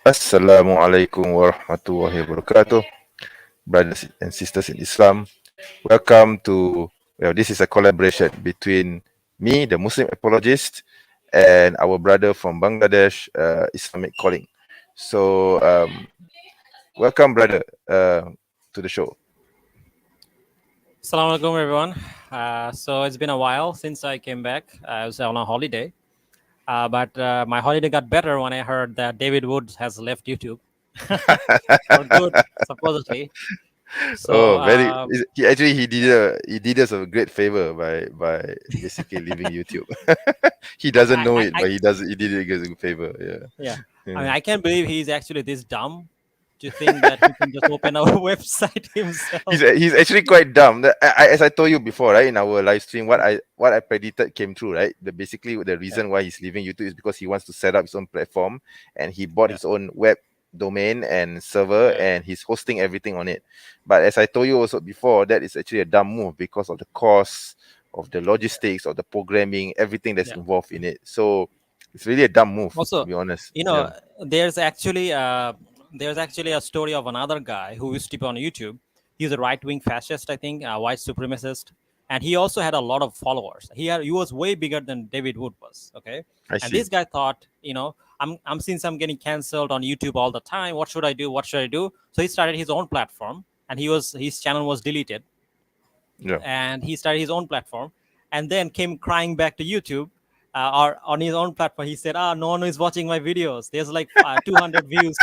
Assalamualaikum warahmatullahi wabarakatuh, brothers and sisters in Islam. Welcome to, this is a collaboration between me, the Muslim apologist, and our brother from Bangladesh, Islamic Calling. So, welcome, brother, to the show. Assalamualaikum everyone. So it's been a while since I came back. I was on a holiday, but my holiday got better when I heard that David Wood has left YouTube for good, supposedly. So Oh, he did us a great favor by basically leaving YouTube. He doesn't know it, I but he did it as a favor. Yeah. yeah, I Yeah. mean I can't believe he's actually this dumb to think that he can just open a website himself. He's actually quite dumb. As I told you before, right, in our live stream, what I predicted came true, right? Basically the Yeah, reason why he's leaving YouTube is because he wants to set up his own platform, and he bought yeah, his own web domain and server, yeah, and he's hosting everything on it. But as I told you also before, that is actually a dumb move because of the cost of the logistics, of the programming, everything that's yeah. involved in it. So it's really a dumb move, to Also, be honest. you Yeah. know, there's actually uh, there's actually a story of another guy who used to be on YouTube. He's a right-wing fascist, I think, a white supremacist, and he also had a lot of followers. He was way bigger than David Wood was. Okay, I and see. this guy thought, I'm since I'm getting cancelled on YouTube all the time. What should I do? What should I do? So he started his own platform, and his channel was deleted, Yeah. and he started his own platform, and then came crying back to YouTube. Or on his own platform, he said, no one is watching my videos. There's like 200 views.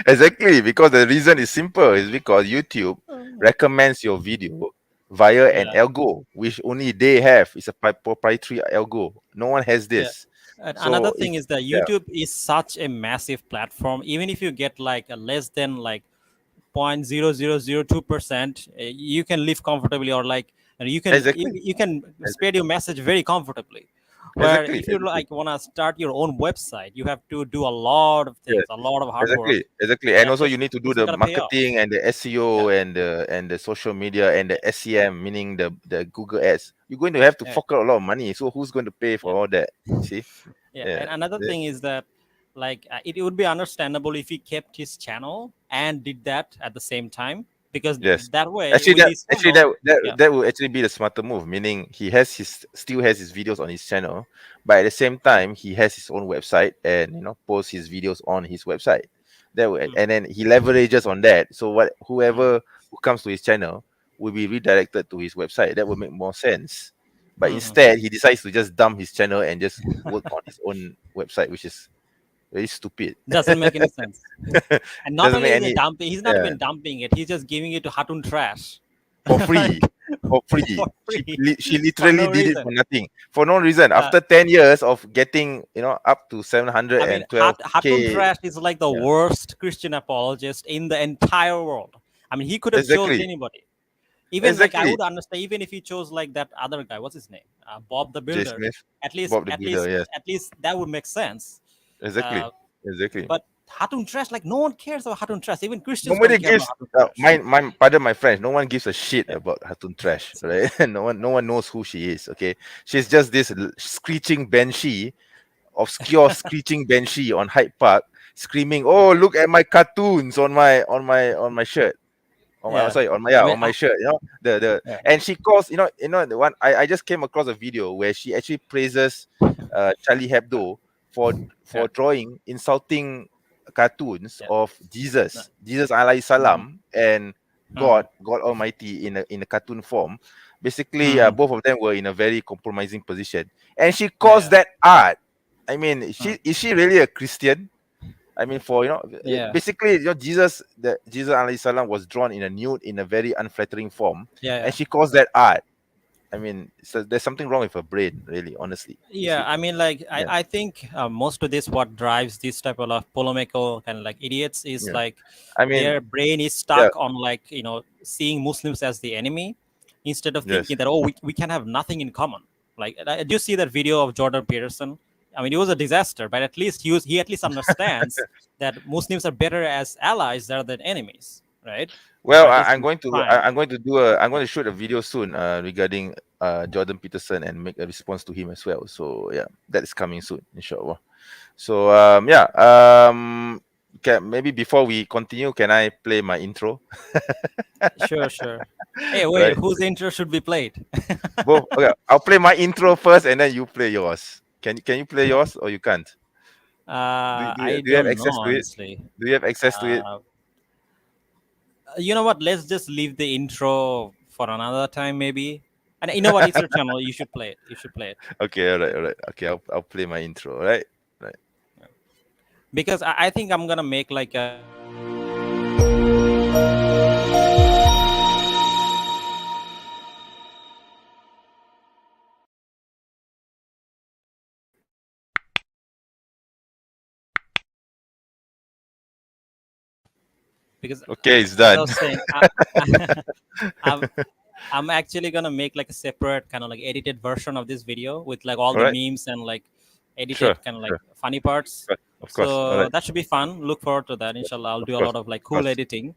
Exactly, because the reason is simple, is because YouTube recommends your video via an Yeah, algo, which only they have. It's a proprietary algo. No one has yeah. this. And another So thing if is that yeah, YouTube is such a massive platform. Even if you get like a less than like 0.0002%, you can live comfortably, or like exactly, you can spread exactly, your message very comfortably. Where exactly, if you exactly. like want to start your own website, you have to do a lot of things, Yes, a lot of hard work, exactly, exactly. And and also you need to do it's the gonna pay off. marketing and the Yeah, SEO and the social media and the yeah, SEM, meaning the Google ads. You're going to have to yeah, fork out a lot of money. So who's going to pay yeah. for all that? You see? Yeah, Yeah. and another thing is that like it would be understandable if he kept his channel and did that at the same time, because Yes. that way Actually, with that his actually channel, yeah, that would actually be the smarter move. Meaning he has his still has his videos on his channel, but at the same yeah, time he has his own website and posts his videos on his website. That would, mm, and then he leverages on that. So mm, whoever who comes to his channel will be redirected to his website. That would make more sense. But mhm. instead, he decides to just dump his channel and just work on his own website, which is very stupid. Doesn't make any sense. And not Doesn't only make is he any. dumping, he's not Yeah. even dumping it. He's just giving it to Hatun Trash, For like free. For free. for free, She for literally no did it reason. for nothing. For no reason. Uh, After 10 years of getting, up to I mean, 712K. Hatun Trash is like the Yeah. worst Christian apologist in the entire world. I mean, he could have chose Exactly. anybody. Even like I Exactly. would understand, even if he chose like that other guy, what's his name, Bob the Jay Builder. Smith, At least, Bob the Builder, yes. that would make sense. Exactly. Uh, Exactly. but Hatun Trash, like no one cares about Hatun Trash. Even Christians Nobody don't care about gives Hatun Trash. pardon my French, no one gives a shit Yeah. about Hatun Trash, right? No one knows who she is, okay? She's just this screeching banshee, obscure screeching banshee on Hyde Park, screaming, "Oh, look at my cartoons on my shirt." Yeah. Sorry, on my I mean, on my shirt, the yeah, and she calls, the one I just came across a video where she actually praises Charlie Hebdo for yeah, drawing insulting cartoons yeah. of No. Jesus alayhi Mhm, salam, and mhm, God Almighty in a cartoon form. Basically, mhm. both of them were in a very compromising position, and she calls Yeah, that art. I mean, mm, is she really a Christian? I mean, for yeah, basically, Jesus alayhi salam was drawn in a nude in a very unflattering form, yeah, and yeah. she calls that art. I mean, so there's something wrong with her brain, really, honestly. You Yeah, see? I mean, like Yeah, I think most of this what drives this type of polemical kind of like idiots is yeah. like I mean, their brain is yeah, stuck on like seeing Muslims as the enemy instead of yes, thinking that we can have nothing in common. Like, do you see that video of Jordan Peterson? I mean, it was a disaster, but at least he at least understands that Muslims are better as allies rather than enemies, right? Well, Rather I'm than going to crime. I'm going to shoot a video soon regarding Jordan Peterson and make a response to him as well. So yeah, that is coming soon, inshallah. So yeah, maybe before we continue, can I play my intro? Sure, sure. Hey, wait, Right? whose intro should be played? Both. Okay, I'll play my intro first, and then you play yours. Can you play yours or you can't? I Do you have don't know, access to it? honestly. Do you have access to it? Uh, you know what? Let's just leave the intro for another time, maybe. And you know what? It's your channel. You should play it. You should play it Okay, all right, all right. Okay, I'll play my intro. All right, right. because I think I'm gonna make like a. Because Okay, it's as I done. was saying, I'm I'm actually gonna make like a separate kind of like edited version of this video with like all All the right, memes and like sure, edited kind of like sure. funny parts. Of course. All So right, that should be fun. Look forward to that. Inshallah, I'll of do a course, lot of like of cool course. editing.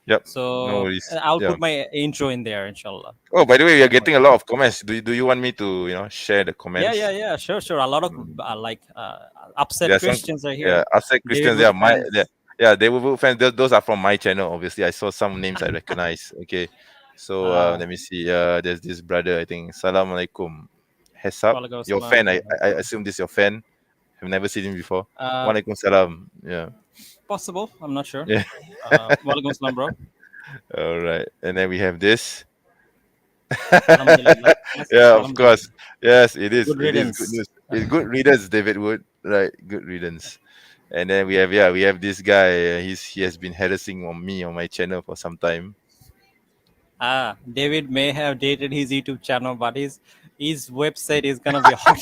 Yep. No So worries. I'll Yeah. put my intro in there, inshallah. Oh, by the way, we are Don't worry. getting a lot of comments. Do you want me to share the Yeah, yeah, comments? yeah. Sure, sure. A lot of Mm. There upset are some, Christians are yeah, here. Aztec David Christians. Wood Yeah, fans. yeah, they were fans. Those are from my channel. Obviously, I saw some names I recognize. Okay, so Uh, let me see. There's this brother. I think. Salam alaikum. Hesab, your Waalaikumsalam fan. I warahmatullah. assume this is your fan. I've never seen him before. uh, Walaikum salam. Yeah, Possible. I'm not sure. yeah. Waalaikumsalam, bro. All right, and then we have this. Alhamdulillah. Yes, yes. Yeah, of course. Alhamdulillah. Yes, it is. Good It is good riddance. news. It's good readers, David Wood. Right, good readance. And then we have this guy. He has been harassing on me on my channel for some time. David may have dated his YouTube channel, but his website is gonna be hot.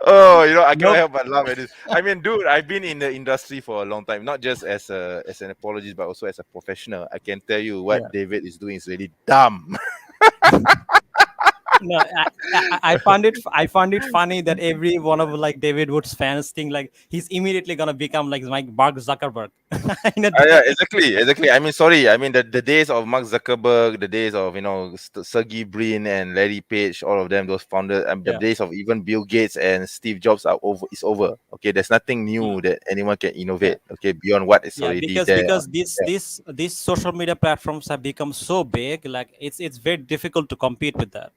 Oh, I cannot Nope. help but laugh at this. I mean, dude, I've been in the industry for a long time, not just as an apologist, but also as a professional. I can tell you Yeah. what David is doing is really dumb. No, I found it funny that every one of like David Wood's fans think like he's immediately gonna become like Mark Zuckerberg in a Yeah, day. exactly, exactly. I mean, sorry. I mean, the days of Mark Zuckerberg, the days of Sergey Brin and Larry Page, all of them, those founders, the Yeah. days of even Bill Gates and Steve Jobs are over. Is over. Okay, there's nothing Mm. new that anyone can Yeah. innovate. Okay, beyond what is Yeah, already because there. because these social media platforms have become so big, like it's very difficult to compete with that.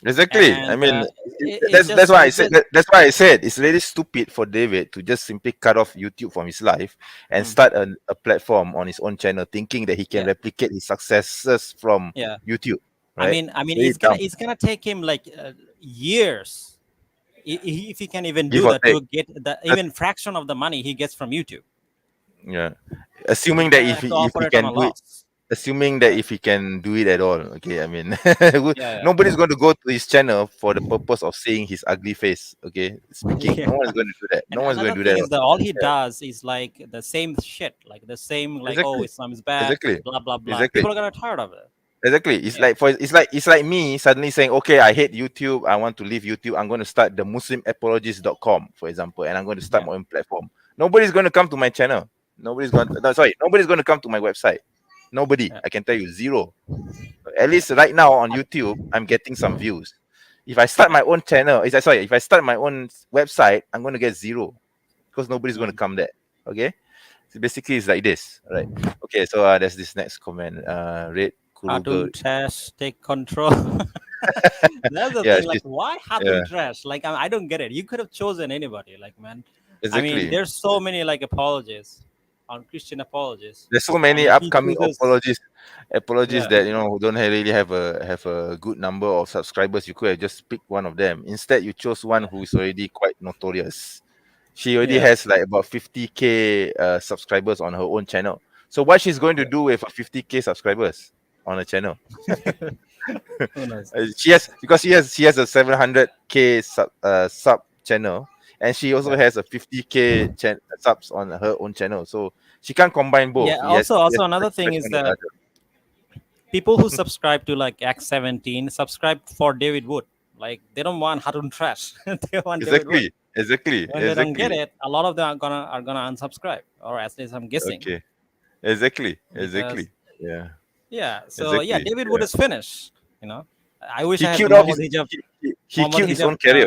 Exactly. I And mean, it's that's just why I it's said just that's why I said it's really stupid for David to just simply cut off YouTube from his life and mm, start a platform on his own channel, thinking that he can yeah, replicate his successes from yeah. YouTube. I Right? mean, I It's mean, really it's gonna dumb. it's gonna take him like years if he can even Give do or that take. to get the That- even fraction of the money he gets from YouTube. yeah. He's Assuming that gonna have to if he operate on can a do it, loss. assuming that Yeah, if he can do it at all. Okay, I mean, yeah, nobody's going to go to his channel for the purpose of seeing his ugly face. Okay, yeah. speaking, Yeah. no one's going to do that. And No one's going another to do thing that. is that all he does is like the same shit, like the same, like, oh, Exactly, Islam is bad, exactly, blah blah blah. exactly. People are gonna tired of it. Exactly. It's Yeah, like it's like me suddenly saying, okay, I hate YouTube. I want to leave YouTube. I'm going to start the muslimapologist.com, for example, and I'm going to start yeah, my own platform. Nobody's going to come to my channel. Nobody's going to, no, sorry, nobody's going to come to my website. Nobody. yeah, I can tell you zero. At yeah. least right now on YouTube, I'm getting some views. If I start Yeah. my own channel, if I start my own website, I'm going to get zero because nobody's going to Mm. come there. Okay. So basically, it's like this, right? Okay. So there's this next comment. Red Kurugal. Hatun trash, take control. That's the Yeah, thing. Like, why yeah, Hatun trash? Like, I don't get it. You could have chosen anybody. Like, man, I mean, exactly. there's so many like apologists on Christian apologists. There's so I many mean, he upcoming chooses. apologists Yeah, that who don't really have a good number of subscribers. You could have just picked one of them. Instead, you chose one yeah, who is already quite notorious. She already yeah. has like about 50K subscribers on her own channel. So what she's going to Yeah. do with 50K subscribers on her channel? Who knows? She has because she has a 700K sub channel, and she also Yeah. has a 50K subs on her own channel. So she can't combine both. Yeah. He has Also, to another thing sacrifice is one or the that other. people who subscribe to like X17 subscribe for David Wood. Like, they don't want Hatun trash. They want David Wood. Exactly, exactly, When they don't get exactly. it, a lot of them are gonna unsubscribe, or at least I'm guessing, Okay, exactly, because exactly. Yeah, yeah. So yeah, exactly. David Wood Yeah. is finished. You know. I wish He I had the killed off Muhammad his Hijab. he Muhammad killed his Hijab. own career.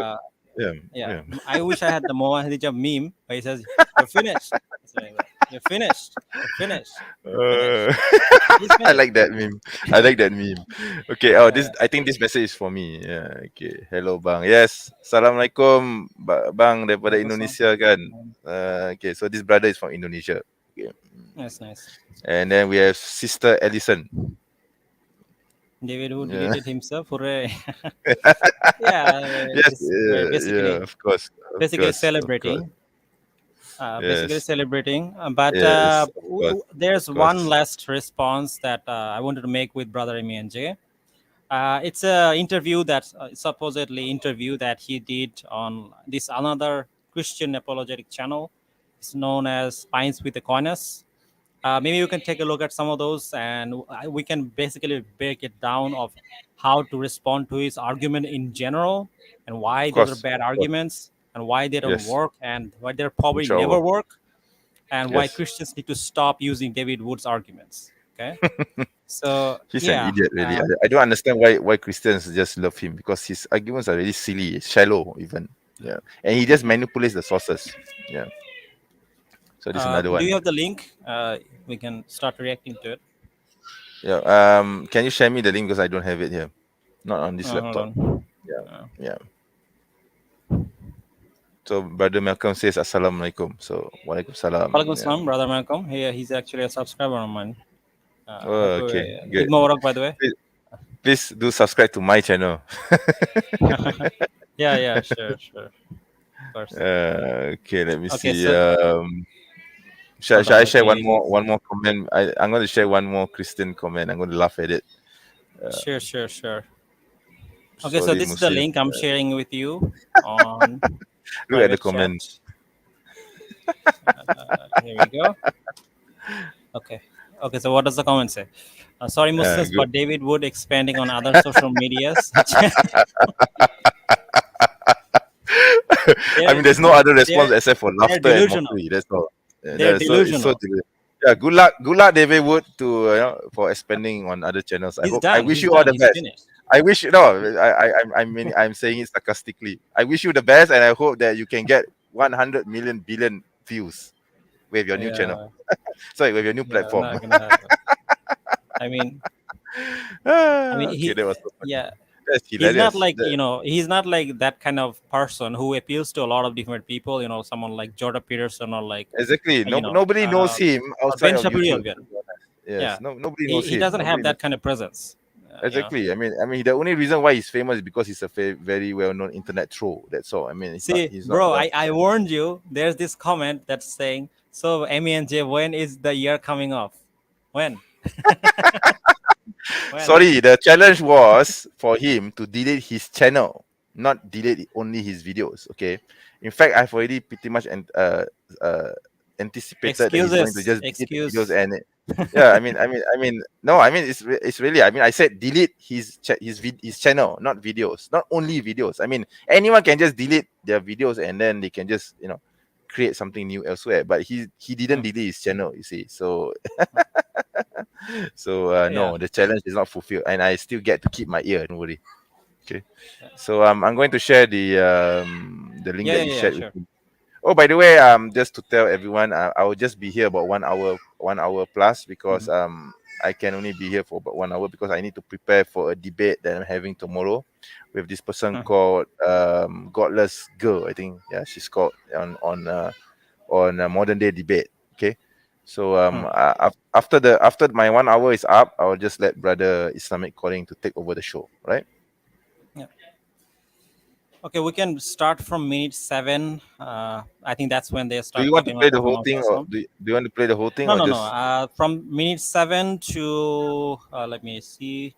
Yeah, Yeah, yeah. I wish I had the Muhammad Hijab meme where he says, "You're finished." It's like that. You're finished. You're finished. You're Uh, finished. He's I finished. like that meme. I like that meme. Okay. Oh, this Yeah. I think this message is for me. Yeah. Okay. Hello, bang. Yes. Assalamualaikum, bang daripada Waalaikumsalam. Indonesia kan. Okay. So this brother is from Indonesia. Okay. That's nice. And then we have Sister Ellison. David who Yeah. deleted himself. Hooray! Yeah, Yes. this we're Yeah. basically Of course. Of basically course. Of course. celebrating. Basically Yes. celebrating. But Yes. Of course. there's Of one course. last response that I wanted to make with Brother MENJ. It's a interview that supposedly interview that he did on this another Christian apologetic channel. It's known as Pines with Aquinas. Maybe you can take a look at some of those, and we can basically break it down of how to respond to his argument in general, and why Of those are course. bad Of course. arguments, and why they don't Yes. work, and why they're probably Inshallah. never work, and why Yes. Christians need to stop using David Wood's arguments. Okay, so He's an yeah, idiot, really. I don't understand why Christians just love him, because his arguments are really silly, shallow, even. Yeah, and he just manipulates the sources. Yeah. So this is another do one. you have the link? We can start reacting to it. Yeah. Can you share me the link, because I don't have it here, not on this Hold laptop. on. Yeah. Yeah. So Brother Malcolm says Assalamualaikum. So Walaikum Salam. Walaikum Yeah. salam, brother Malcolm. He's actually a subscriber of mine. Oh, okay. Eid Good. Mubarak, by the way. Please, please do subscribe to my channel. Yeah, yeah, sure, of course. Okay. Let me Okay, see. so hold Shall on, I let share me. one more comment? I'm going to share one more Christian comment. I'm going to laugh at it. Sure. Okay, so Sorry, this is the Muslim. link I'm sharing with you on Look at the private chat. comments. Here we go. Okay. So what does the comment say? Sorry, Muslims, Good. but David Wood expanding on other social medias. I they're, mean, there's no other response they're except for they're laughter and delusional. mockery. That's all. Yeah, They're it's so delusional. yeah. Good luck, David Wood, to for expanding on other channels. He's I done. wish He's you all done. the He's best. finished. I wish no. I mean, I'm saying it sarcastically. I wish you the best, and I hope that you can get 100 million billion views with your new channel. Yeah, Sorry, with your new yeah, platform. not gonna happen. I mean, Okay, that was so funny. yeah, That's he's not hilarious. like he's not like that kind of person who appeals to a lot of different people. Someone like Jordan Peterson or like Exactly. you know Nobody knows him or outside Ben of Shapiro YouTube, to even. be honest. Yes, Yeah, no, nobody he, knows he him. doesn't have Nobody knows. that kind of presence. Exactly. I mean, the only reason why he's famous is because he's a very well-known internet troll. That's all. I mean, See, he's not. bro, I warned you. There's this comment that's saying, "So MENJ, when is the year coming off? When? When?" Sorry, the challenge was for him to delete his channel, not delete only his videos. Okay. In fact, I've already pretty much uh, anticipated that he's going to Excuses, just delete the videos, excuse. and yeah, no, I mean, it's really. I mean, I said delete his channel, not videos, not only videos. I mean, anyone can just delete their videos, and then they can just create something new elsewhere. But he didn't Hmm. delete his channel. You see, so Yeah, no, the challenge is not fulfilled, and I still get to keep my ear. Don't worry. Okay. So I'm going to share the link that you yeah, shared with sure. me. Oh, by the way, just to tell everyone, I will just be here about 1 hour plus, because Mhm. I can only be here for about 1 hour, because I need to prepare for a debate that I'm having tomorrow with this person Mhm. called Godless Girl. I think, yeah, she's called on a modern day debate. Okay. So Hmm. after my 1 hour is up, I'll just let Brother Islamic Calling to take over the show. Right? Yeah. Okay, we can start from minute 7. I think that's when they Do start you want to talking play about the the whole Muhammad thing, or Sallallahu. do you want to play the whole thing, No, or no, no. just From minute 7 to let me see.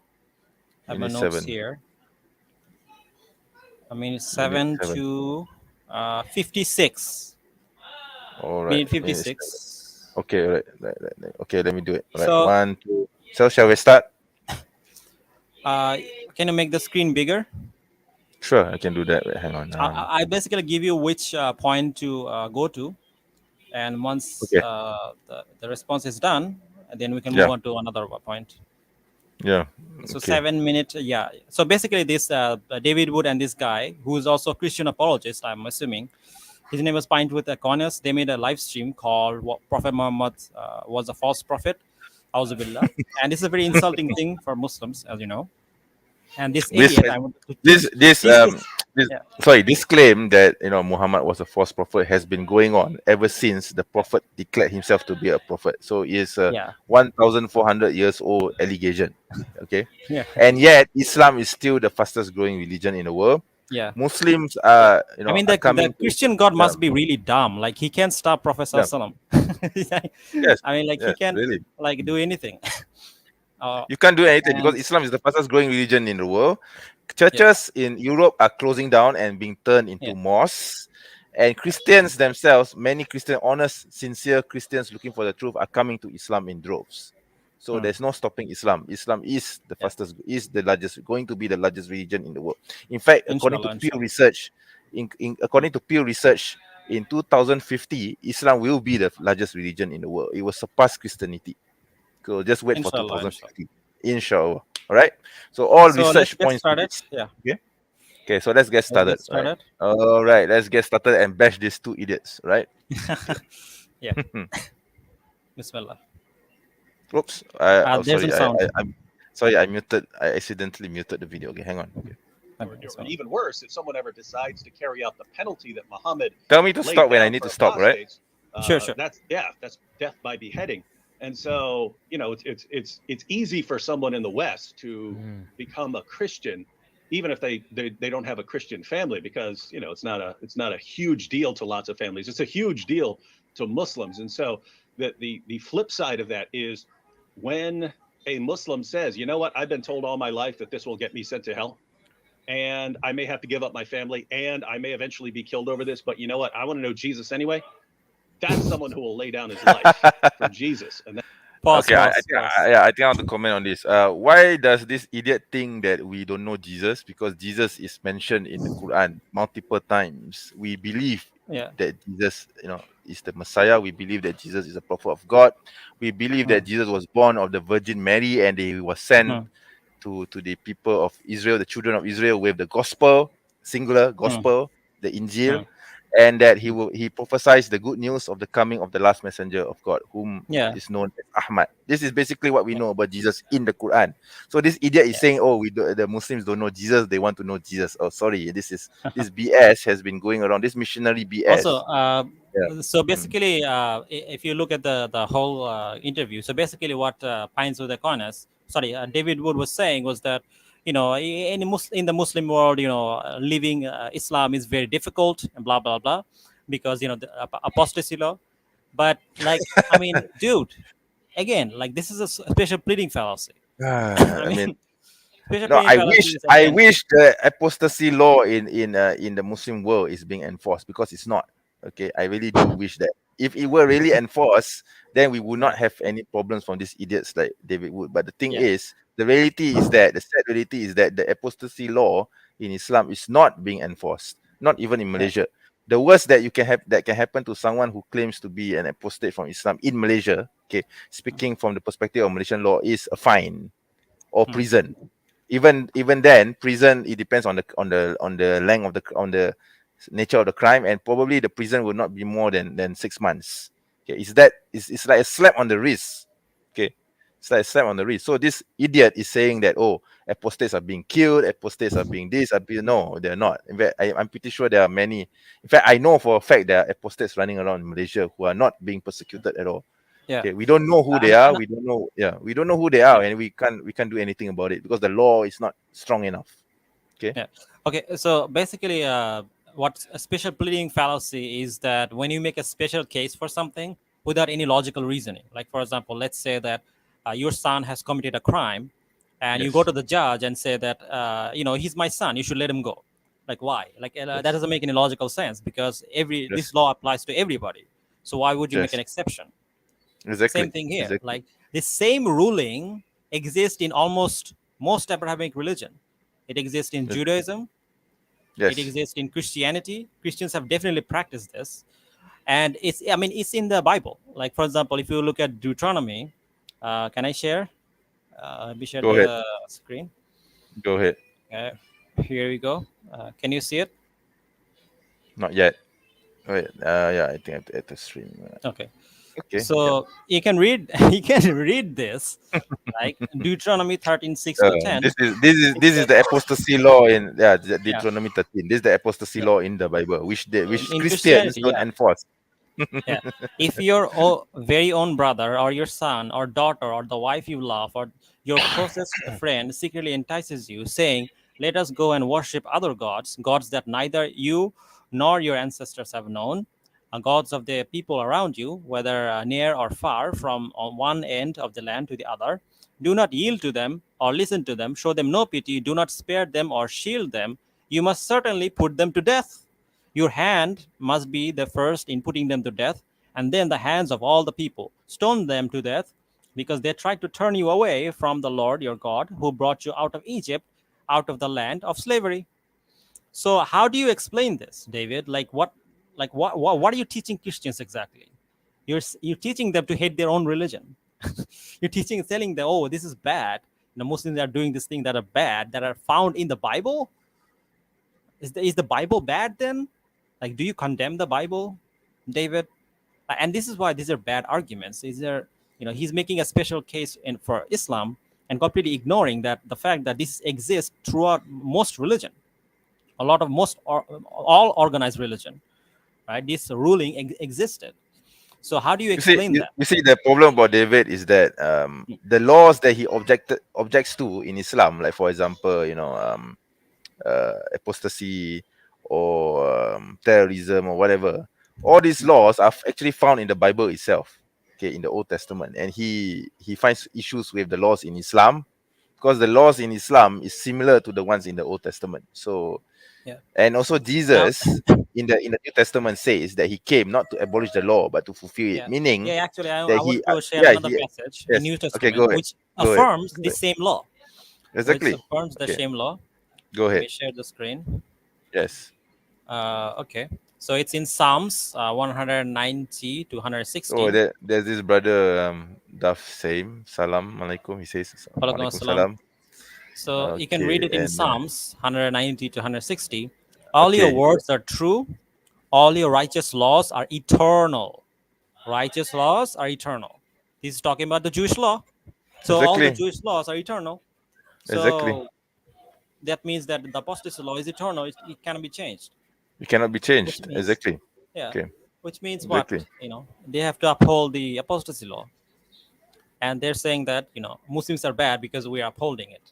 I have my minute notes 7? here. Minute Minute 7 7. to 56. All right. Minute Minute 7. 56. Okay. All right. Right. Okay. Let me do it. All right. So, 1, 2. So shall we start? uh, can you make the screen bigger? Sure, I can do that. Wait, hang on. I basically give you which point to go to, and once Okay. the response is done, then we can move Yeah. on to another point. Yeah. So Okay. 7 minute, yeah. So basically, this David Wood and this guy, who is also a Christian apologist, I'm assuming, his name was Pint with Aquinas. They made a live stream called Prophet Muhammad was a false prophet, Auzubillah. And this is a very insulting thing for Muslims, as you know. And this This idiot, I want to this this teach this. this Yeah, sorry, this claim that Muhammad was a false prophet has been going on ever since the prophet declared himself to be a prophet. So it's a yeah, 1,400 years old allegation. Okay, yeah, and yet Islam is still the fastest growing religion in the world. yeah. Muslims Yeah. I are mean, the coming to Christian God yeah, must be really dumb. Like he can't stop Prophet yeah, Sallam. yes, I mean, like he yes, can really. like do anything. uh, You can't do anything because and Islam is the fastest growing religion in the world. yeah, Churches in Europe are closing down and being turned yeah, into mosques. And Christians themselves, many Christian, honest, sincere Christians looking for the truth, are coming to Islam in droves. So mm, there's no stopping Islam. Islam is the yeah. fastest, is the largest, going to be the largest religion in the world. In fact, according to Inshallah, Pew inshallah. Research, Mm, according to Pew Research, in 2050, Islam will be the largest religion in the world. It will surpass Christianity. So just wait for inshallah, inshallah. 2050, inshallah. All right. So all So let's research get points to started. this. Yeah, Okay. Okay. So let's get let's started. get Right. started. All right. Let's get started and bash these two idiots. Right. Okay. Yeah, Bismillah. Oops. Oh, There's some sorry. sound. I'm sorry. I muted. I accidentally muted the video. Okay. Hang on. Okay. Okay, do. that's And fine. even worse, if someone ever decides to carry out the penalty that Muhammad Tell me to laid stop when I down need for to stop. Right. apostates, Sure, sure. that's death. That's death by beheading. And so, it's easy for someone in the West to become a Christian, even if they don't have a Christian family, because it's not a huge deal to lots of families. It's a huge deal to Muslims. And so the flip side of that is when a Muslim says, you know what, I've been told all my life that this will get me sent to hell, and I may have to give up my family, and I may eventually be killed over this, but you know what? I want to know Jesus anyway. That's someone who will lay down his life for Jesus. And Pause, Okay, pause, pause. yeah, I think I want to comment on this. Why does this idiot think that we don't know Jesus? Because Jesus is mentioned in the Quran multiple times. We believe Yeah. that Jesus, is the Messiah. We believe that Jesus is a prophet of God. We believe that Mm, Jesus was born of the Virgin Mary and he was sent mm, to the people of Israel, the children of Israel, with the gospel, singular mm, gospel, the Injil, mm. and that he prophesies the good news of the coming of the last messenger of God, whom Yeah, is known as Ahmad. This is basically what we yeah, know about Jesus in the Quran. So this idiot is yeah. saying, "Oh, the Muslims don't know Jesus; they want to know Jesus." Oh, sorry, this BS has been going around. This missionary Also, BS. Yeah. so Mm. basically, if you look at the whole interview, so basically what Pines with the Corners, sorry, David Wood was saying was that in the Muslim world, living Islam is very difficult and blah blah blah, because the apostasy law. But like, I mean, dude, again, like this is a special pleading fallacy. I I mean, mean, special no, pleading fallacy is I again, wish the apostasy law in the Muslim world is being enforced because it's not. Okay, I really do wish that if it were really enforced, then we would yeah, not have any problems from these idiots like David Wood. But the thing yeah, is, the sad reality is that the apostasy law in Islam is not being enforced, not even in yeah, Malaysia. The worst that you can have that can happen to someone who claims to be an apostate from Islam in Malaysia, okay, speaking from the perspective of Malaysian law, is a fine or mm, prison. Even then, prison, it depends on the length of the on the nature of the crime, and probably the prison will not be more than 6 months. Okay, it's like a slap on the wrist. Okay, it's like a slap on the wrist. So this idiot is saying that, oh, apostates are being killed, apostates are being this, are being, no, they're not. In fact, I'm pretty sure there are many. In fact, I know for a fact there are apostates running around in Malaysia who are not being persecuted at all. yeah. Okay, we don't know who they are. And We don't know. Yeah, we don't know who they are, yeah. and we can't do anything about it because the law is not strong enough. Okay. Yeah. Okay. So basically, what a special pleading fallacy is that when you make a special case for something without any logical reasoning, like for example, let's say that your son has committed a crime, and you go Yes. to the judge and say that he's my son, you should let him go. Like why? Like that Yes. doesn't make any logical sense because every Yes. this law applies to everybody. So why would you make Yes. an exception? Same Exactly. thing here. Exactly. Like the same ruling exists in almost most Abrahamic religion. It exists in Yes. Judaism. It Yes. exists in Christianity. Christians have definitely practiced this, and it's in the Bible. Like for example, if you look at Deuteronomy, can I share? Let me share Go ahead. the screen. Go ahead. Here we go. Can you see it? Not yet. Wait. Yeah, I think I have to add the stream. Okay. Okay. Yeah. So you can read you can read this like Deuteronomy 13, 6 to 10. It This is says, the apostasy law in yeah, Deuteronomy 13. This is the apostasy yeah. law in the Bible, which In Christians Christianity, don't yeah. enforce. Yeah. If your very own brother or your son or daughter or the wife you love or your closest friend secretly entices you, saying, "Let us go and worship other gods, gods that neither you nor your ancestors have known, gods of the people around you, whether near or far, from on one end of the land to the other, do not yield to them or listen to them, show them no pity, do not spare them or shield them. You must certainly put them to death. Your hand must be the first in putting them to death, and then the hands of all the people. Stone them to death, because they tried to turn you away from the Lord your God, who brought you out of Egypt, out of the land of slavery." So, how do you explain this, David? What are you teaching Christians exactly? You're teaching them to hate their own religion. You're telling them, "Oh, this is bad. The Muslims are doing this thing that are bad, that are found in the Bible." Is the Bible bad then? Like, do you condemn the Bible, David? And this is why these are bad arguments. Is there, he's making a special case for Islam and completely ignoring that the fact that this exists throughout most religion, a lot of all organized religion, right? This ruling existed. So how do you You see, explain that? you see, the problem about David is that the laws that he objects to in Islam, like for example, apostasy or terrorism or whatever, all these laws are actually found in the Bible itself, okay, in the Old Testament, and he finds issues with the laws in Islam because the laws in Islam is similar to the ones in the Old Testament. So, Yeah. and also Now, Jesus in the New Testament says that he came not to abolish the law but to fulfill it, yeah, meaning yeah. Actually, I that wanted to share yeah, another passage in yes, New okay, go Testament ahead, which go ahead, affirms go the ahead. same law, which Exactly. affirms the Okay, same law. go Let ahead. me share the screen. Yes. Okay, so it's in Psalms 190 to Oh, 160. there's this brother, Daf Saim, Salam Alaikum. He says, Walaikum Alaikum assalam. Salam. So you can read Okay, it in and Psalms 190 to 160. All your okay, words are true. All your righteous laws are eternal. Righteous laws are eternal. This is talking about the Jewish law. So all the exactly, Jewish laws are eternal. exactly. So that means that the apostasy law is eternal. It cannot be changed. It cannot be Which changed. means, Exactly. yeah, Okay, which means what? exactly, They have to uphold the apostasy law. And they're saying that, Muslims are bad because we are upholding it.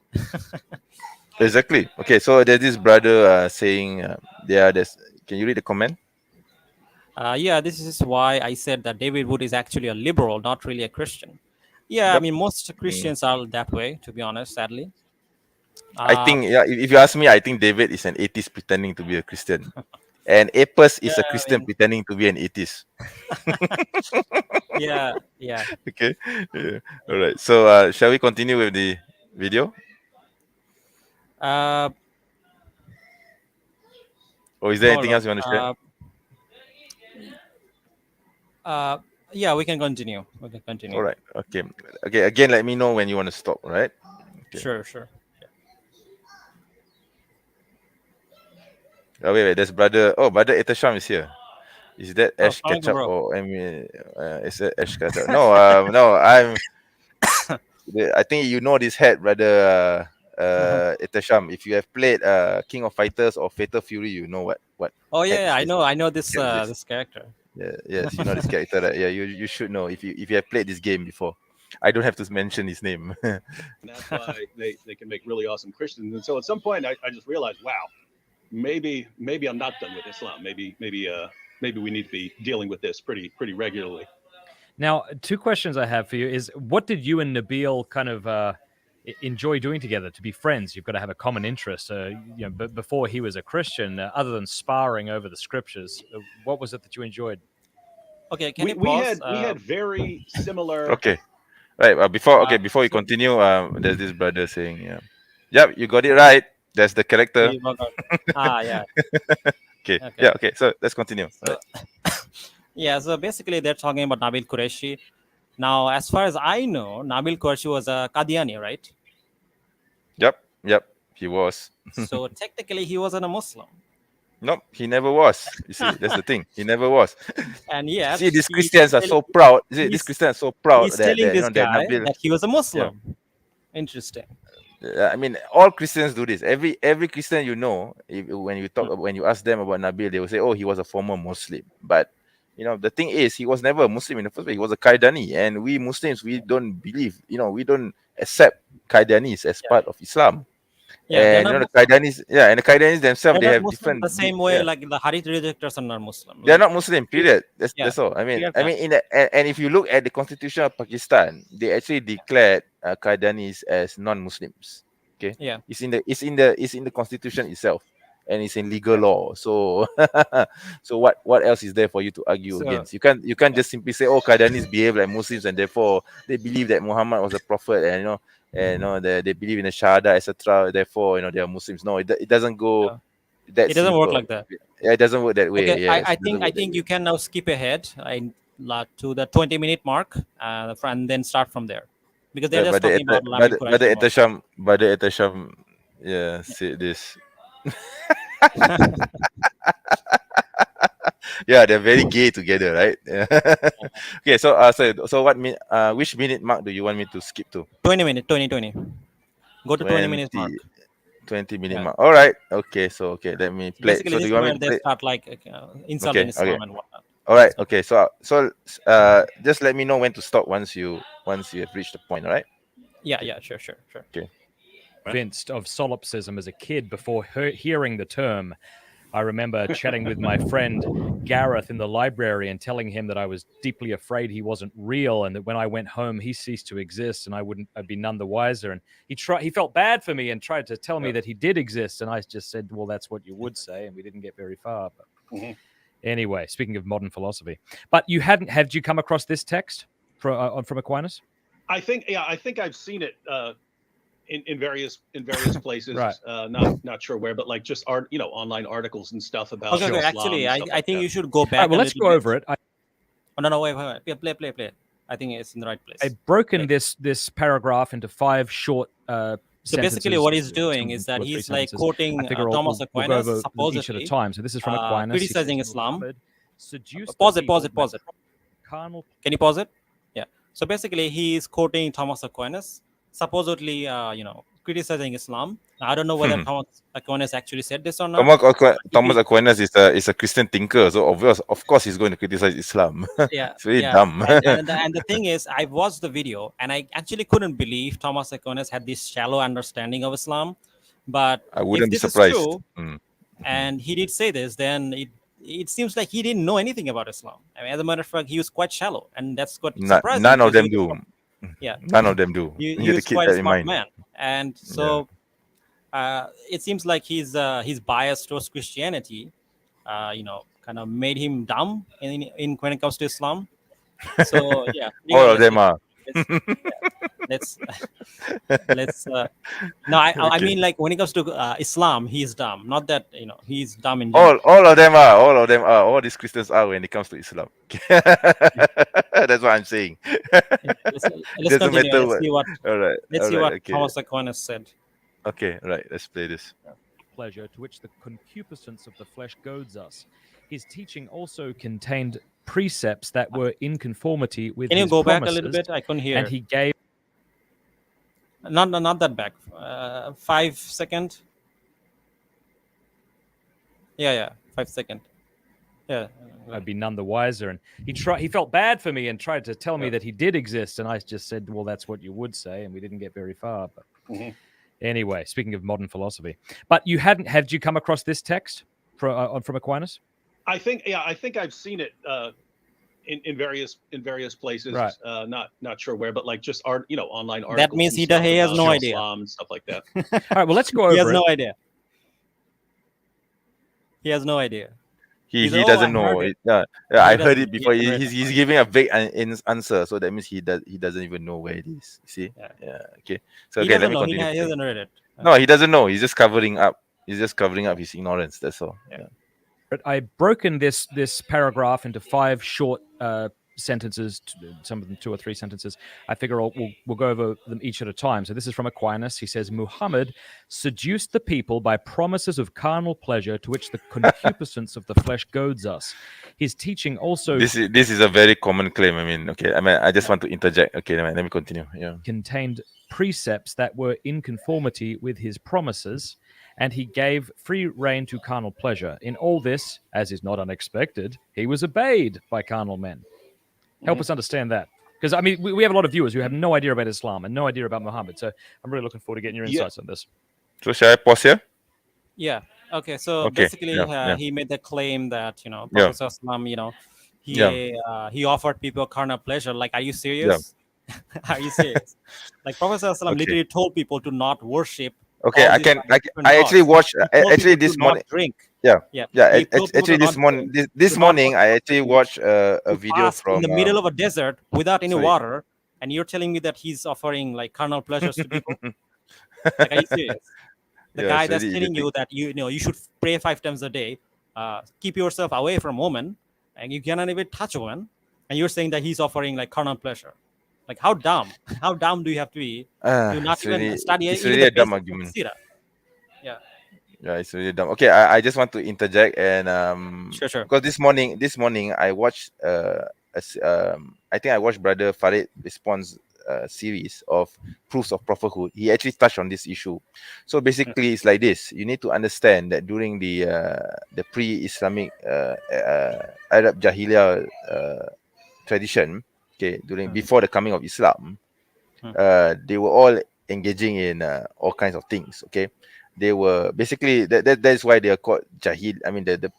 exactly. Okay, so there's this brother saying, yeah, there's. Can you read the comment? Yeah, this is why I said that David Wood is actually a liberal, not really a Christian. Yeah, I Yep. mean, most Mm. Christians are that way, to be honest, sadly. I Uh, think, yeah, if you ask me, I think David is an atheist pretending to be a Christian, and Apis yeah, is a I Christian mean, pretending to be an atheist. yeah, yeah, Okay. Yeah. All yeah. right. So, shall we continue with the video, Uh, or is there Hold anything else on. you want to share? Uh, yeah, we can continue. We can All continue. right. Okay. Okay. Again, let me know when you want to stop. All right. Okay. Sure, sure. Wait. There's brother. Oh, brother Etasham is here. Is that Oh, Ash Assalamualaikum, Ketchup bro. or I mean, is it Ash Ketchup? No. No. I think you know this head, brother. Etasham. If you have played King of Fighters or Fatal Fury, you know what Oh head yeah, yeah, is I this? know, this Head is this? this character. Yeah, yes, you know this character. Right? Yeah, you should know if you have played this game before. I don't have to mention his name. And that's why they can make really awesome Christians. And so at some point, I just realized, wow, maybe I'm not done with Islam. Maybe we need to be dealing with this pretty regularly. Now, two questions I have for you is what did you and Nabil kind of enjoy doing together to be friends? You've got to have a common interest. But before he was a Christian, other than sparring over the scriptures, what was it that you enjoyed? Okay, can you We pause? had very similar. Okay, right. Before you So, continue, there's this brother saying, yeah, yep, you got it right. That's the character. Yeah. Okay, Okay. yeah, okay. So let's continue. So, yeah, so basically they're talking about Nabil Qureshi. Now, as far as I know, Nabil Qureshi was a Qadiani, right? Yep, he was. So technically, he wasn't a Muslim, Nope, he never was. You see, that's the thing. He never was. and yet See, these he's Christians are telling, so proud. See, these he's, Christians are so proud he's telling that this that guy Nabil. that he was a Yeah. Muslim. Interesting. I mean, all Christians do this. Every Christian you know, when you talk, when you ask them about Nabil, they will say, "Oh, he was a former Muslim." But the thing is, he was never a Muslim in the first place. He was a Qaidani, and we Muslims, we don't believe, we don't accept Qaidanis as part of Islam. Yeah, they're And not the Muslim. Qaidanis, and the Qaidanis themselves, They're they not have Muslim different. the same way like the Hadith rejectors are not Muslim. They're Like, not Muslim. Period. That's Yeah, that's all. I mean, clear I mean, and if you look at the Constitution of Pakistan, they actually declared Qaidanis as non-Muslims. Okay. yeah. It's in the Constitution itself, and it's in legal law. So, so what else is there for you to argue So, against? You can't just simply say, "Oh, Qaidanis behave like Muslims, and therefore they believe that Muhammad was a prophet, and they believe in the Shahada, etc. Therefore, they are Muslims." No, it doesn't go Yeah. that It doesn't work simple. like that. Yeah, it doesn't work that way. Okay, Yes, I it doesn't think work that way. you can now skip ahead to the 20-minute mark, and then start from there, because they're just talking about Nabil Qureshi. Brother Etasham, yeah, said this. Yeah, they're very gay together, right? Okay, so which minute mark do you want me to skip to? 20 minutes, 20. Go to 20 minutes mark. 20-minute Yeah. mark. All right. Okay, let me play. Basically, So do this you is want me where to they play? start like insulting Islam Okay. and whatnot. All right. Okay. So just let me know when to stop once you have reached the point. All right. Yeah, sure. Okay. Convinced of solipsism as a kid before hearing the term. I remember chatting with my friend Gareth in the library and telling him that I was deeply afraid he wasn't real, and that when I went home he ceased to exist, and I'd be none the wiser. And he felt bad for me and tried to tell me that he did exist, and I just said, well, that's what you would say, and we didn't get very far. But anyway, speaking of modern philosophy, but had you come across this text from Aquinas? I think I've seen it in various places. Right. Not sure where, but like just online articles and stuff about Okay, Islam actually, and I stuff think like that. you should go back. All right, well, let's go over it. Oh, no, wait. Play. I think it's in the right place. I've broken this paragraph into 5 short so basically, what he's doing is that he's like quoting Thomas Aquinas, each at a supposedly time. So this is from Aquinas. criticizing Islam. Seduced Pause the it. people with carnal. Can you pause it? Yeah. So basically, he is quoting Thomas Aquinas, supposedly, criticizing Islam. Now, I don't know whether Thomas Aquinas actually said this or not. Thomas Aquinas is a Christian thinker, so of course he's going to criticize Islam. Yeah, It's very dumb. and the thing is, I watched the video and I actually couldn't believe Thomas Aquinas had this shallow understanding of Islam. But I wouldn't be if this surprised. is true, and he did say this, then it seems like he didn't know anything about Islam. I mean, as a matter of fact, he was quite shallow, and that's what surprised me. None of them do. Yeah, None of them do. he You have was to keep quite that a in smart mind. man, and so it seems like he's biased towards Christianity. Kind of made him dumb in when it comes to Islam. So yeah, All of them are. let's no, I mean, like, when it comes to Islam, he's dumb. Not that he's dumb in general. All of them are. All these Christians are when it comes to Islam. That's what I'm saying. Let's Doesn't continue. matter Let's see what All right. Okay. Thomas Aquinas said. Okay. Right. Let's play this. Pleasure to which the concupiscence of the flesh goads us. His teaching also contained precepts that were in conformity with Can you his go back a promises, little bit? I couldn't hear. and he gave Not that back. 5 seconds. Yeah. 5 seconds. Yeah. I'd be none the wiser. And he felt bad for me and tried to tell me that he did exist, and I just said, well, that's what you would say, and we didn't get very far. But anyway, speaking of modern philosophy, but had you come across this text from Aquinas? I think I've seen it in various places. Right. Not sure where, but like just online articles. That means and he stuff has about no idea. Islam and stuff like that. All right, well, let's go over He has it. no idea. He has no idea. He said, doesn't "Oh, I know. heard it." I He heard doesn't- it before. he hasn't He's giving a vague answer, so that means he doesn't even know where it is. You see? Yeah. Okay. So He okay, let doesn't me know. continue. He hasn't read it. No, he doesn't know. He's just covering up. He's just covering up his ignorance. That's all. Yeah. But I've broken this paragraph into 5 short sentences, some of them 2 or 3 sentences. I figure we'll go over them each at a time. So this is from Aquinas. He says, Muhammad seduced the people by promises of carnal pleasure to which the concupiscence of the flesh goads us. His teaching also This is a very common claim. I mean, okay. I mean, I just want to interject. Okay, let me continue. Yeah. contained precepts that were in conformity with his promises, and he gave free rein to carnal pleasure. In all this, as is not unexpected, he was obeyed by carnal men. Help us understand that. Because, I mean, we have a lot of viewers who have no idea about Islam and no idea about Muhammad. So I'm really looking forward to getting your insights on this. So shall I pause here? Yeah. Okay. So Okay, basically, yeah. he made the claim that Yeah. Prophet Sallallahu he offered people carnal pleasure. Like, are you serious? Are you serious? Like Prophet Sallallahu Okay. literally told people to not worship. Okay, all I these, can. like, different I actually gods. watched. He told Actually, people this to morning. not drink. Yeah. Yeah. Yeah. He told people Actually, to this not morning. drink, This to not morning, I actually watched a to video fast from in the middle of a desert without any sorry. water, and you're telling me that he's offering like carnal pleasures to people. Like, are you serious? The Yeah, guy it's that's really telling idiotic. you that you should pray 5 times a day, keep yourself away from women, and you cannot even touch a woman, and you're saying that he's offering like carnal pleasure. Like, how dumb? How dumb do you have to be to not It's even really, study it's even really the a dumb basics of argument. Sira? Yeah, Yeah, it's really dumb. Okay, I just want to interject and sure. because this morning I watched I think I watched Brother Farid response series of proofs of prophethood. He actually touched on this issue. So basically, it's like this: you need to understand that during the pre-Islamic Arab Jahiliyyah tradition, okay, before the coming of Islam, they were all engaging in all kinds of things. Okay, they were basically that's why they are called Jahil. I mean, the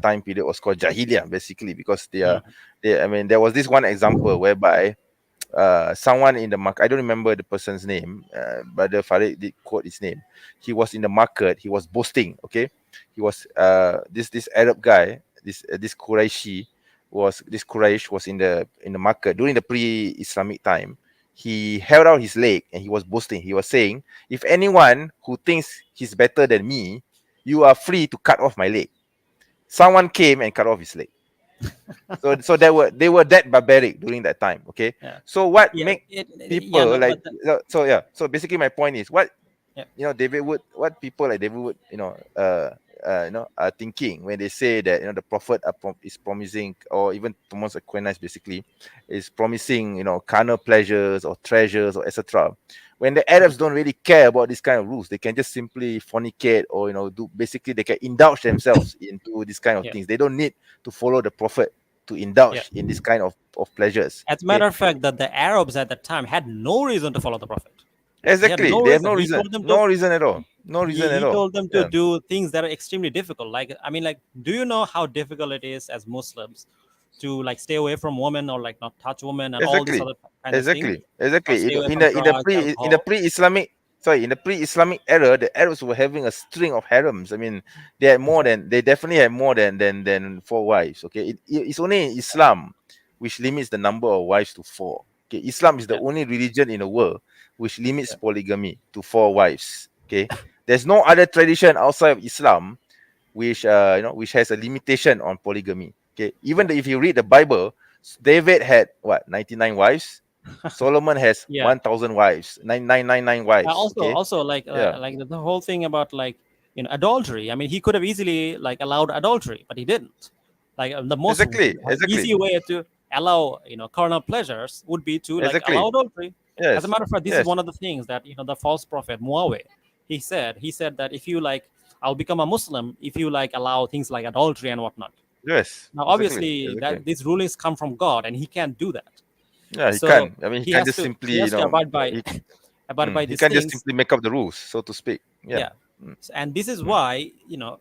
time period was called Jahiliyyah basically because they. I mean, there was this one example whereby someone in the market, I don't remember the person's name, Brother Farid did quote his name. He was in the market, he was boasting. Okay, he was this Arab guy, this Quraysh was in the market during the pre-Islamic time. He held out his leg and he was boasting. He was saying, if anyone who thinks he's better than me, you are free to cut off my leg. Someone came and cut off his leg. So they were that barbaric during that time. Okay. Yeah. So what Yeah, make yeah, people no, like but so basically my point is what Yeah. David Wood, what people like David Wood are thinking when they say that the prophet is promising, or even Thomas Aquinas basically is promising carnal pleasures or treasures or etc. When the Arabs don't really care about this kind of rules, they can just simply fornicate or do basically they can indulge themselves into this kind of Yeah. things. They don't need to follow the prophet to indulge in this kind of pleasures. As a matter of fact, that the Arabs at that time had no reason to follow the Prophet. Exactly. No They have no reason. He reason. told them No reason at all. No reason at he all. told them to Yeah. do things that are extremely difficult. Like, I mean, like, do you know how difficult it is as Muslims to like stay away from women or like not touch women and all these Exactly. other kind of things? Or Exactly. stay away In from the drugs, in the alcohol. pre-Islamic era, the Arabs were having a string of harems. I mean, they definitely had more than 4 wives. Okay, it's only in Islam which limits the number of wives to 4. Okay, Islam is the only religion in the world which limits polygamy to 4 wives. Okay, there's no other tradition outside of Islam which which has a limitation on polygamy. Okay, even if you read the Bible, David had what 99 wives. Solomon has Yeah. 1,000 wives, 9999 wives. Okay, Also like yeah, like the whole thing about like adultery. I mean, he could have easily like allowed adultery, but he didn't. Like the most exactly, easy way to allow carnal pleasures would be to like allow exactly. adultery. As a Yes, matter of fact, this is yes, one of the things that the false prophet Muawiyah, he said that if you like, I'll become a Muslim if you like allow things like adultery and whatnot. yes, Now, exactly, obviously, exactly. that these rulings come from God, and he can't do that. Yeah, he So can. I mean, he he can has just to simply, abide by he, he these can just things. simply make up the rules, so to speak. Yeah. Yeah. And this is why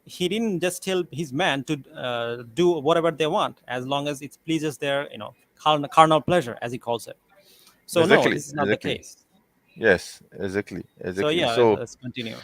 he didn't just tell his man to do whatever they want as long as it pleases their carnal pleasure, as he calls it. So no, Exactly, this is not the exactly. case. Yes, exactly, So exactly. yeah, let's continue.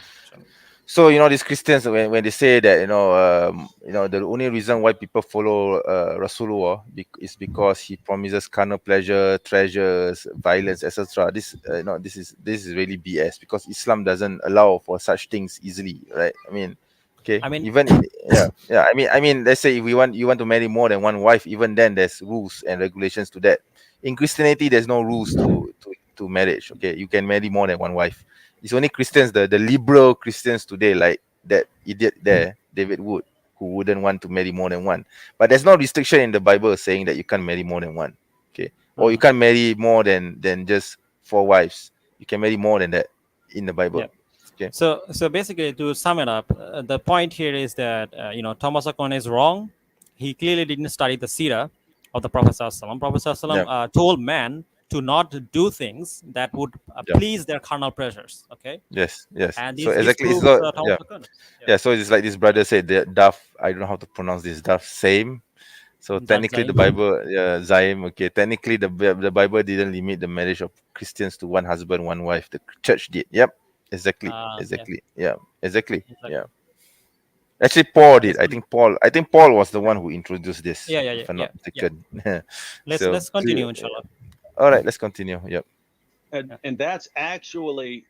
So these Christians when they say that the only reason why people follow Rasulullah is because he promises carnal pleasure, treasures, violence, etc. This is really BS because Islam doesn't allow for such things easily, right? I mean, Okay, I mean, even yeah. I mean, let's say if you want to marry more than one wife, even then there's rules and regulations to that. In Christianity, there's no rules to marriage. Okay, you can marry more than one wife. It's only Christians, the liberal Christians today, like that idiot there, David Wood, who wouldn't want to marry more than one. But there's no restriction in the Bible saying that you can't marry more than one. Okay, or you can't marry more than just four wives. You can marry more than that in the Bible. yeah. Okay. So basically, to sum it up, the point here is that Thomas Akon is wrong. He clearly didn't study the Sirah of the Prophet Sallallahu. Prophet Yeah. Sallallahu told man to not do things that would Yeah. please their carnal pleasures. Okay, Yes. and So this exactly. proves So Thomas yeah. Akon. Yeah. So it's like this brother said, the Daf. I don't know how to pronounce this. Daf same. So That technically, the Zaim. Bible, Zaim. Okay. Technically, the Bible didn't limit the marriage of Christians to one husband, one wife. The church did. Yep. Exactly. Yeah, Exactly. Yeah. Exactly. exactly. Yeah. Actually, Paul did. Let's I think Paul was the one who introduced this, yeah, yeah, yeah, if I'm yeah, not yeah. mistaken. So Let's continue, inshallah. all right, let's continue. Yep. And that's actually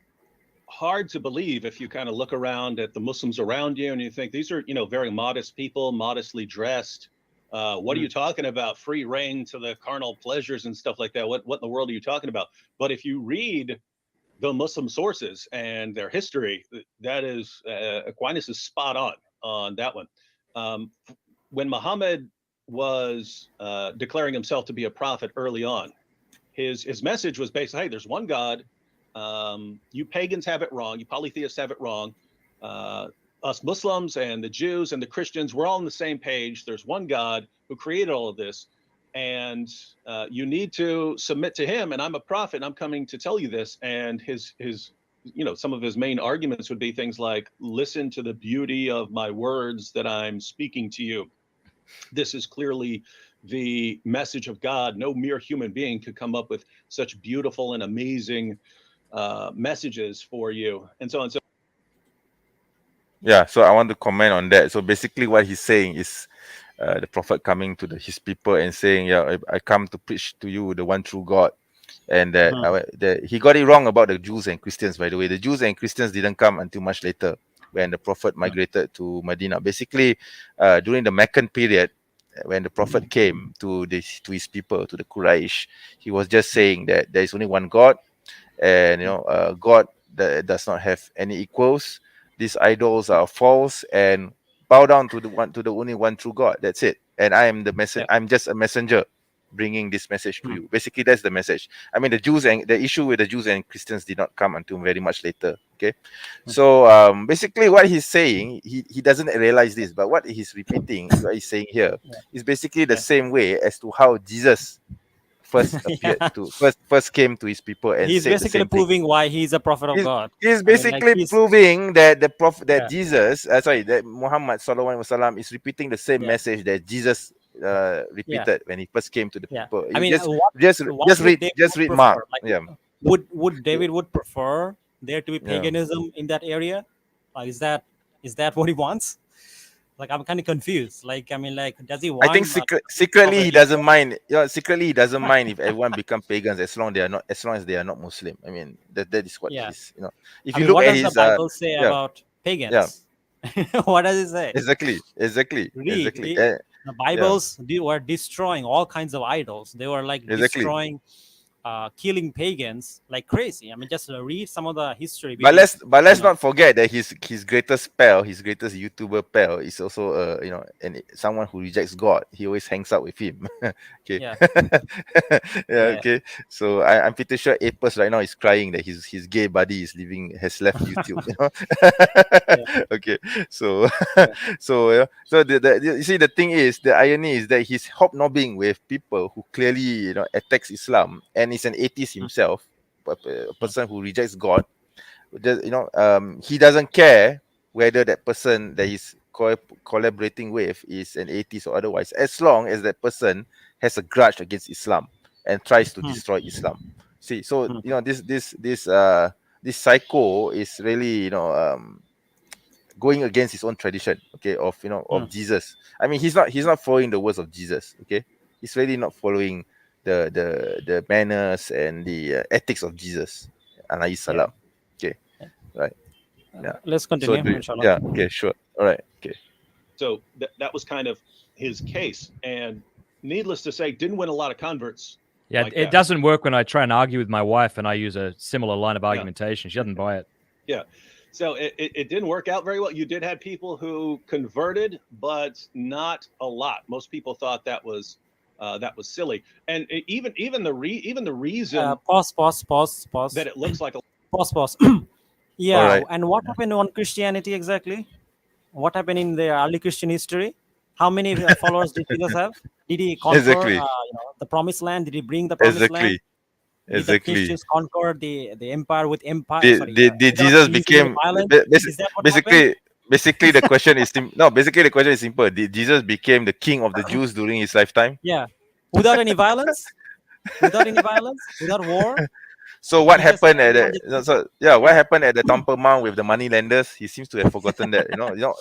hard to believe if you kind of look around at the Muslims around you and you think these are, very modest people, modestly dressed. What are you talking about? Free reign to the carnal pleasures and stuff like that. What in the world are you talking about? But if you read the Muslim sources and their history, that is Aquinas is spot on that one. When Muhammad was declaring himself to be a prophet early on, his message was basically, hey, there's one God. You pagans have it wrong. You polytheists have it wrong. Us Muslims and the Jews and the Christians, we're all on the same page. There's one God who created all of this, and you need to submit to him. And I'm a prophet, and I'm coming to tell you this. And his some of his main arguments would be things like, listen to the beauty of my words that I'm speaking to you. This is clearly the message of God. No mere human being could come up with such beautiful and amazing messages for you, and so on. So Yeah, so I want to comment on that. So basically, what he's saying is the prophet coming to his people and saying, "Yeah, I come to preach to you the one true God," and that he got it wrong about the Jews and Christians. By the way, the Jews and Christians didn't come until much later when the prophet migrated to Medina. Basically, during the Meccan period, when the prophet came to his people, to the Quraysh, he was just saying that there is only one God, and God that does not have any equals. These idols are false, and bow down to the only one true God. That's it. And I am the message. I'm just a messenger bringing this message to you. Basically, that's the message. I mean, the issue with the Jews and Christians did not come until very much later. Okay, so basically, what he's saying, he doesn't realize this, but what he's repeating, what he's saying here, is basically the same way as to how Jesus first appeared to first came to his people and He's said the basically same thing. proving why he's a prophet of God. He's I mean, like basically proving that the prophet, that Yeah. Jesus, that Muhammad Sallallahu Alaihi Wasallam is repeating the same message that Jesus repeated when he first came to the yeah. people. I mean, Just what would David just would read Mark. prefer? Like, Yeah. would David would prefer there to be Yeah. paganism in that area? Is that what he wants? Like, I'm kind of confused. Like, I mean, like, does he want? I think secretly he doesn't mind. Yeah, secretly he doesn't mind if everyone become pagans as long as they are not Muslim. I mean, that is what Yeah. he's. If I you mean, look what at does the his Bible say yeah, about pagans? What does it say? exactly. Read. The Bibles were destroying all kinds of idols. They were like Exactly. destroying, killing pagans like crazy. I mean, just read some of the history. But let's you know, not forget that his greatest pal, his greatest YouTuber pal, is also someone who rejects God. He always hangs out with him. Okay. Yeah. Yeah. Okay. So I'm pretty sure Apus right now is crying that his gay buddy has left YouTube. Okay. So so you see, the thing is, the irony is that he's hobnobbing with people who clearly attacks Islam and is an atheist himself, a person who rejects God. He doesn't care whether that person that he's collaborating with is an atheist or otherwise, as long as that person has a grudge against Islam and tries to destroy Islam. See, so this psycho is really going against his own tradition, okay, of Jesus. I mean, he's not following the words of Jesus, okay. He's really not following the manners and the ethics of Jesus, alayhi salam. Okay, right. Yeah. Let's So continue, inshallah. yeah, okay, sure. All All right. Okay. So that was kind of his case, and needless to say, didn't win a lot of converts. Yeah, like it that. doesn't work when I try and argue with my wife and I use a similar line of argumentation. She doesn't buy it. Yeah. So it didn't work out very well. You did have people who converted, but not a lot. Most people thought that was silly, and even the reason Pause. that it looks like a Pause. All Yeah, right. and what happened on Christianity exactly? What happened in the early Christian history? How many followers did Jesus have? Did he conquer, Exactly. the promised land? Did he bring the promised land? Exactly. Did the Exactly. Christians conquer the empire with empire? Did Without Jesus using any became violence? Is that what happened? basically the question is no, basically the question is simple. Did Jesus became the king of the Jews during his lifetime? Yeah, without any violence, without war. So what He just happened at everyone the just what yeah. happened at the Temple Mount with the money lenders? He seems to have forgotten that.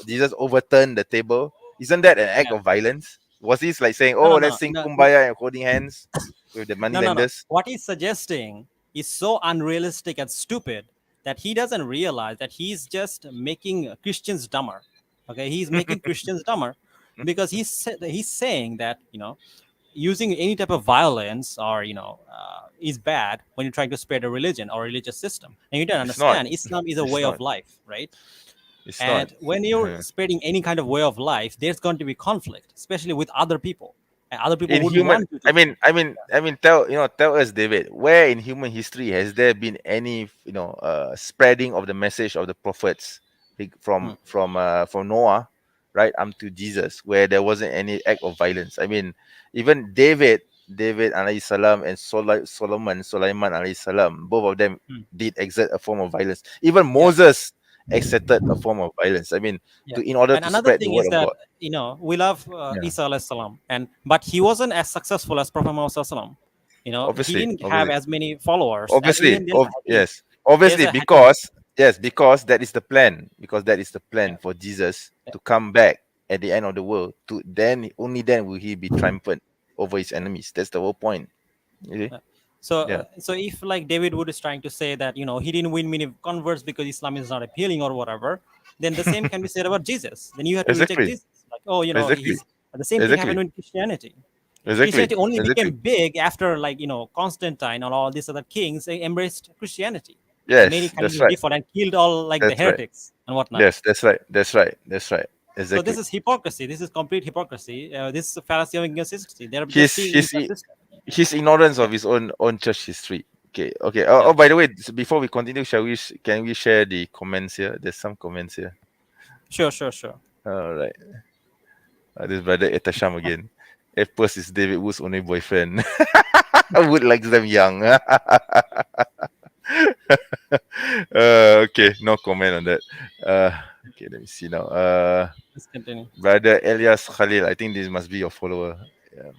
Jesus overturned the table. Isn't that an act Yeah. of violence? Was he like saying, No, "Oh, no, let's no, sing no, Kumbaya and holding hands with the money no. lenders"? What he's suggesting is so unrealistic and stupid that he doesn't realize that he's just making Christians dumber. Okay, he's making Christians dumber because he's saying that using any type of violence or is bad when you're trying to spread a religion or religious system. And you don't It's not. understand Islam is a It's way of not. life, right? It's not. And when you're spreading any kind of way of life, there's going to be conflict, especially with other people, and other people In wouldn't human, want you to. tell us, David, where in human history has there been any spreading of the message of the prophets Hmm. from Noah right up to Jesus, where there wasn't any act of violence? I mean, even David alayhi salam and Sulaiman alayhi salam, both of them Hmm. did exert a form of violence. Even Yeah. Moses exerted a form of violence. I mean, Yeah. in order And to another spread the thing word is of that God. we love Yeah, Isa alayhi salam, but he wasn't as successful as Prophet Muhammad sallallahu alaihi wasallam. He obviously, didn't have obviously. as many followers. And Obviously, even there's a hadith. yes, There's obviously, a hadith. because that is the plan. Because that is the Yeah. plan for Jesus Yeah. to come back at the end of the world. To then only then will he be triumphant over his enemies. That's the whole point. Really? So, Yeah. so if like David Wood is trying to say that he didn't win many converts because Islam is not appealing or whatever, then the same can be said about Jesus. Then you have to reject Exactly. Jesus. Like, oh, Exactly. he's the same thing happened Exactly. with Christianity. Exactly. Christianity only became Exactly. big after Constantine and all these other kings they embraced Christianity, and made Yes, it kind that's of right. different and killed all like the That's right. heretics and whatnot. Yes, that's right. That's right. That's right. So this Exactly. is hypocrisy. This is complete hypocrisy. This is a fallacy of inconsistency. They're just His being his inconsistent. his ignorance Yeah, of his own church history. Okay. Okay. Oh, yeah. by the way, before we continue, can we share the comments here? There's some comments here. Sure. All right. This brother Etasham again. Epos is David Wood's only boyfriend. Wood likes them young. Okay, no comment on that. Okay, let me see now. Let's continue. Brother Elias Khalil, I think this must be your follower. Yeah.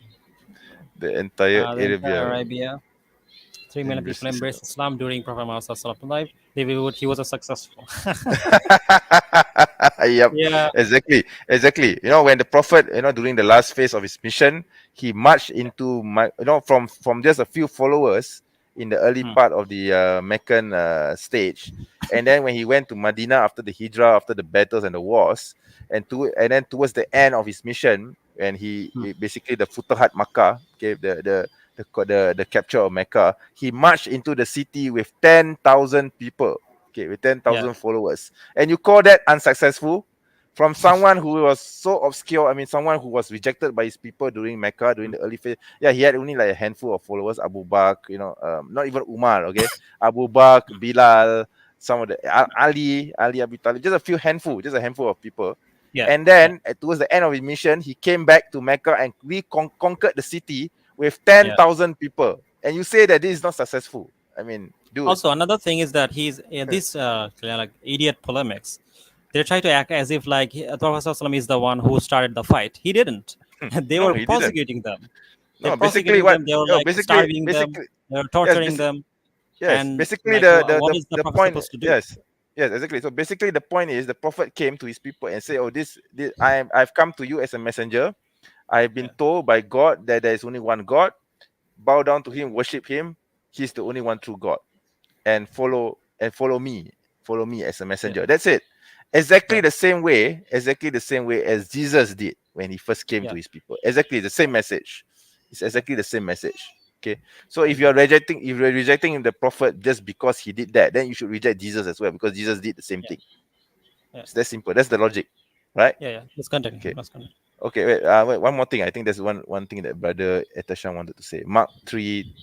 The entire The entire Arabia Arabia, 3 million embrace people embraced Islam during Prophet Muhammad's life. David Wood, he was a successful. Yep, Yeah, exactly. When the prophet, during the last phase of his mission, he marched into from just a few followers in the early Hmm. part of the Meccan stage, and then when he went to Medina after the Hijrah, after the battles and the wars, and then towards the end of his mission, when Hmm. basically the Futuhat Makkah, okay, the capture of Mecca, he marched into the city with 10,000 people. Okay, with Yeah, 10,000 followers. And you call that unsuccessful? From someone who was so obscure, I mean, someone who was rejected by his people during Mecca, during the early phase. Yeah, he had only like a handful of followers. Abu Bakr, not even Umar, okay? Abu Bakr, Bilal, some of the Ali Abi Talib, just a handful of people. yeah, And then towards the end of his mission, he came back to Mecca and conquered the city with yeah. 10,000 people. And you say that this is not successful. I mean, dude. Also, another thing is that he's this like idiot polemics. They try to act as if like Prophet ﷺ is the one who started the fight. He didn't. They No, were he didn't. prosecuting them. They're No, basically prosecuting them. They were like starving them. basically, They were yes, torturing them. yes, And basically like, what is the the Prophet point, supposed to do? yes, exactly. So basically, the point is the prophet came to his people and said, "Oh, this I've come to you as a messenger. I've been Yeah. told by God that there is only one God. Bow down to Him, worship Him. He's the only one true God, and follow me as a messenger. That's it." exactly the same way as Jesus did when he first came to Yeah. his people. Exactly the same message. It's exactly the same message. Okay. So if Exactly. you're rejecting the prophet just because he did that, then you should reject Jesus as well, because Jesus did the same Yeah. thing. Yeah. It's that simple. That's the logic, right? Yeah. Yeah. Let's continue. Okay. Let's continue. Okay, wait, one more thing. I think there's one thing that Brother Etashan wanted to say. Mark 3,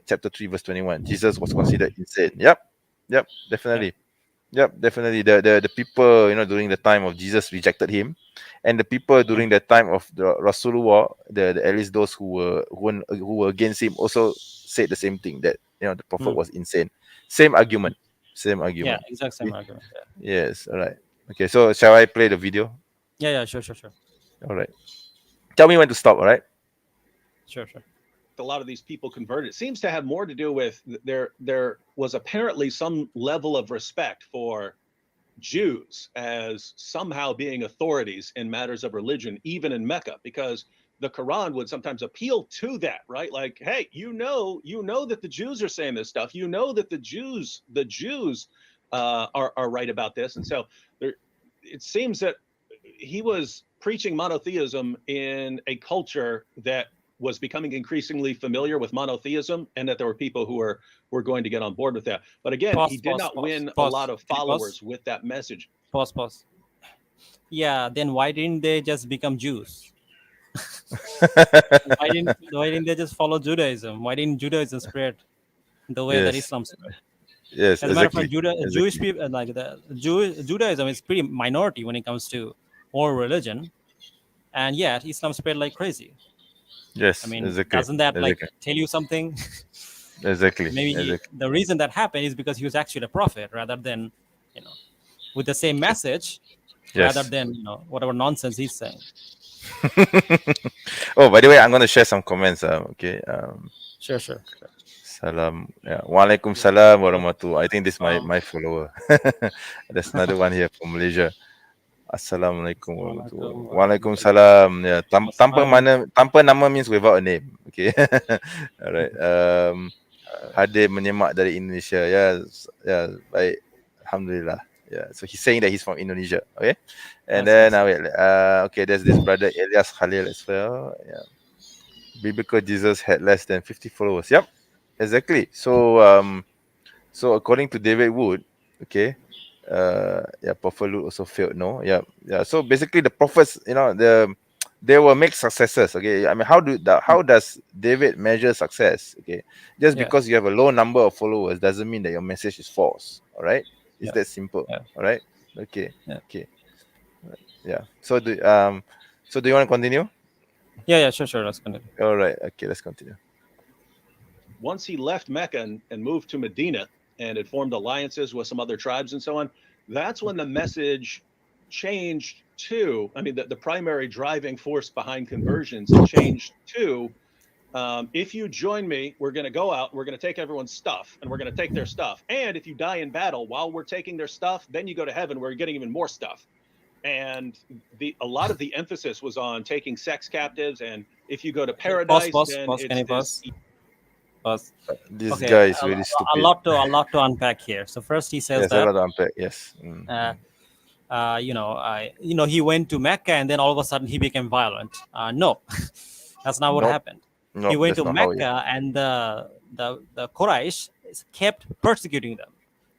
chapter 3, verse 21. Jesus was considered insane. Yep, Yeah. definitely. Yep, definitely. The people, during the time of Jesus rejected him, and the people during the time of the Rasulullah, at least those who were against him, also said the same thing, that the prophet Mm. was insane. Same argument. Same Yeah. argument. Exact same See? argument. Yeah. Yes. All right. Okay. So shall I play the video? Yeah. Yeah. Sure. Sure. Sure. All right. Tell me when to stop. All right. Sure. Sure. A lot of these people converted. It seems to have more to do with there was apparently some level of respect for Jews as somehow being authorities in matters of religion, even in Mecca, because the Quran would sometimes appeal to that, right? Like, hey, you know that the Jews are saying this stuff. You know that the Jews are right about this, and so there, it seems that he was preaching monotheism in a culture that was becoming increasingly familiar with monotheism, and that there were people who were going to get on board with that. But again, he Pause. did Pause. not Pause. win a lot Pause. of Can you followers pause? with that message. Pause. Pause. Yeah. Then why didn't they just become Jews? Why didn't they just follow Judaism? Why didn't Judaism spread the way that Yes. Islam spread? Yes. As a matter of fact, Exactly. Jewish Exactly. people, like Judaism is pretty minority when it comes to world religion, and yet Islam spread like crazy. I Yes. mean, Exactly. doesn't that like Exactly. tell you something? Exactly. Maybe Exactly. the reason that happened is because he was actually a prophet, rather than, you know, with the same Okay. message, rather Yes. than whatever nonsense he's saying. Oh, by the way, I'm going to share some comments. Okay. Sure, sure. Salam. Yeah. Waalaikumsalam warahmatullahi. I think this is my follower. There's another one here from Malaysia. Assalamualaikum warahmatullahi. Assalamualaikum warahmatullahi Waalaikumsalam. Yeah. wabarakatuh. Tanpa nama means without a name. Okay. All right. Hadir menyemak dari Indonesia. Yeah. Yeah. Baik. Alhamdulillah. Yeah. So he's saying that he's from Indonesia. Okay. And Nice, then nice. okay, there's this brother Elias Khalil as well. Yeah. Biblical Jesus had less than 50 followers. Yep. Exactly. So according to David Wood, okay, yeah, Prophet Lut also failed. No, yeah. So basically, the prophets, they were make successes. Okay, I mean, how does David measure success? Okay, just Yeah, because you have a low number of followers doesn't mean that your message is false. All right, it's yeah, that simple. yeah, All right, okay, yeah. okay, yeah. So do you want to continue? Yeah, yeah, sure, sure. Let's continue. All right, okay, let's continue. Once he left Mecca and moved to Medina and had formed alliances with some other tribes and so on, that's when the message changed to, I mean, the primary driving force behind conversions changed to, if you join me, we're going to go out, we're going to take everyone's stuff, and we're going to take their stuff. And if you die in battle while we're taking their stuff, then you go to heaven, where you're getting even more stuff. And a lot of the emphasis was on taking sex captives, and if you go to Pause, paradise, pause, then pause. Can it's you this. pause? Pause. This Okay, guy is really a stupid. lot to unpack here. So first, he says Yes, a that lot to unpack. Yes. he went to Mecca and then all of a sudden he became violent. No, that's not what Nope. happened. He Nope. went That's to not how it. Mecca and the Quraysh kept persecuting them.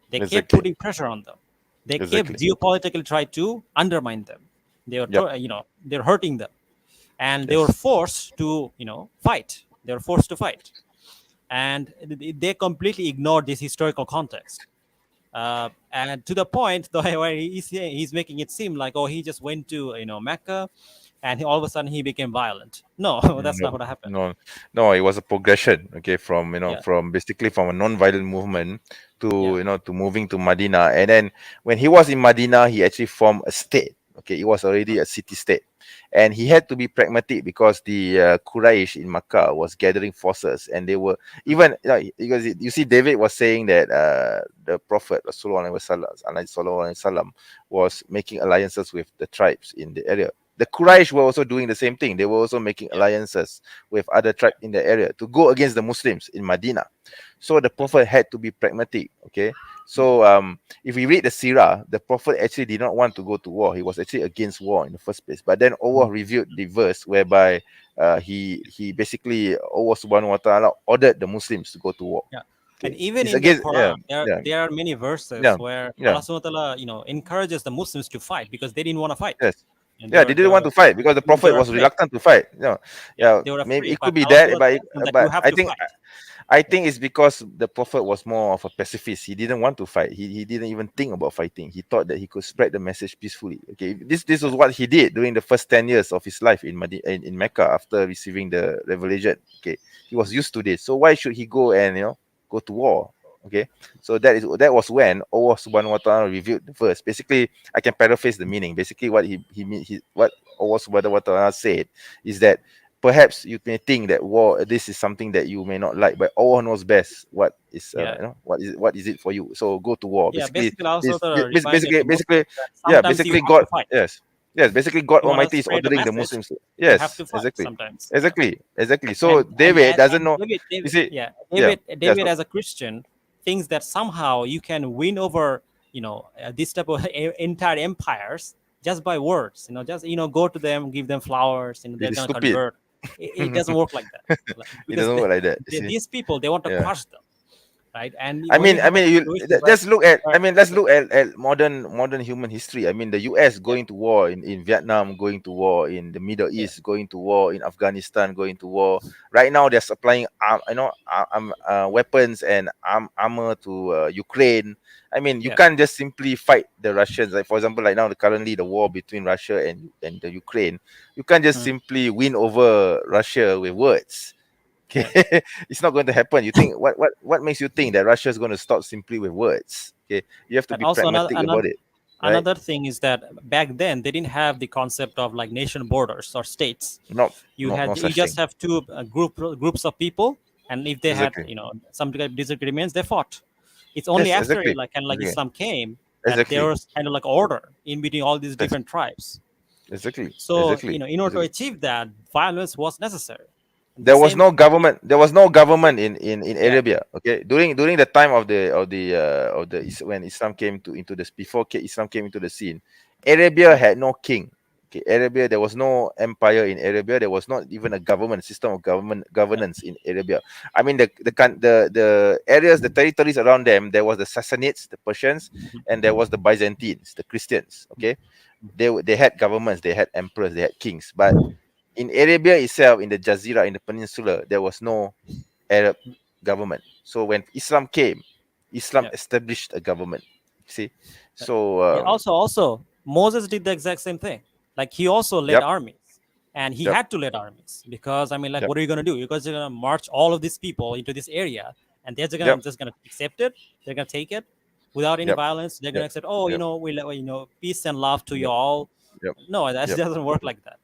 They kept Exactly. putting pressure on them. They kept Exactly. geopolitically try to undermine them. They were, Yep. they're hurting them, and they were Yes. forced to, fight. They were forced to fight, and they completely ignored this historical context. And to the point, though, where he's making it seem like, oh, he just went to Mecca, and all of a sudden he became violent. No, that's not No, what happened. no. It was a progression. Okay, from Yeah, from basically from a non-violent movement to yeah, to moving to Medina, and then when he was in Medina, he actually formed a state. Okay, it was already a city state, and he had to be pragmatic because the Quraysh in Makkah was gathering forces, and they were even because you see, David was saying that the Prophet Sallallahu Alaihi Wasallam was making alliances with the tribes in the area. The Quraysh were also doing the same thing. They were also making yeah, alliances with other tribes in the area to go against the Muslims in Medina. So the prophet had to be pragmatic. Okay, so if we read the Sirah, the prophet actually did not want to go to war. He was actually against war in the first place. But then Allah revealed the verse whereby he basically, Allah subhanahu wa ta'ala ordered the Muslims to go to war. Yeah. And Okay, even it's in the against, yeah, Quran, yeah, there are many verses yeah, where yeah, Allah subhanahu wa ta'ala, encourages the Muslims to fight because they didn't want to fight. yes. And Yeah, they didn't want to fight because the they prophet were was afraid. reluctant to fight. Yeah, Yeah, yeah. they were Maybe afraid. it could But be Allah that, subhanahu wa ta'ala told them that you but have I to think fight. I think it's because the prophet was more of a pacifist. He didn't want to fight. He didn't even think about fighting. He thought that he could spread the message peacefully. Okay, this was what he did during the first 10 years of his life in Mecca after receiving the revelation. Okay, he was used to this. So why should he go and go to war? Okay, so that was when Allah subhanahu wa ta'ala revealed the verse. Basically, I can paraphrase the meaning. Basically, what what Allah subhanahu wa ta'ala said is that perhaps you may think that war, this is something that you may not like, but Allah knows best what is Yeah. what is it for you. So go to war. Yeah, Basically, basically Allah subhanahu wa ta'ala reminded basically the Muslims that yeah, sometimes you basically have God, to fight. yes, yes, basically God You want to Almighty is spread the ordering the message, Muslims. you have Yes, to fight exactly, sometimes. exactly. So David doesn't And know. David, You see, yeah, yeah, yeah. David So as a Christian thinks that somehow you can win over, this type of entire empires just by words. Just go to them, give them flowers, it they're is gonna stupid. convert. It doesn't work like that. It Because doesn't work like that. You see, these people, they want to yeah. crush them, right? And when you I have a mean, situation where, just look at. I where mean, let's look at modern human history. I mean, the U.S. yeah, going to war in Vietnam, going to war in the Middle yeah, East, going to war in Afghanistan, going to war. Right now, they're supplying weapons and armor to Ukraine. I mean, you yeah. can't just simply fight the Russians. Like for example, like now, currently the war between Russia and the Ukraine. You can't just Mm, simply win over Russia with words. Okay, yeah. it's not going to happen. You think what makes you think that Russia is going to stop simply with words? Okay, you have to And be also pragmatic about it, right? another thing is that back then they didn't have the concept of like nation borders or states. No You such just thing. have two groups of people, and if they had Exactly. some kind of disagreements, they fought. It's only Yes, after exactly. like kind of like Exactly. Islam came that there Exactly. was kind of like order in between all these Yes. different tribes. Exactly. So Exactly. in order to Exactly. achieve that, violence was necessary. The There was same no government. There was no government in yeah. Arabia. Okay, during the time when Islam came to into this before Islam came into the scene, Arabia Yeah. had no king. Okay, Arabia, there was no empire in Arabia. There was not even a government system of Yeah. governance in Arabia. I mean, the areas, the territories around them, there was the Sassanids, the Persians, and there was the Byzantines, the Christians. Okay, they had governments, they had emperors, they had kings, but in Arabia itself, in the Jazeera, in the peninsula, there was no Arab government. So when Islam came, Islam Yeah. established a government. See, Yeah. so Yeah, also Moses did the exact same thing. Like he also led yep, armies, and he yep, had to lead armies because I mean, like, yep, what are you gonna do? You're just gonna march all of these people into this area, and they're yep, just gonna accept it. They're gonna take it without any yep, violence. They're yep, gonna accept. Oh, yep, peace and love to you yep, all. yep, No, that yep. doesn't work like that.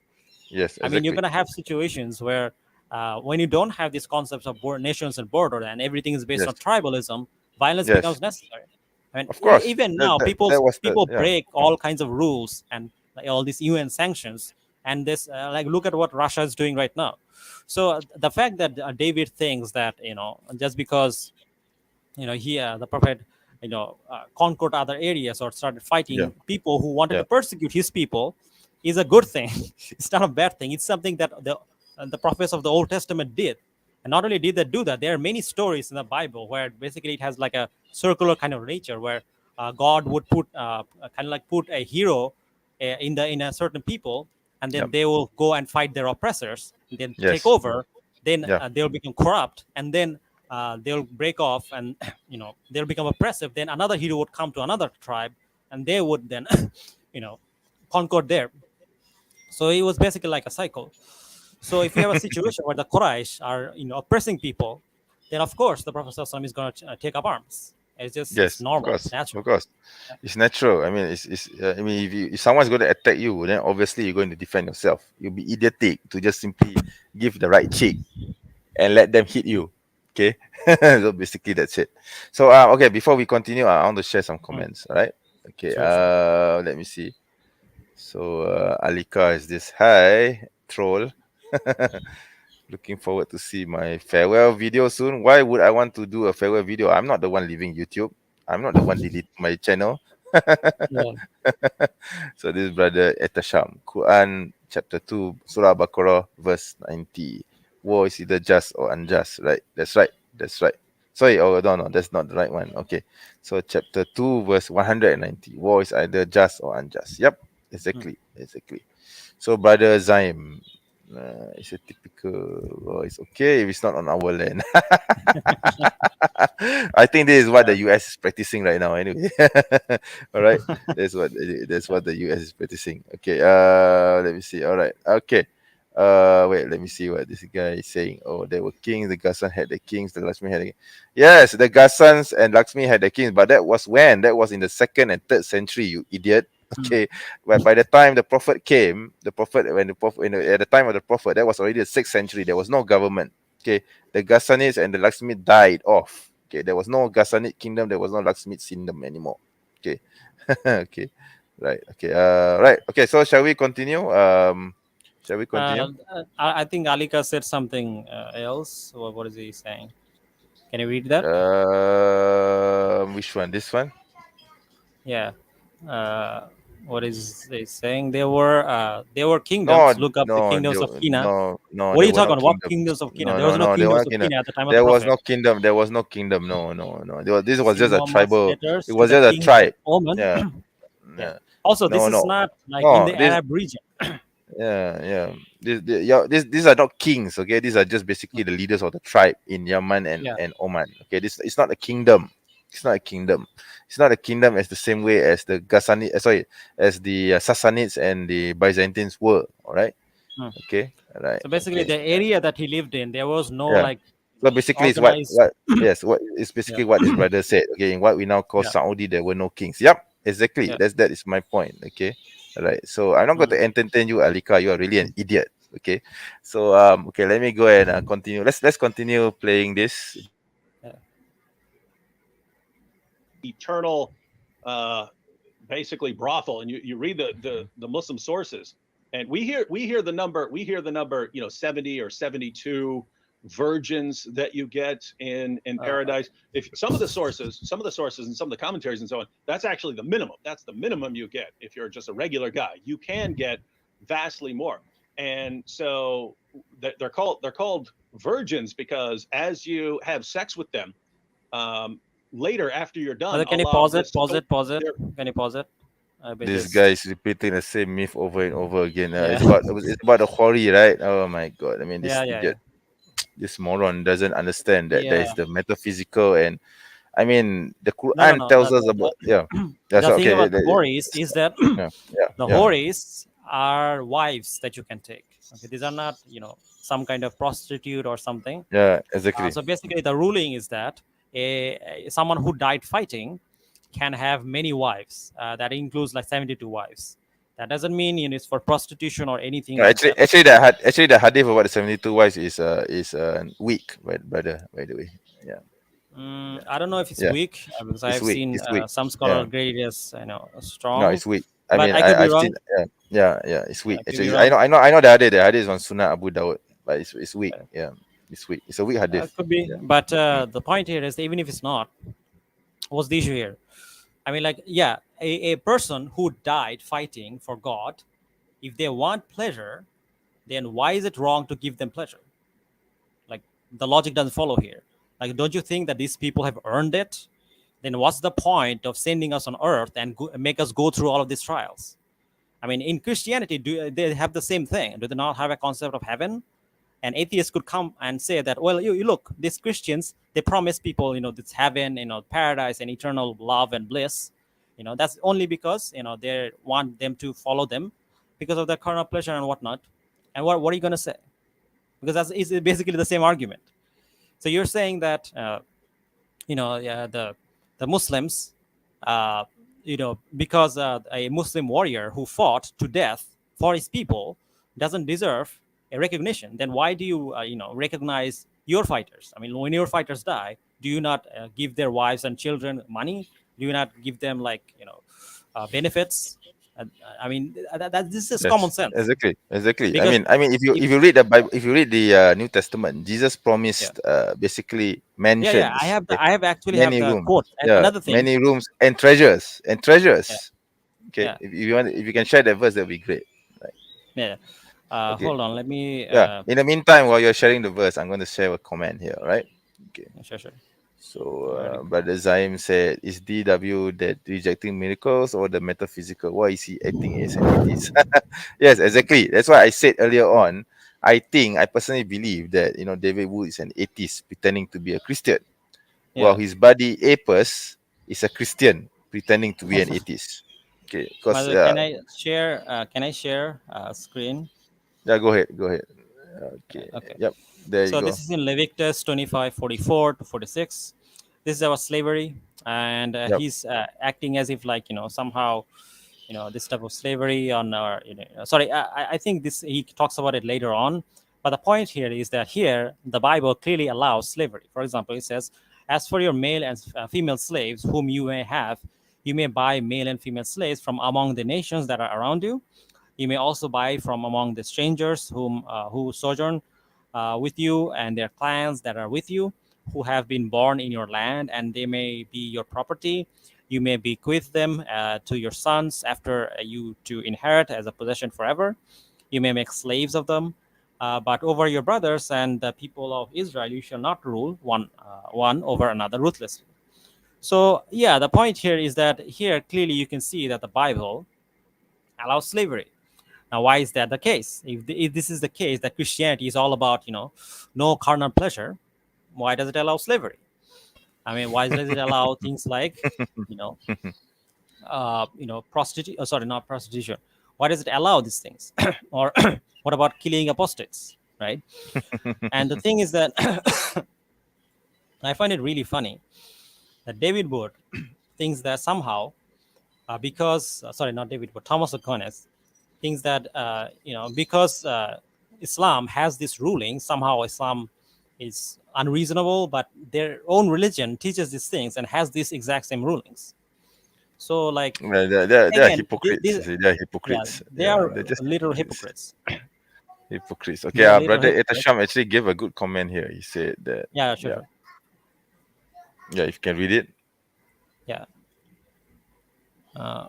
Yes, I mean, you're exactly. gonna have situations where when you don't have these concepts of nations and border, and everything is based Yes, on tribalism, violence yes. becomes necessary. I mean, Of course, even now, that was the people yeah. break all kinds of rules and like, all these UN sanctions. And this, like, look at what Russia is doing right now. So the fact that David thinks that just because the prophet conquered other areas or started Yeah, fighting people who wanted yeah, to persecute his people is a good thing. It's not a bad thing. It's something that the prophets of the Old Testament did. And not only did they do that, there are many stories in the Bible where basically it has like a circular kind of nature where God would put kind of like put a hero in a certain people, and yeah. then they will go and fight their oppressors, and then take Yes, over. Then yeah, they'll become corrupt, and then they'll break off, and they'll become oppressive. Then another hero would come to another tribe, and they would then you know conquer there. So it was basically like a cycle. So if you have a situation where the Quraysh are oppressing people, then of course the Prophet ﷺ is going to take up arms. It's yes. normal, it's Of natural. course. It's natural. I mean, I mean, if someone's going to attack you, then obviously you're going to defend yourself. You'll be idiotic to just simply give the right cheek and let them hit you. Okay, so basically that's it. So okay, before we continue, I want to share some Mm, comments. All right. Okay. sure. Let me see. So Alika is this. Hi, troll. Looking forward to see my farewell video soon. Why would I want to do a farewell video? I'm not the one leaving YouTube. I'm not the one deleting my channel. Yeah. So this is Brother Etasham, Quran chapter 2, Surah Baqarah, verse 90. War is either just or unjust, right? That's right. That's right. Sorry, oh no, that's not the right one. Okay. So chapter 2, verse 190. War is either just or unjust. Yep, exactly. Exactly. So Brother Zaim, it's a typical, well, it's okay if it's not on our land. I think this is what the US is practicing right now anyway. All right. That's what the US is practicing. Okay. Let me see. All right. Okay. Wait, let me see what this guy is saying. Oh, there were kings, the Ghassan had the kings, the Lakshmi had the Yes, the Ghassans and Lakshmi had the kings, but that was when? That was in the 2nd and 3rd century, you idiot. Okay. But by the time the prophet came, at the time of the prophet, that was already the 6th century. There was no government. Okay. The Ghassanids and the Lakshmi died off. Okay. There was no Ghassanid kingdom, there was no Lakshmi kingdom anymore. Okay. Okay. Right. Okay. Right. Okay. So shall we continue? Shall we continue? I think Alika said something else. What is he saying? Can you read that? Which one? This one? Yeah. What is he saying? There were No, kingdoms. Look up the no, kingdoms of Canaan. no, What are there you were talking no about? What kingdoms. kingdoms of Canaan? No, There was no there kingdoms weren't of kingdom. Canaan at the time of the There was prophet. no kingdom. There was no kingdom. No. This was See just a Muhammad's tribal. letters It to was the just a king tribe. Oman. Yeah. Yeah. Yeah. Also, this is No. not like in the This. Arab region. Yeah. These are not kings. Okay. These are just basically the leaders of the tribe in Yemen Yeah. and Oman. Okay. It's not a kingdom. It's not a kingdom. It's not a kingdom as the same way as the as the Sassanids and the Byzantines were. All right. Hmm. Okay. All right. So basically, Okay. the area that he lived in, there was no Yeah. like So basically, it's organized. what it's Yeah. basically what his brother said. Okay, in what we now call Yeah. Saudi, there were no kings. Yep, exactly. Yeah. That is my point. Okay, all right. So I'm not going to entertain you, Alika. You are really an idiot. Okay, so okay, let me go and continue. Let's continue playing this. Eternal, basically brothel, and you read the Muslim sources, and we hear the number 70 or 72 virgins that you get in paradise. If some of the sources and some of the commentaries and so on, that's actually the minimum. That's the minimum you get. If you're just a regular guy, you can get vastly more. And so they're called virgins because as you have sex with them, later after you're done, Can you Allah pause it? will Pause it. Pause it. Can you pause it? This guy is repeating the same myth over and over again. Yeah. It's about the Khori, right? Oh my god! I mean, this Yeah. idiot, this moron doesn't understand that there Yeah. is the metaphysical, and I mean the Quran No. tells us about The so, thing okay. about the Horis is that Yeah. the Horis are wives that you can take. Okay, these are not some kind of prostitute or something. Yeah, exactly. So basically, the ruling is that someone who died fighting can have many wives. That includes like 72 wives. That doesn't mean it's for prostitution or anything. No, like that. actually, the hadith about the 72 wives is weak, by the way. Yeah. I don't know if it's Yeah. weak because It's I've weak. seen It's weak. some scholars Yeah. grade it as No, strong. it's weak. I But mean, I could be I've wrong. seen. Yeah. It's weak. I could be Actually, wrong. I know the hadith is on Sunnah Abu Dawud, but it's weak. Yeah, it's weak. It's a weak hadith. Could be. Yeah. But the point here is, even if it's not, what's the issue here? I mean, like, yeah, a person who died fighting for God, if they want pleasure, then why is it wrong to give them pleasure? Like, the logic doesn't follow here. Like, don't you think that these people have earned it? Then what's the point of sending us on earth and make us go through all of these trials? I mean, in Christianity, do they have the same thing? Do they not have a concept of heaven? And atheists could come and say that, well, you look, these Christians, they promise people, this heaven, paradise and eternal love and bliss. That's only because, they want them to follow them because of their carnal pleasure and whatnot. And what are you going to say? Because that's is basically the same argument. So you're saying that, the Muslims, because a Muslim warrior who fought to death for his people doesn't deserve a recognition, then why do you recognize your fighters? I mean, when your fighters die, do you not give their wives and children money? Do you not give them benefits? Uh, I mean, this is Yes, common sense. exactly. Because I mean, if if you read the Bible, if you read the New Testament, Jesus yeah, promised, basically yeah, mentions, okay, I have actually have many the rooms, quote. And yeah, another thing, many rooms and treasures yeah, Okay, yeah, if you want, if you can share that verse, that'd be great. Right. yeah. Okay. Hold on, let me. Yeah. In the meantime, while you're sharing the verse, I'm going to share a comment here. Right. Okay. Sure, sure. So, Where to go? Brother Zaim said, "Is DW that rejecting miracles or the metaphysical? Why is he acting as an atheist?" Yes, exactly. That's why I said earlier on. I personally believe that David Wood is an atheist pretending to be a Christian, while Yeah. his buddy Apis is a Christian pretending to be an atheist. Okay, By because the way, can I share? Can I share screen? yeah, go ahead, go ahead. Okay, Okay. yep, there you So go. this is in Leviticus 25:44 to 46. This is about slavery, and Yep. he's acting as if like somehow this type of slavery on our sorry I think this he talks about it later on, but the point here is that here the Bible clearly allows slavery. For example, it says, as for your male and female slaves whom you may have, you may buy male and female slaves from among the nations that are around you. You may also buy from among the strangers who sojourn with you, and their clans that are with you, who have been born in your land, and they may be your property. You may bequeath them to your sons after you to inherit as a possession forever. You may make slaves of them. But over your brothers and the people of Israel, you shall not rule one over another ruthlessly. So, yeah, the point here is that here clearly you can see that the Bible allows slavery. Now, why is that the case? If this is the case, that Christianity is all about, no carnal pleasure, why does it allow slavery? I mean, why does it allow things like, you know, prostitution? Oh, sorry, not prostitution. Why does it allow these things? Or what about killing apostates, right? And the thing is that I find it really funny that David Wood thinks that somehow, because sorry, not David Wood, Thomas Aquinas thinks that because Islam has this ruling, somehow Islam is unreasonable, but their own religion teaches these things and has these exact same rulings. So, like, Well, they're again, hypocrites. You see, they're yeah, hypocrites. they Yeah, are they're just literal hypocrites. hypocrites. Hypocrites. Okay, They are literal brother hypocrites. Etasham actually gave a good comment here. He said that, Yeah, sure, yeah, sure. yeah, if you can read it. Yeah.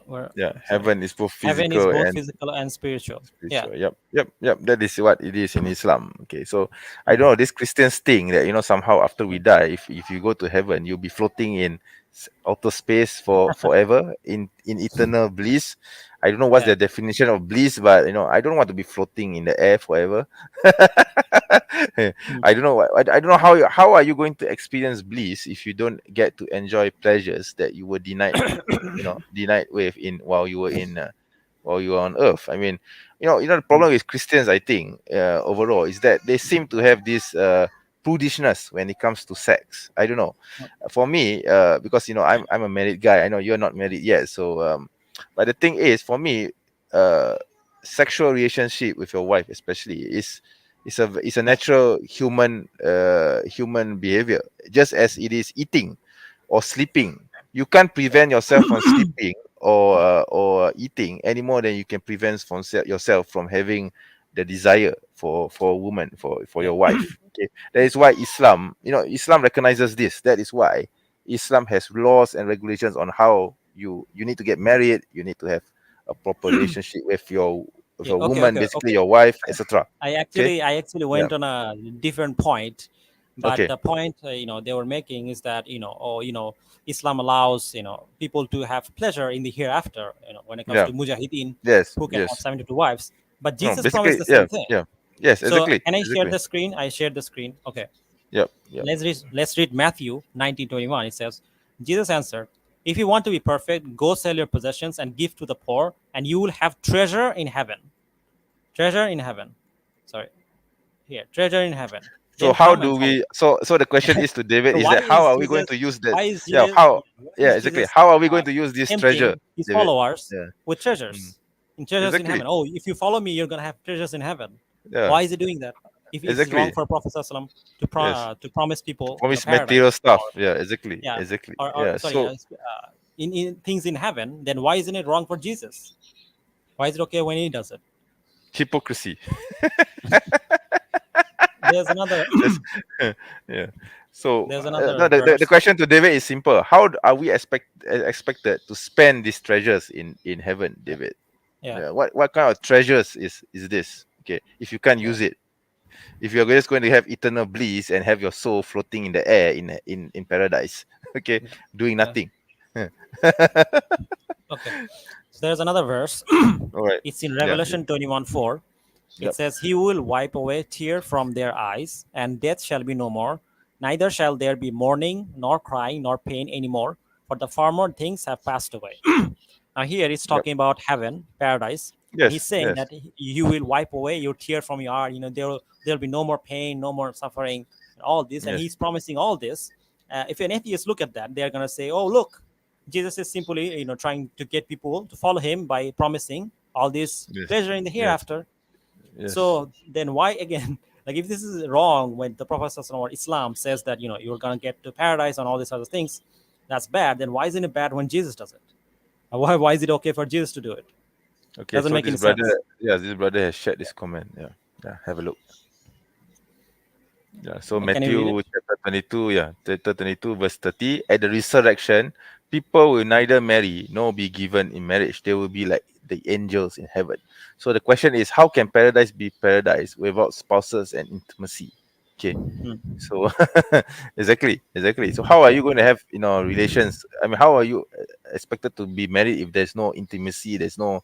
Where? Yeah, Sorry. heaven is both Heaven is physical both and physical and spiritual. Yeah. spiritual. Yep. That is what it is in Islam. Okay, so I Mm. don't know this Christians thing that somehow after we die, if you go to heaven, you'll be floating in outer space for forever in eternal bliss. I don't know what's Yeah. the definition of bliss, but I don't want to be floating in the air forever. Mm. I don't know. I don't know how are you going to experience bliss if you don't get to enjoy pleasures that you were denied with in while you were in while you are on earth. I mean, the Mm. problem with Christians, I think, overall, is that they seem to have this prudishness when it comes to sex. I don't know. For me, because I'm a married guy. I know you're not married yet. So, but the thing is, for me, uh, sexual relationship with your wife, especially, is a Yeah. natural human behavior, just as it is eating or sleeping. You can't prevent yourself from sleeping or eating any more than you can prevent yourself from having the desire for a woman, for Yeah. your wife. Okay, that is why Islam recognizes this. That is why Islam has laws and regulations on how you need to get married. You need to have a proper relationship with Yeah. a Okay. woman, Okay. basically Okay. your wife, etc. Okay. I actually Yeah. went on a different point, but Okay. the point they were making is that Islam allows people to have pleasure in the hereafter. When it comes Yeah. to mujahideen Yes. who can have Yes. 72 wives, but No. Jesus promised Basically, the yeah. same thing. Yeah. Yes. So Exactly. can I share Exactly. the screen? I shared the screen. Okay. Yep. Yep. Let's read Matthew 19:21. It says, Jesus answered, "If you want to be perfect, go sell your possessions and give to the poor, and you will have treasure in heaven." Treasure in heaven. Sorry, here, treasure in heaven. So Then how come do and follow we? me. So the question is to David So is that how are we going to use that? Yeah. why Yeah. is Exactly. Jesus How are we going to use this treasure, tempting his David? followers Yeah. with Mm. treasures, in treasures in Exactly. heaven? Oh, if you follow me, you're gonna have treasures in heaven. Yeah. Why is he doing that? If it's wrong Exactly. for Prophet Sallallahu Yes. to promise people Promise paradise, material stuff. or Yeah. Exactly. yeah, Exactly. or Yeah. sorry, So in things in heaven, then why isn't it wrong for Jesus? Why is it okay when he does it? Hypocrisy. There's another. Yeah. So There's another no, the verse. question to David is simple. How are we expected to spend these treasures in heaven, David? Yeah. What kind of treasures is this? Okay, if you can't Yeah. use it, if you're just going to have eternal bliss and have your soul floating in the air in paradise, okay, doing Yeah. nothing. Okay. So there's another verse. All right. It's in Yeah. Revelation 21:4. It Yep. says, He will wipe away tear from their eyes, and death shall be no more. Neither shall there be mourning, nor crying, nor pain anymore, for the former things have passed away. Now here it's Yep. talking about heaven, paradise, and he's Yes. saying Yes. that you will wipe away your tear from your eye. There'll be no more pain, no more suffering, all this, and Yes. he's promising all this. If an atheist look at that, they're gonna say, "Oh, look, Jesus is simply trying to get people to follow him by promising all this Yes. pleasure in the Yes. hereafter." Yes. So then why again? Like if this is wrong, when the Prophet or Islam says that you're gonna get to paradise and all these other things, that's bad. Then why isn't it bad when Jesus does it? Why is it okay for Jesus to do it? Okay. Doesn't So make this any brother, sense. this brother has shared this comment. Yeah. Yeah. Have a look. Yeah. So Can you read Matthew it? chapter 22, yeah, chapter 22, verse 30. At the resurrection, people will neither marry nor be given in marriage. They will be like the angels in heaven. So the question is, how can paradise be paradise without spouses and intimacy? Okay. Hmm. So exactly. So how are you going to have relations? I mean, how are you expected to be married if there's no intimacy, there's no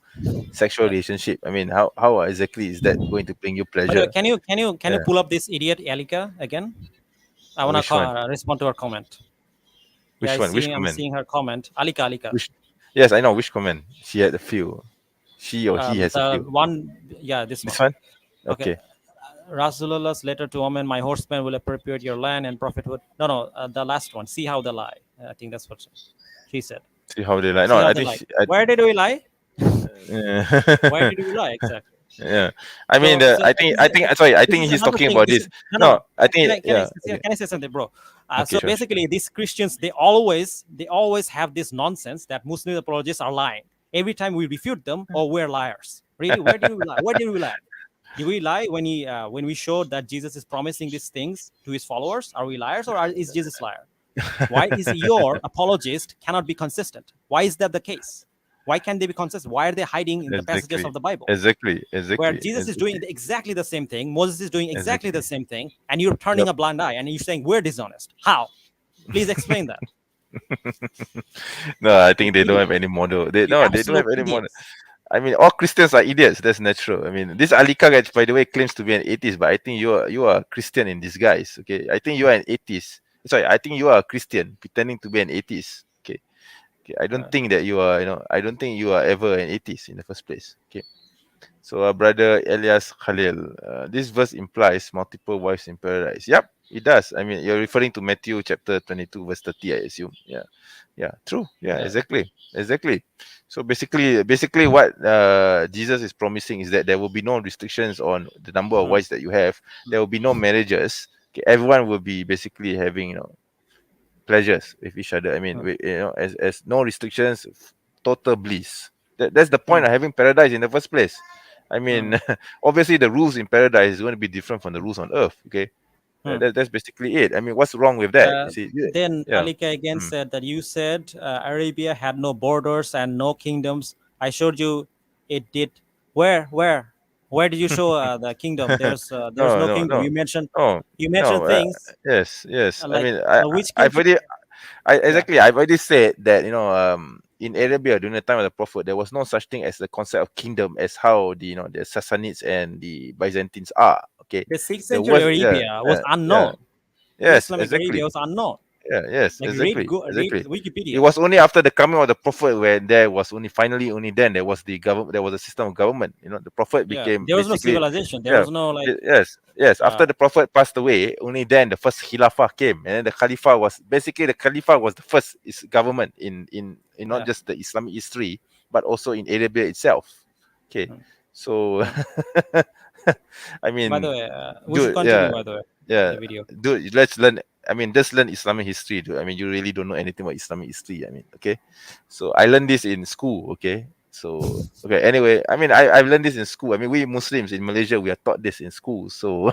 sexual Yeah. relationship? I mean, how exactly is that going to bring you By the way, pleasure? can you Yeah. pull up this idiot Alika again? I wanna Which one? respond to her comment. Yeah, Which one? Which I'm comment? seeing her comment. Alika. Which? Yes, I know which comment. She had a few. She or he has a The few. one, yeah, this This one. one? Okay. Okay. Rasulullah's letter to woman, my horsemen will appropriate your land and profit would. No, the last one. See how they lie. I think that's what she said. See how they like. See No, how I they think lie. Where did we lie? Where yeah. did we lie exactly? Yeah. I mean, So I this think is he's another talking thing. about This this. is No, no. I think yeah. Okay. Can I say something, bro? Okay, So sure. basically, these Christians they always have this nonsense that Muslim apologists are lying. Every time we refute them, oh, we're liars. Really? Where did we lie? Where did we lie? Did we lie when we showed that Jesus is promising these things to his followers? Are we liars or is Jesus liar? Why is your apologist cannot be consistent? Why is that the case? Why can't they be consistent? Why are they hiding in the passages Exactly. of the Bible? Exactly. Where Exactly. Jesus is doing Exactly. exactly the same thing, Moses is doing exactly the Exactly. same thing, and you're turning Yep. a blind eye and you're saying we're dishonest. How? Please explain that. No, I think they don't Idiot. have any model. You They don't absolute have any model. idiots. I mean, all Christians are idiots. That's natural. I mean, this Alika guy, by the way, claims to be an atheist, but I think you are a Christian in disguise. Okay, I think you are an atheist. Sorry, I think you are a Christian pretending to be an atheist. Okay, okay. I don't think that you are. I don't think you are ever an atheist in the first place. Okay. So, brother Elias Khalil, this verse implies multiple wives in paradise. Yep, it does. I mean, you're referring to Matthew chapter 22, verse 30, I assume. Yeah, yeah, true. Yeah, Yeah. exactly. So basically, what Jesus is promising is that there will be no restrictions on the number of Hmm. wives that you have. There will be no marriages. Okay, everyone will be basically having pleasures with each other. I mean, Hmm. as no restrictions, total bliss. That's the point Hmm. of having paradise in the first place. I Hmm. mean, obviously the rules in paradise is going to be different from the rules on earth. Okay, Hmm. that's basically it. I mean, what's wrong with that? You see, yeah, Then yeah. Alika again Mm. said that you said Arabia had no borders and no kingdoms. I showed you it did. Where did you show the kingdom? There's No, no no, kingdom. no, You no. mentioned things Yes. I like mean, which I've country? already, Yeah, I've already said that in Arabia during the time of the Prophet, there was no such thing as the concept of kingdom as how the Sassanids and the Byzantines are. Okay, the sixth there century was yeah, Arabia was yeah, unknown. yes, Pre-Islamic Arabia exactly. was unknown. Yeah, yes, Like read read exactly. It Wikipedia. was only after the coming of the prophet where there was only then there was the government, there was a system of government. The prophet Yeah, became there was no basically, civilization. There yeah, was no like yes. After uh, the prophet passed away, only then the first khilafah came, and then the Khalifa was the first government in not yeah. just the Islamic history but also in Arabia itself. Okay, Mm, so mm. I By the mean, way, we should dude, continue. yeah, By the way, yeah, the video. dude, let's learn. I mean, just learn Islamic history, dude. I mean, you really don't know anything about Islamic history. I mean, okay. So I learned this in school, okay. So okay, anyway, I mean, I've learned this in school. I mean, we Muslims in Malaysia, we are taught this in school. So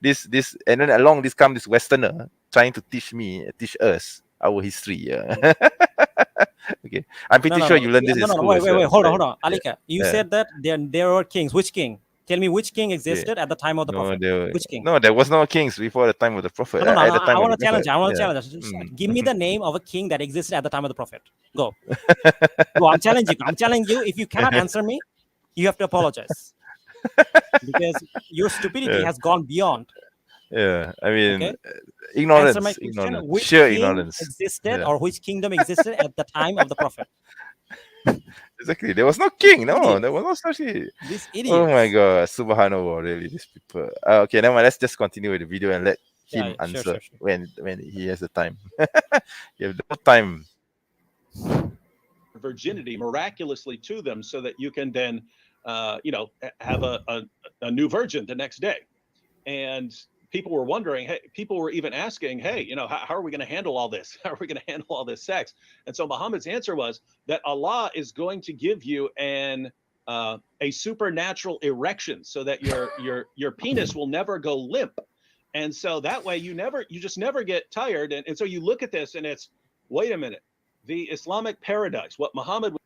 this and then along this come this Westerner trying to teach us our history. Yeah. Okay, I'm No, pretty no, sure no. you learned this in No, no, no. school Wait, as wait, well, wait. Hold on, right? hold on. Yeah, Alika, you yeah. said that there were kings. Which king? Tell me which king Okay. existed at the time of the prophet. Which king? No, there was no kings before the time of the prophet. No, no, no, At no. the I time of want the to challenge prophet, you. I want to yeah. challenge you. Just Mm. give me the name of a king that existed at the time of the prophet. Go. Go. I'm challenging you. I'm challenging you. If you cannot answer me, you have to apologize because your stupidity Yeah, has gone beyond. yeah. I mean, Okay. Answer my ignorance, question. ignorance, Which sheer king ignorance. existed Yeah, or which kingdom existed at the time of the prophet? exactly. There was no king. No, there Idiots. was no such thing. These Oh my idiots. God, Subhanallah, really, these people. Okay, never mind. Let's just continue with the video and let Yeah, him yeah, sure, answer sure, sure. when he has the time. You have no time. virginity miraculously to them so that you can then have a new virgin the next day. And people were wondering, hey, people were even asking, hey, how are we going to handle all this? How are we going to handle all this sex? And so Muhammad's answer was that Allah is going to give you a supernatural erection so that your penis will never go limp. And so that way you just never get tired. And so you look at this and it's, wait a minute, the Islamic paradise, what Muhammad.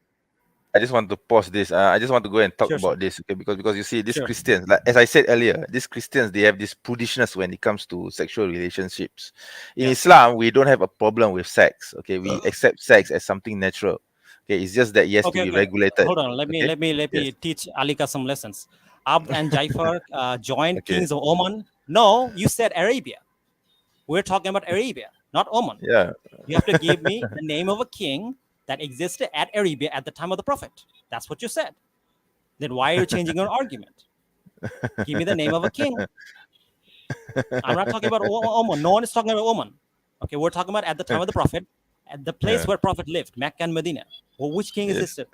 I just want to pause this. I just want to go and talk Sure, sure. about this, okay? Because you see, these Sure. Christians, like as I said earlier, these Christians, they have this prudishness when it comes to sexual relationships. In Yeah. Islam, we don't have a problem with sex. Okay, we accept sex as something natural. Okay, it's just that it has to Okay, be okay. regulated. Hold on. Let me Yes. teach Alika some lessons. Abd and Jaifar joined Okay. kings of Oman. No, you said Arabia. We're talking about Arabia, not Oman. Yeah. You have to give me the name of a king that existed at Arabia at the time of the prophet. That's what you said. Then why are you changing your argument? Give me the name of a king. I'm not talking about Oman. No one is talking about Oman. Okay, we're talking about at the time of the prophet, at the place Yeah. where prophet lived, Mecca and Medina. Well, which king Yes. existed?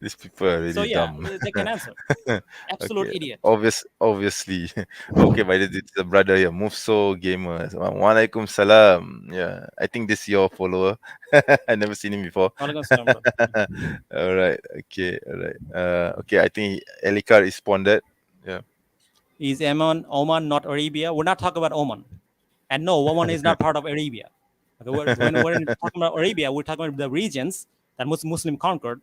These people are So really yeah, dumb. they can answer. Absolute Okay, idiot. obviously. Okay, but it's the brother here, Mufso Gamer. Walaikum salam. Yeah, I think this is your follower. I never seen him before. Walaikum salam, brother. All right. Okay. All right. Okay. I think Elika responded. Yeah. Is Oman not Arabia? We're not talking about Oman. And no, Oman is not part of Arabia. Okay, when we're talking about Arabia, we're talking about the regions that Muslim conquered.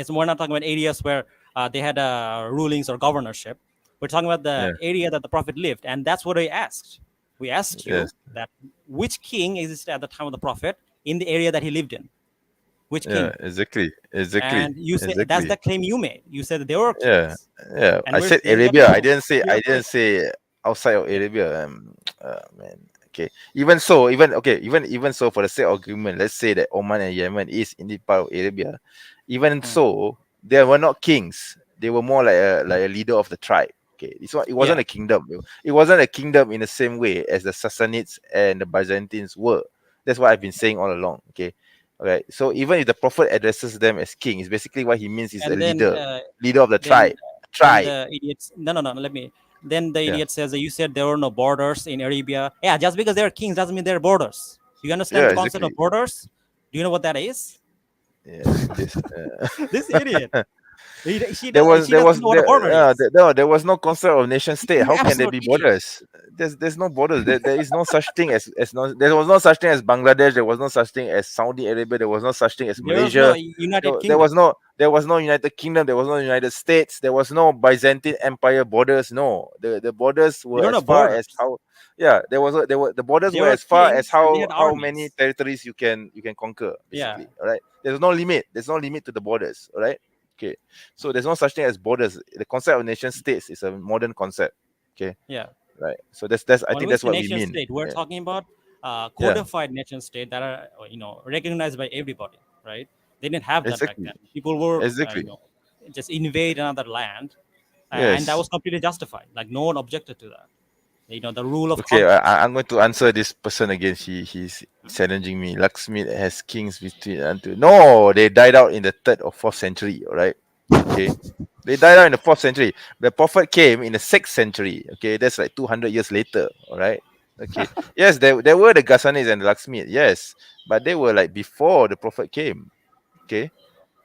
We're not talking about areas where they had rulings or governorship. We're talking about the Yeah. area that the prophet lived. And that's what we asked. We asked you Yes. that which king existed at the time of the prophet in the area that he lived in? Which king? Yeah. Exactly. And you said that's Exactly. the claim you made. You said that there were Yeah. kings. Yeah. And I we're said saying that Arabia. no, I didn't say. you're I a didn't person. say outside of Arabia. Man. Okay. Even so, even so, for the sake of argument, let's say that Oman and Yemen is indeed part of Arabia. Even so, they were not kings. They were more like a leader of the tribe. Okay. It wasn't Yeah. a kingdom. It wasn't a kingdom in the same way as the Sassanids and the Byzantines were. That's what I've been saying all along. Okay. Okay. So even if the prophet addresses them as king, it's basically what he means is a And then leader of the then tribe. the idiots no, let me then the Yeah. idiot says that you said there were no borders in Arabia. Yeah, just because they're kings doesn't mean they're borders. Do you understand Yeah, the concept of exactly. borders? Do you know what that is? Yes, this. This idiot. She There was doesn't know what a border is. no, there was no concept of nation state. You How can there absolute be idiot. borders? There's no borders. There is no such thing as no. There was no such thing as Bangladesh. There was no such thing as Saudi Arabia. There was no such thing as There was no Malaysia. United There Kingdom. was no United Kingdom. There was no United States. There was no Byzantine Empire borders. No, the borders were There were as no far as borders. how. Yeah, the borders They were were as far as kings and they had how many armies. territories you can conquer. Yeah. Basically, all right. There's no limit. There's no limit to the borders. All right. Okay. So there's no such thing as borders. The concept of nation states is a modern concept. Okay. Yeah. Right. So that's I When think we that's say what we nation mean. state, we're Yeah. talking about Yeah. codified nation state that are recognized by everybody, right? They didn't have that back Exactly. then. People were Exactly. just invade another land, and that Yes. was completely justified. Like no one objected to that. The rule of Okay. conquest. I'm going to answer this person again. He's challenging me. Lakshmi has kings between until no, they died out in the 3rd or 4th century. All right. Okay. They died out in the 4th century. The prophet came in the 6th century. Okay, that's like 200 years later. All right. Okay. Yes, there were the Ghassanids and the Laksmith. Yes, but they were like before the Prophet came. Okay.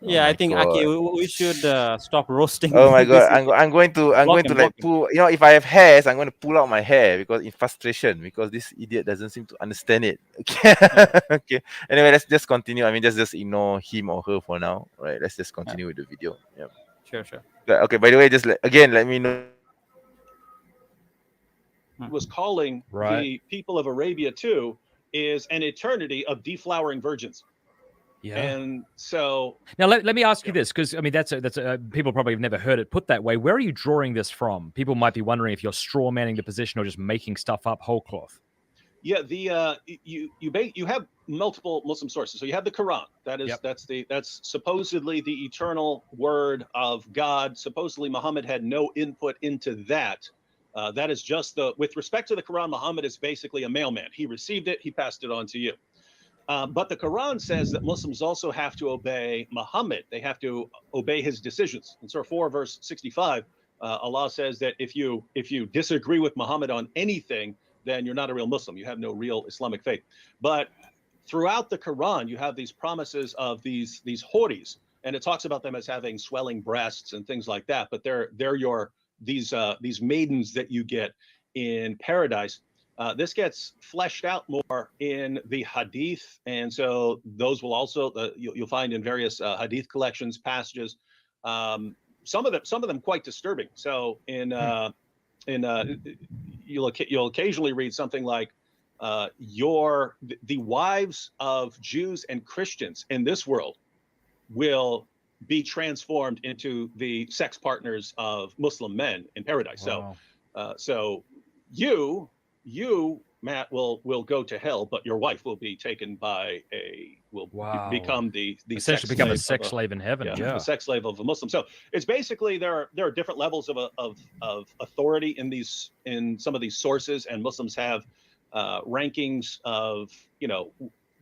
Oh Yeah, I my think Aki, God. we should stop roasting Oh my this God. idiot. I'm Block going to him, like block him. pull. You know, if I have hairs, I'm going to pull out my hair because in frustration because this idiot doesn't seem to understand it. Okay. Yeah, Okay. Anyway, let's just continue. I mean, just ignore him or her for now. Right. Let's just yeah. continue with the video. Yeah. Sure, sure. Okay. By the way, again, let me know. Was calling Right. the people of Arabia too is an eternity of deflowering virgins. Yeah. And so, Now let me ask you Yeah. this, because I mean people probably have never heard it put that way. Where are you drawing this from? People might be wondering if you're straw manning the position or just making stuff up whole cloth. yeah, you have multiple Muslim sources. So you have the Quran. Yep. That's supposedly the eternal word of God. Supposedly Muhammad had no input into that. That is just with respect to the Quran, Muhammad is basically a mailman. He received it, he passed it on to you. But the Quran says that Muslims also have to obey Muhammad. They have to obey his decisions. In Surah 4, verse 65, Allah says that if you disagree with Muhammad on anything, then you're not a real Muslim. You have no real Islamic faith. But throughout the Quran, you have these promises of these houris, and it talks about them as having swelling breasts and things like that. But they're your these maidens that you get in paradise. This gets fleshed out more in the Hadith, and so those will also you'll find in various Hadith collections passages. Some of them quite disturbing. So you'll occasionally read something like the wives of Jews and Christians in this world will be transformed into the sex partners of Muslim men in paradise. Wow. So you Matt will go to hell, but your wife will be taken by become the Essentially sex become a slave sex of slave in heaven. Yeah. a sex slave of a Muslim. So it's basically there are different levels of authority in some of these sources, and Muslims have rankings of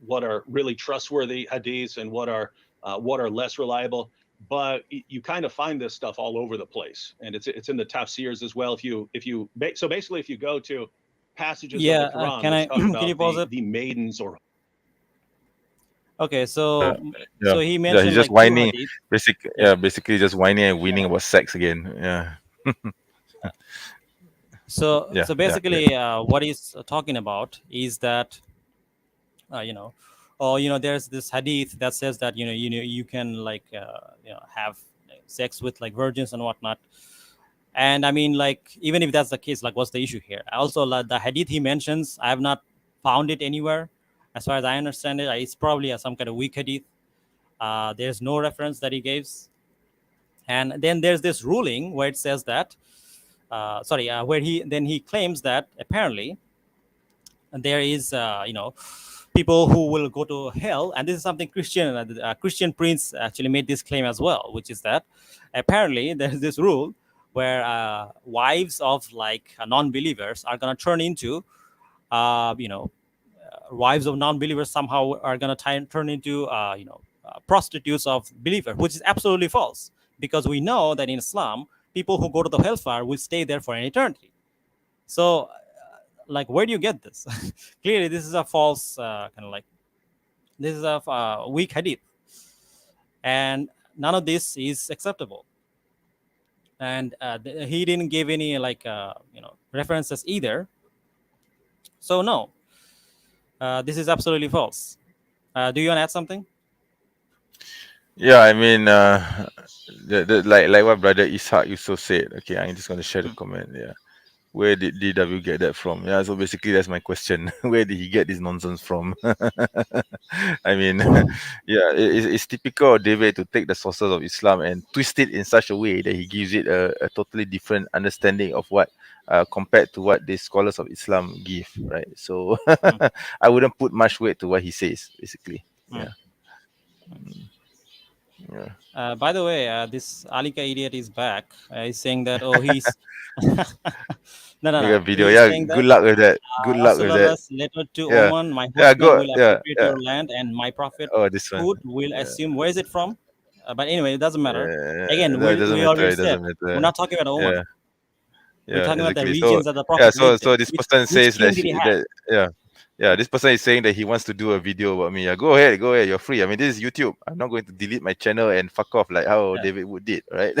what are really trustworthy hadiths and what are less reliable. But you kind of find this stuff all over the place, and it's in the tafsirs as well. So basically, if you go to passages Yeah, of the Quran can which I? talk Can you about pause it? the maidens or Okay, Yeah. Yeah. so he Yeah. mentioned He's just like two whining. hadith. Yeah. Basically just whining and whining about sex again. Yeah. So Yeah. Yeah. basically, what he's talking about is that there's this hadith that says that you can like have sex with like virgins and whatnot. And I mean, like, even if that's the case, like, what's the issue here? Also, like, the hadith he mentions, I have not found it anywhere. As far as I understand it, it's probably some kind of weak hadith. There's no reference that he gives. And then there's this ruling where it says that, where he claims that apparently there is, people who will go to hell. And this is something Christian Prince actually made this claim as well, which is that apparently there's this rule where wives of like non-believers are going to turn into wives of non-believers somehow are going to turn into prostitutes of believers, which is absolutely false, because we know that in Islam people who go to the hellfire will stay there for an eternity. So like, where do you get this? Clearly this is a false this is a weak hadith, and none of this is acceptable. And he didn't give any references either. So no, this is absolutely false. Do you want to add something? Yeah, I mean, like what Brother Ishaq Yusof said. Okay, I'm just going to share the comment. Yeah, where did DW get that from? Yeah, so basically that's my question. Where did he get this nonsense from? I mean, yeah, it's typical of David to take the sources of Islam and twist it in such a way that he gives it a totally different understanding of what, compared to what the scholars of Islam give, right? So I wouldn't put much weight to what he says, basically. Yeah. Yeah. By the way, this Alika idiot is back. He's saying that, oh, he's Make a video. He's Yeah, saying that good luck with that. Good luck with that. Rasulullah's letter to Yeah. Oman, my Yeah, husband go. will Yeah, appropriate yeah. your land, and my prophet Oh, this one. hood will assume. Where is it from? But anyway, it doesn't matter. Yeah, Again, no, it doesn't we matter. already It said doesn't we're matter. not talking about Oman. Yeah. We're talking about the exactly. regions that the Yeah, Prophet lived in. so this person Which says king that did he have? this person is saying that he wants to do a video about me. Yeah, go ahead, you're free. I mean, this is YouTube. I'm not going to delete my channel and fuck off like how Yeah. David Wood did, right?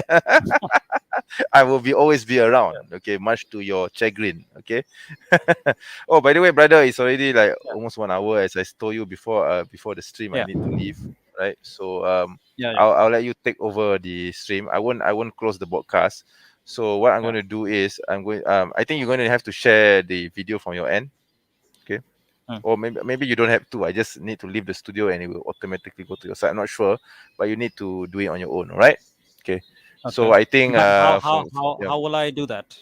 I will always be around, okay, much to your chagrin, okay. Oh, by the way, brother, it's already like almost 1 hour, as I told you before the stream. I Yeah. need to leave, right? So Yeah. I'll let you take over the stream. I won't close the broadcast. So what I'm going to do is I think you're going to have to share the video from your end, okay? Or maybe you don't have to. I just need to leave the studio and it will automatically go to your side. I'm not sure, but you need to do it on your own, all right? Okay. So I think But how yeah. how will I do that?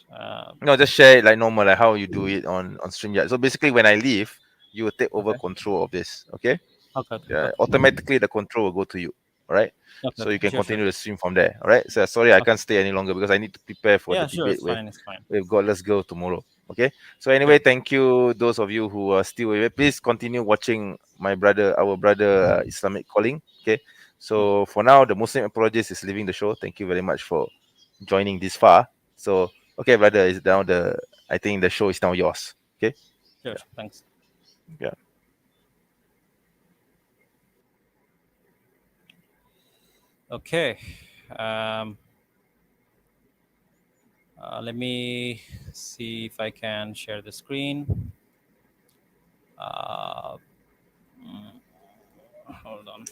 No, just share it like normal, like how you do it on StreamYard. So basically, when I leave, you will take over control of this. Okay. Okay. Yeah. Automatically, the control will go to you. All right. Okay. So you can Sure. continue the stream from there. All right. So sorry, I can't stay any longer because I need to prepare for the Yeah. Sure. debate It's fine. It's fine. with Godless Girl tomorrow. Okay. So anyway, thank you those of you who are still with me. Please continue watching our brother Islamic Calling. Okay. So for now, the Muslim Apologist is leaving the show. Thank you very much for joining this far. So okay, brother, is now I think the show is now yours. Okay. Sure. Thanks. Yeah. Okay. Let me see if I can share the screen. Hold on.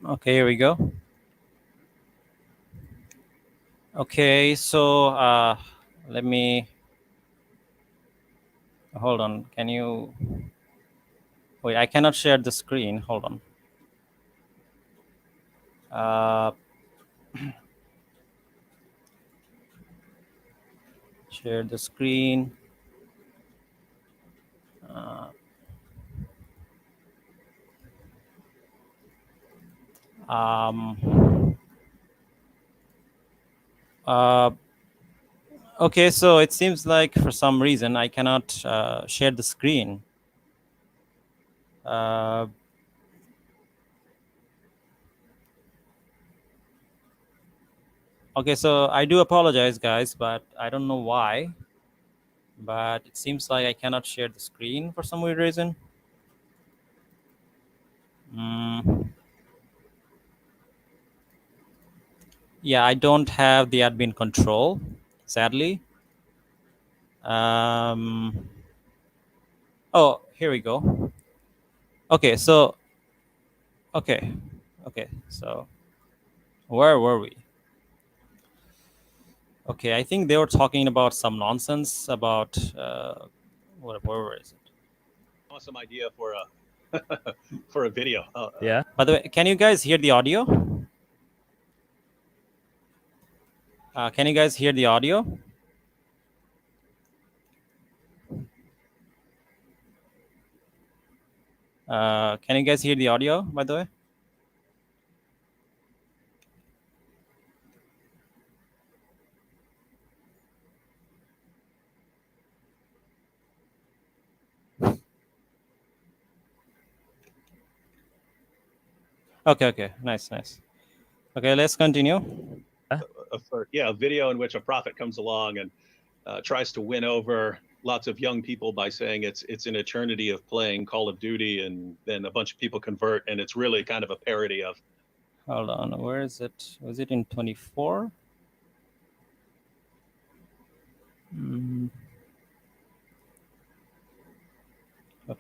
Okay, here we go. Okay, so let me hold on. Can you wait? I cannot share the screen. Hold on. Share the screen. Okay, so it seems like for some reason I cannot share the screen. Okay, so I do apologize, guys, but I don't know why. But it seems like I cannot share the screen for some weird reason. Yeah, I don't have the admin control, sadly. Oh, here we go. Okay, so okay, so where were we? Okay, I think they were talking about some nonsense about where is it? Awesome idea for a for a video. Yeah. By the way, can you guys hear the audio? Can you guys hear the audio? Can you guys hear the audio, by the way? Okay, nice. Okay, let's continue. A video in which a prophet comes along and tries to win over lots of young people by saying it's an eternity of playing Call of Duty, and then a bunch of people convert, and it's really kind of a parody of. Hold on, where is it? Was it in 24?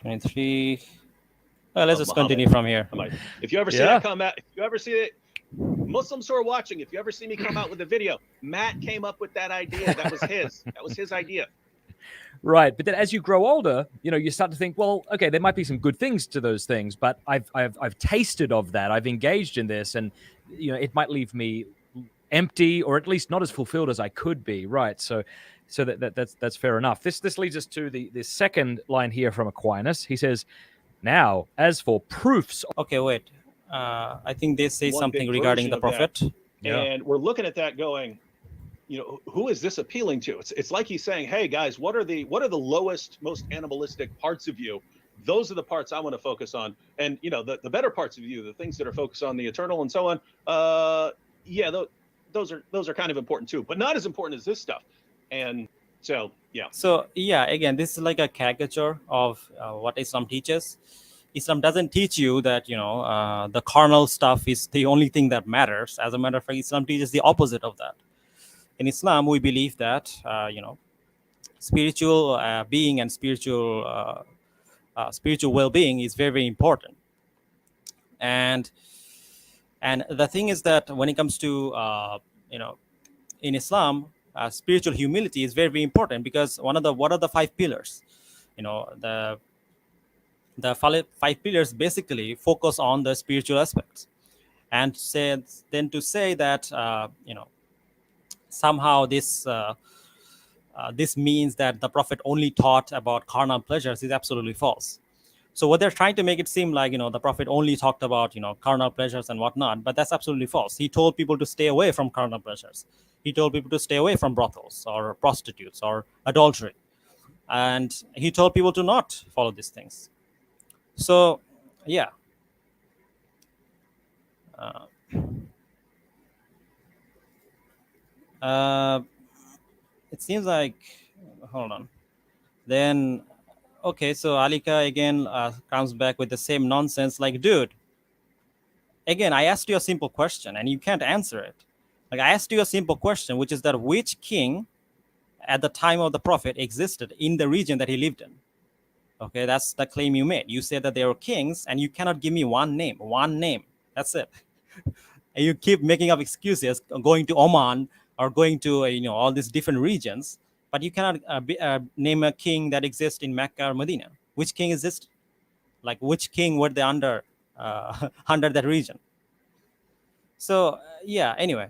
23. Let's just continue from here. If you ever see that come out, if you ever see it, Muslims who are watching, if you ever see me come out with a video, Matt came up with that idea. That was his idea. Right, but then as you grow older, you start to think, well, okay, there might be some good things to those things, but I've tasted of that. I've engaged in this, and it might leave me empty, or at least not as fulfilled as I could be. Right, so that's fair enough. This leads us to the second line here from Aquinas. He says, "Now, as for proofs." Okay, wait. I think they say One something big regarding version the of that. prophet. Yeah. And we're looking at that going, you know, who is this appealing to? It's like he's saying, hey guys, what are the lowest, most animalistic parts of you? Those are the parts I want to focus on. And you know, the better parts of you, the things that are focused on the eternal and so on, yeah, those are kind of important too, but not as important as this stuff. And so yeah. So yeah, again, this is like a caricature of what Islam teaches. Islam doesn't teach you that, you know, the carnal stuff is the only thing that matters. As a matter of fact, Islam teaches the opposite of that. In Islam, we believe that you know, spiritual being and spiritual well-being is very, very important. And the thing is that when it comes to you know, in Islam, spiritual humility is very, very important, because what are the 5 pillars? You know, the 5 pillars basically focus on the spiritual aspects, and then to say that you know, somehow this means that the Prophet only taught about carnal pleasures is absolutely false. So what they're trying to make it seem like, you know, the Prophet only talked about, you know, carnal pleasures and whatnot, but that's absolutely false. He told people to stay away from carnal pleasures. He told people to stay away from brothels or prostitutes or adultery, and he told people to not follow these things. So yeah. It seems like, hold on. Then, okay, so Alika again comes back with the same nonsense. Like, dude, again, I asked you a simple question and you can't answer it. Like, I asked you a simple question, which is that which king at the time of the Prophet existed in the region that he lived in? Okay, that's the claim you made. You said that they were kings, and you cannot give me one name. One name. That's it. And you keep making up excuses, going to Oman or going to you know, all these different regions, but you cannot name a king that exists in Mecca or Medina. Which king exists? Like, which king were they under under that region? So yeah. Anyway,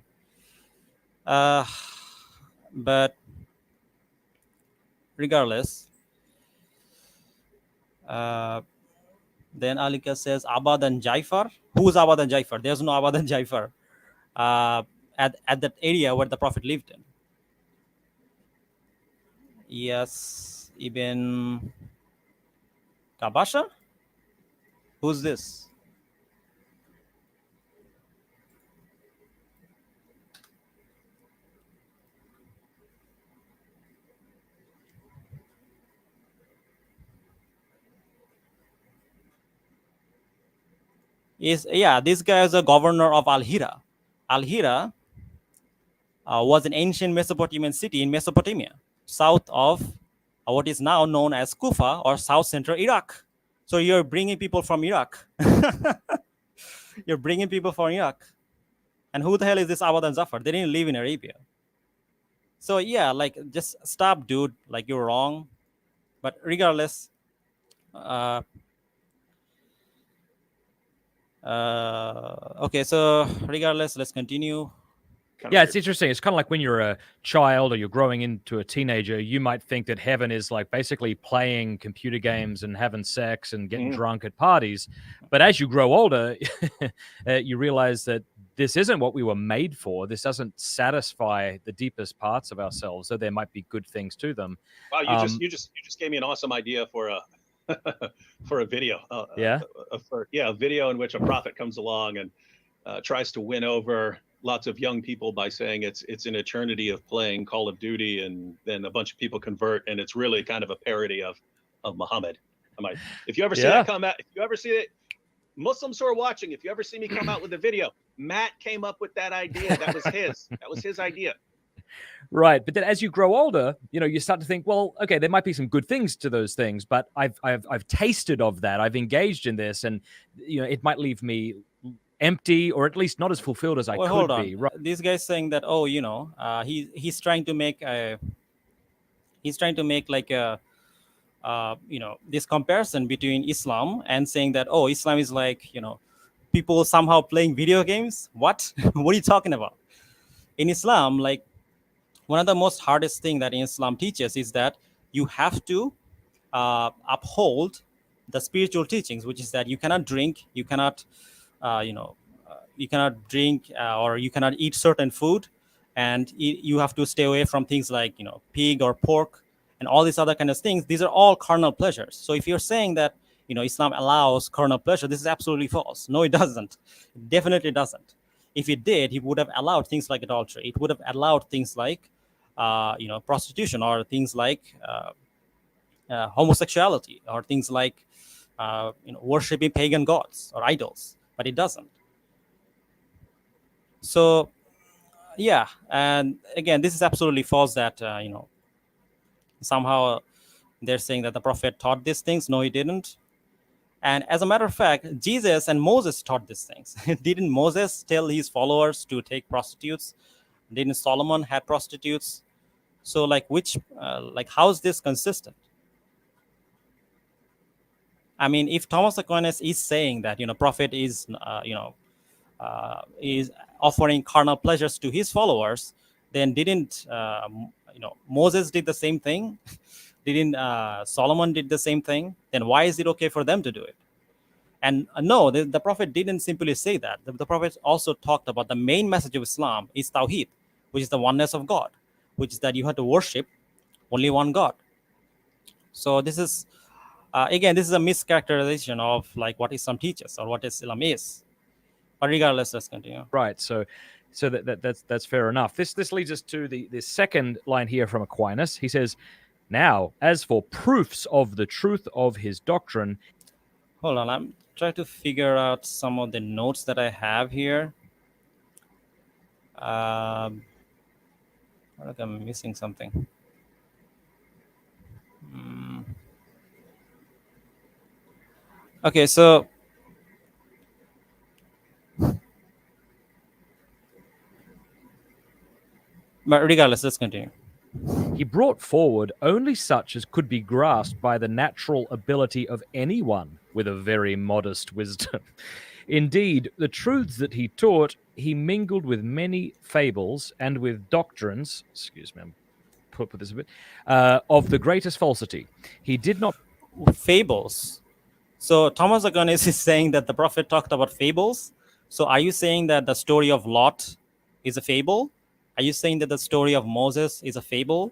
but regardless, then Alika says Abad and Jaifar. Who's Abad and Jaifar? There's no Abad and Jaifar at that area where the Prophet lived in. Yes, Ibn Kabasha? Who's this? This guy is a governor of Al-Hira. Al-Hira was an ancient Mesopotamian city in Mesopotamia, south of what is now known as Kufa or south central Iraq. So you're bringing people from Iraq. You're bringing people from Iraq. And who the hell is this Abad and Zafar? They didn't live in Arabia. So yeah, like, just stop, dude. Like, you're wrong. But regardless, okay, so regardless, let's continue. Yeah, it's interesting. It's kind of like when you're a child or you're growing into a teenager, you might think that heaven is like basically playing computer games and having sex and getting drunk at parties. But as you grow older, you realize that this isn't what we were made for. This doesn't satisfy the deepest parts of ourselves, so there might be good things to them. Wow, you just gave me an awesome idea for a for a video. A video in which a prophet comes along and tries to win over lots of young people by saying it's an eternity of playing Call of Duty, and then a bunch of people convert, and it's really kind of a parody of Muhammad. If you ever see that come out, if you ever see it, Muslims who are watching, if you ever see me come out with a video, Matt came up with that idea. That was his idea. Right, but then as you grow older, you know, you start to think, well, okay, there might be some good things to those things, but I've tasted of that. I've engaged in this, and you know, it might leave me empty, or at least not as fulfilled as I could be. Right. This guy's saying that, oh, you know, he's trying to make like a you know, this comparison between Islam and saying that, oh, Islam is like, you know, people somehow playing video games. What? What are you talking about? In Islam, like, one of the most hardest thing that Islam teaches is that you have to uphold the spiritual teachings, which is that you cannot drink, you cannot, you know, drink or you cannot eat certain food, and you have to stay away from things like pig or pork and all these other kind of things. These are all carnal pleasures. So if you're saying that Islam allows carnal pleasure, this is absolutely false. No, it doesn't. It definitely doesn't. If it did, he would have allowed things like adultery. It would have allowed things like prostitution, or things like homosexuality, or things like worshiping pagan gods or idols, but it doesn't. So yeah, and again, this is absolutely false that somehow they're saying that the prophet taught these things. No, he didn't. And as a matter of fact, Jesus and Moses taught these things. Didn't Moses tell his followers to take prostitutes? Didn't Solomon had prostitutes? So how is this consistent? I mean, if Thomas Aquinas is saying that prophet is is offering carnal pleasures to his followers, then didn't Moses did the same thing? Didn't Solomon did the same thing? Then why is it okay for them to do it? And no, the prophet didn't simply say that. The prophet also talked about the main message of Islam is Tawheed, which is the oneness of God, which is that you have to worship only one God. So this is again, this is a mischaracterization of like what Islam teaches or what Islam is. But regardless, let's continue. Right. So that's fair enough. This leads us to the second line here from Aquinas. He says, "Now, as for proofs of the truth of his doctrine." Hold on, I'm trying to figure out some of the notes that I have here. I feel like I'm missing something. Okay, so but regardless, let's continue. He brought forward only such as could be grasped by the natural ability of anyone with a very modest wisdom. Indeed, the truths that he taught, he mingled with many fables and with doctrines, excuse me, I'm put this a bit, of the greatest falsity. He did not... Fables. So Thomas Aquinas is saying that the prophet talked about fables. So are you saying that the story of Lot is a fable? Are you saying that the story of Moses is a fable?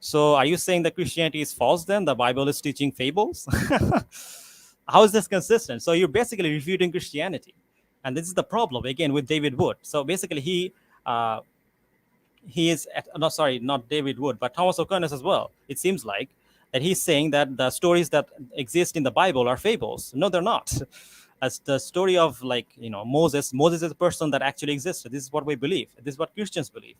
So are you saying that Christianity is false then? The Bible is teaching fables? How is this consistent? So you're basically refuting Christianity. And this is the problem, again, with David Wood. So basically he is, not David Wood, but Thomas Aquinas as well. It seems like that he's saying that the stories that exist in the Bible are fables. No, they're not. As the story of Moses is a person that actually existed. This is what we believe. This is what Christians believe.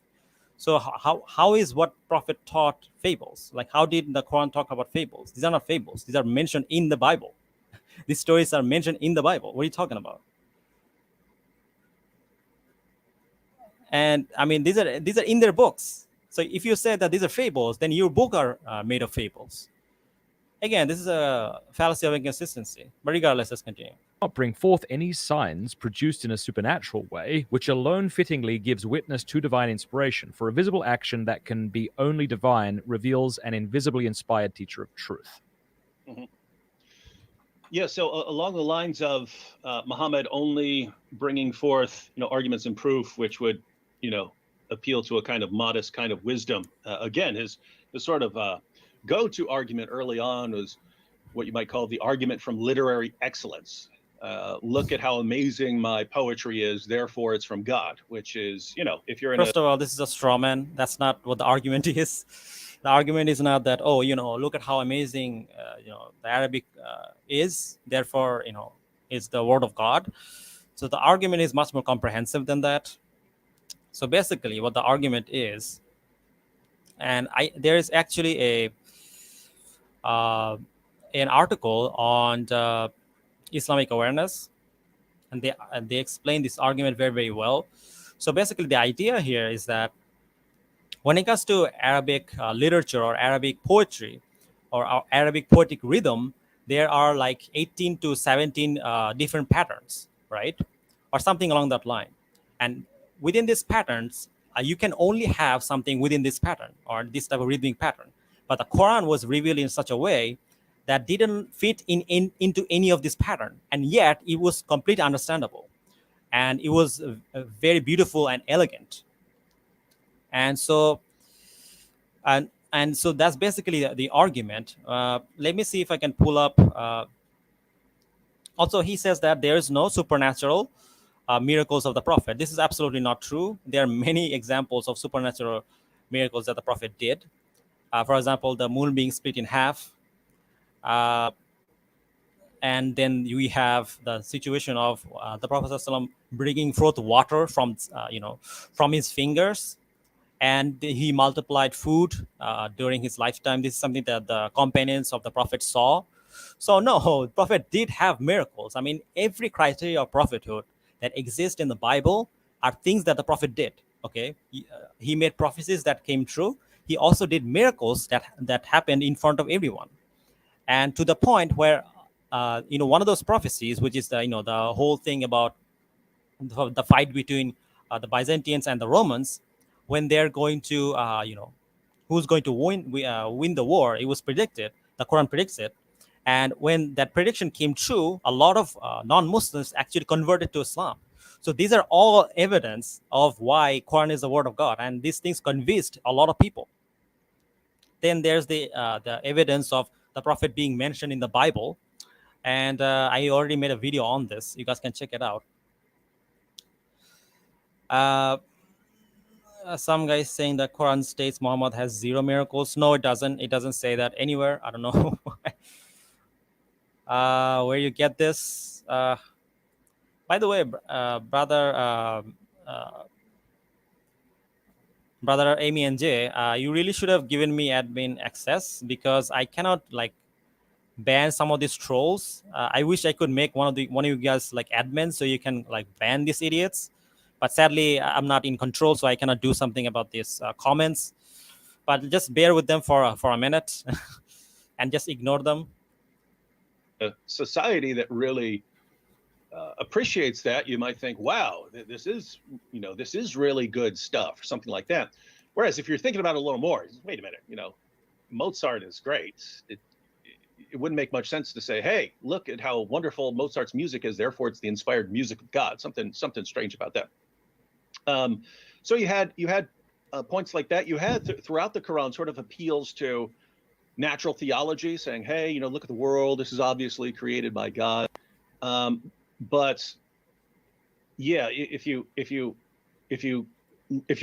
So how is what prophet taught fables? Like, how did the Quran talk about fables? These are not fables. These are mentioned in the Bible. These stories are mentioned in the Bible. What are you talking about? And I mean, these are in their books. So if you say that these are fables, then your book are made of fables. Again, this is a fallacy of inconsistency. But regardless, let's continue. Not bring forth any signs produced in a supernatural way, which alone fittingly gives witness to divine inspiration. For a visible action that can be only divine reveals an invisibly inspired teacher of truth. Mm-hmm. Yeah, so along the lines of Muhammad only bringing forth, arguments and proof, which would, appeal to a kind of modest kind of wisdom. Again, his sort of go-to argument early on was what you might call the argument from literary excellence. Look at how amazing my poetry is, therefore it's from God, which is, if you're in First of all, this is a straw man. That's not what the argument is. The argument is not that, look at how amazing, the Arabic is, therefore, is the word of God. So the argument is much more comprehensive than that. So basically what the argument is, and there is actually an article on the Islamic awareness, and they explain this argument very, very well. So basically the idea here is that when it comes to Arabic literature or Arabic poetry or Arabic poetic rhythm, there are like 18 to 17 different patterns, right? Or something along that line. And within these patterns, you can only have something within this pattern or this type of rhythmic pattern. But the Quran was revealed in such a way that didn't fit into any of this pattern. And yet it was completely understandable. and it was very beautiful and elegant. And so that's basically the argument. Let me see if I can pull up. Also, he says that there is no supernatural miracles of the prophet. This is absolutely not true. There are many examples of supernatural miracles that the prophet did. For example, the moon being split in half. And then we have the situation of the Prophet ﷺ bringing forth water from, from his fingers, and he multiplied food during his lifetime. This is something that the companions of the Prophet saw. So no, the Prophet did have miracles. I mean, every criteria of prophethood that exists in the Bible are things that the Prophet did. Okay, he made prophecies that came true. He also did miracles that happened in front of everyone, and to the point where one of those prophecies, which is the whole thing about the fight between the Byzantines and the Romans, when they're going to who's going to win the war. It was predicted. The Quran predicts it, and when that prediction came true, a lot of non-Muslims actually converted to Islam. So these are all evidence of why Quran is the word of God, and these things convinced a lot of people. Then there's the evidence of the Prophet being mentioned in the Bible, and I already made a video on this. You guys can check it out. Some guys saying that Quran states Muhammad has 0 miracles. No, it doesn't. It doesn't say that anywhere. I don't know where you get this. By the way, brother MENJ, you really should have given me admin access, because I cannot ban some of these trolls. I wish I could make one of you guys admin, so you can ban these idiots. But sadly, I'm not in control, so I cannot do something about these comments. But just bear with them for a minute, and just ignore them. A society that really appreciates that, you might think, wow, this is really good stuff, or something like that. Whereas if you're thinking about it a little more, wait a minute, Mozart is great. It wouldn't make much sense to say, hey, look at how wonderful Mozart's music is, therefore it's the inspired music of God. Something strange about that. So you had points like that. You had throughout the Quran sort of appeals to natural theology, saying, hey, look at the world. This is obviously created by God. But yeah, if you're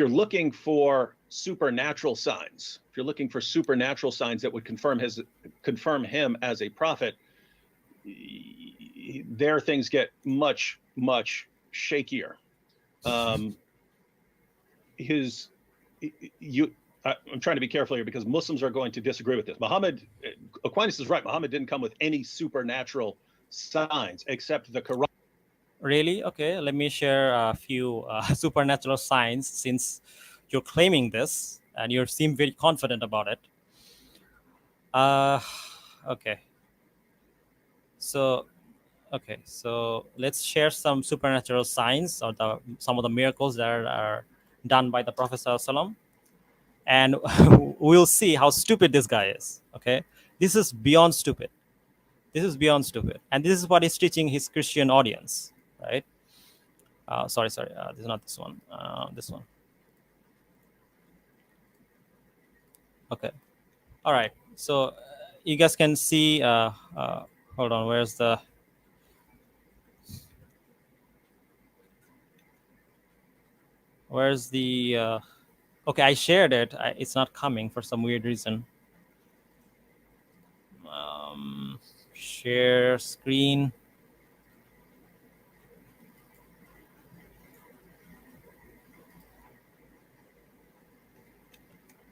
looking for supernatural signs, if you're looking for supernatural signs that would confirm him as a prophet, there things get much shakier. I'm trying to be careful here, because Muslims are going to disagree with this. Aquinas is right. Muhammad didn't come with any supernatural signs except the Quran. Really? Okay, let me share a few supernatural signs, since you're claiming this and you seem very confident about it. Okay. So let's share some supernatural signs, or some of the miracles that are done by the Prophet ﷺ, and we'll see how stupid this guy is. Okay, this is beyond stupid. And this is what he's teaching his Christian audience, right? Sorry, this is not this one. This one. Okay, all right. So you guys can see. Hold on, where's the? Okay, I shared it. It's not coming for some weird reason. Share screen.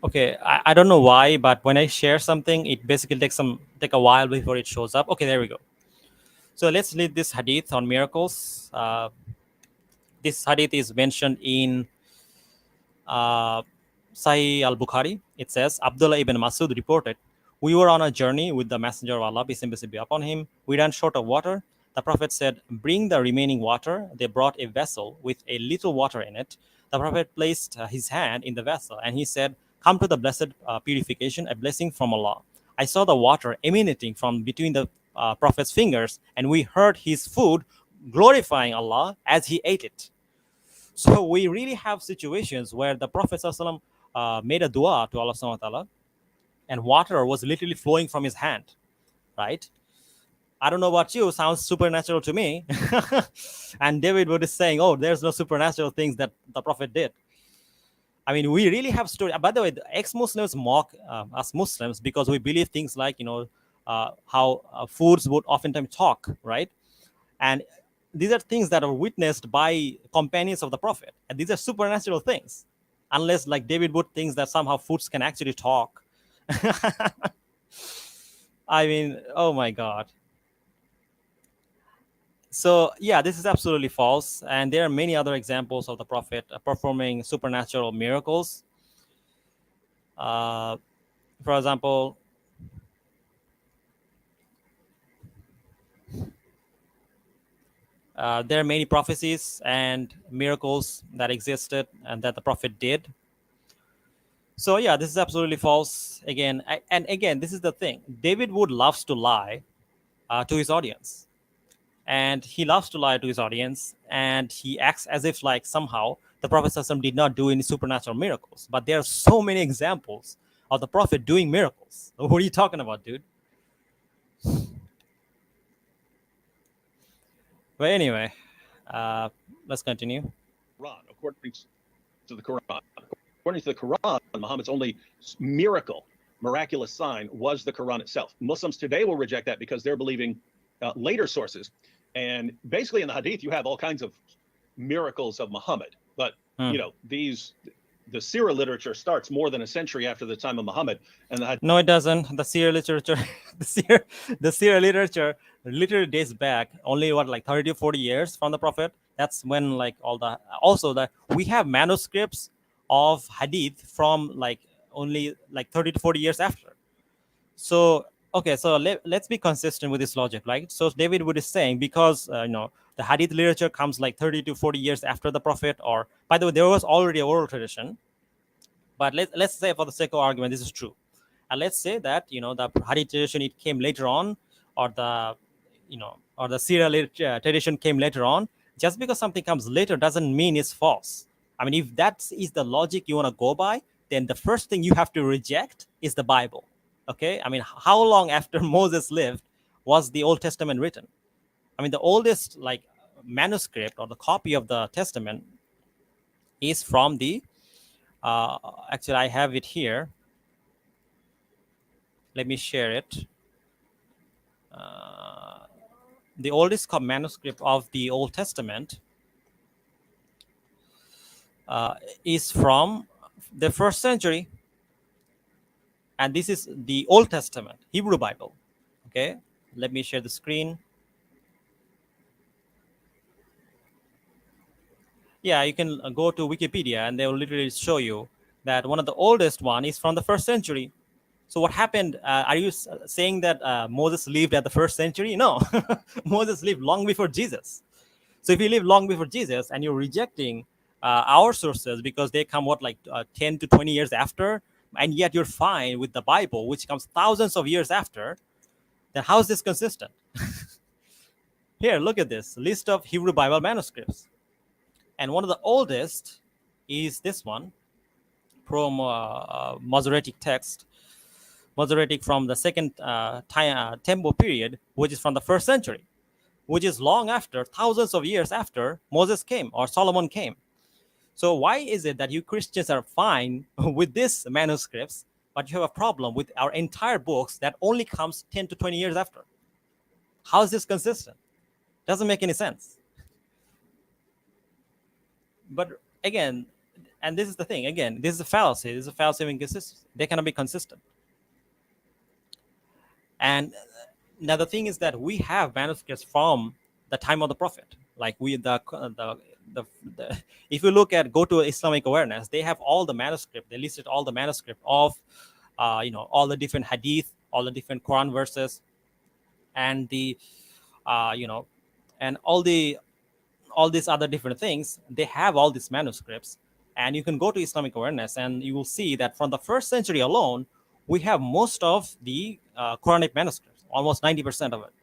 Okay, I don't know why, but when I share something, it basically take a while before it shows up. Okay, there we go. So let's read this hadith on miracles. This hadith is mentioned in Sahih al-Bukhari. It says, Abdullah ibn Masud reported, we were on a journey with the Messenger of Allah, peace and blessings be upon him. We ran short of water. The Prophet said, bring the remaining water. They brought a vessel with a little water in it. The Prophet placed his hand in the vessel, and he said, come to the blessed purification, a blessing from Allah. I saw the water emanating from between the Prophet's fingers, and we heard his food glorifying Allah as he ate it. So we really have situations where the Prophet ﷺ, made a dua to Allah subhanahu wa ta'ala, and water was literally flowing from his hand, right? I don't know about you, sounds supernatural to me. And David Wood is saying, oh, there's no supernatural things that the Prophet did. I mean, we really have stories. By the way, the ex-Muslims mock us Muslims because we believe things like, how foods would oftentimes talk, right? And these are things that are witnessed by companions of the Prophet. And these are supernatural things. Unless, like David Wood thinks that somehow foods can actually talk. I mean, oh my God. So yeah, this is absolutely false. And there are many other examples of the Prophet performing supernatural miracles. For example, there are many prophecies and miracles that existed and that the Prophet did. So yeah, this is absolutely false. Again, and again, this is the thing. David Wood loves to lie to his audience. And he loves to lie to his audience, and he acts as if like somehow the Prophet ﷺ did not do any supernatural miracles. But there are so many examples of the Prophet doing miracles. What are you talking about, dude? But anyway, let's continue. Quran, according to the Quran. According to the Quran, Muhammad's only miraculous sign was the Quran itself. Muslims today will reject that because they're believing later sources. And basically in the Hadith, you have all kinds of miracles of Muhammad. But, the Sirah literature starts more than a century after the time of Muhammad. And no, it doesn't. The Sirah literature, the Sirah literature literally dates back only like 30 to 40 years from the Prophet. That's when like also that we have manuscripts of Hadith from like only like 30 to 40 years after. So okay, so let's be consistent with this logic, right? So David Wood is saying because the Hadith literature comes like 30 to 40 years after the Prophet, or by the way, there was already an oral tradition. But let's say for the sake of argument, this is true, and let's say that the Hadith tradition it came later on, or the Sirah tradition came later on. Just because something comes later doesn't mean it's false. I mean, if that is the logic you want to go by, then the first thing you have to reject is the Bible. Okay, I mean, how long after Moses lived was the Old Testament written? I mean, the oldest like manuscript or the copy of the Testament is from the actually I have it here. Let me share it. The oldest manuscript of the Old Testament is from the 1st century. And this is the Old Testament, Hebrew Bible. Okay, let me share the screen. Yeah, you can go to Wikipedia and they will literally show you that one of the oldest one is from the 1st century. So what happened? Are you saying that Moses lived at the 1st century? No, Moses lived long before Jesus. So if you live long before Jesus and you're rejecting our sources because they come 10 to 20 years after, and yet you're fine with the Bible, which comes thousands of years after, then how is this consistent? Here, look at this list of Hebrew Bible manuscripts. And one of the oldest is this one, from Masoretic text, Masoretic from the second temple period, which is from the 1st century, which is long after, thousands of years after Moses came or Solomon came. So why is it that you Christians are fine with these manuscripts, but you have a problem with our entire books that only comes 10 to 20 years after? How is this consistent? Doesn't make any sense. But again, and this is the thing, again, this is a fallacy. This is a fallacy of inconsistency. They cannot be consistent. And now the thing is that we have manuscripts from the time of the Prophet. Like if you go to Islamic Awareness, they have all the manuscript. They listed all the manuscript of, all the different hadith, all the different Quran verses, and and all these other different things. They have all these manuscripts, and you can go to Islamic Awareness, and you will see that from the 1st century alone, we have most of the Quranic manuscripts, almost 90% of it.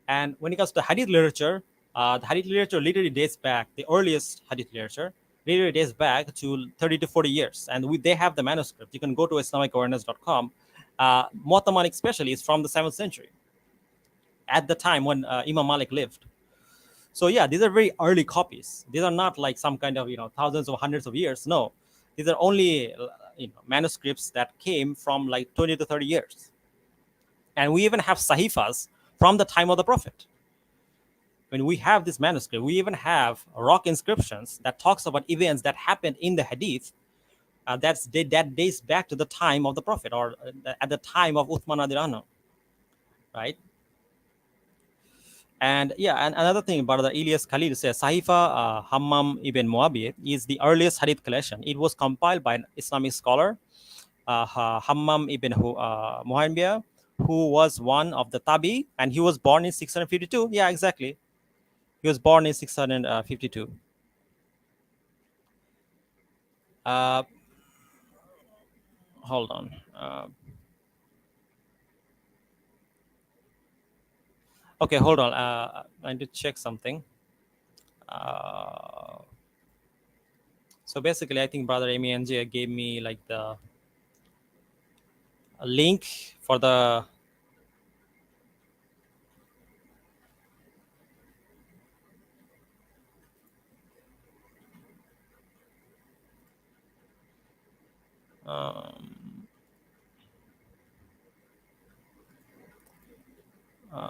And when it comes to hadith literature, The hadith literature literally dates back, the earliest hadith literature literally dates back to 30 to 40 years. And they have the manuscript. You can go to islamicawareness.com. Mu'tamalik especially is from the 7th century, at the time when Imam Malik lived. So yeah, these are very early copies. These are not like some kind of thousands or hundreds of years. No, these are only manuscripts that came from like 20 to 30 years. And we even have sahifas from the time of the Prophet. When we have this manuscript, we even have rock inscriptions that talks about events that happened in the hadith that dates back to the time of the Prophet, or at the time of Uthman radiallahu anhu, right? And yeah, and another thing, Brother Ilyas Khalil says Sahifa Hammam ibn Muawiyah is the earliest hadith collection. It was compiled by an Islamic scholar, Hammam ibn Muawiyah, who was one of the Tabi, and he was born in 652. Yeah, exactly. He was born in 652. Hold on. Okay, hold on. I need to check something. So basically, I think Brother MENJ gave me like a link for the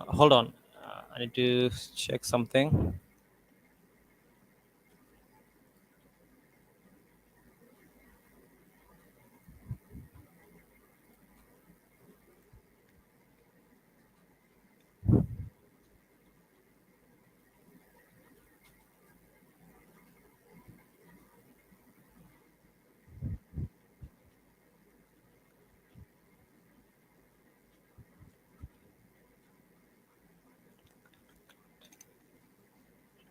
hold on. I need to check something.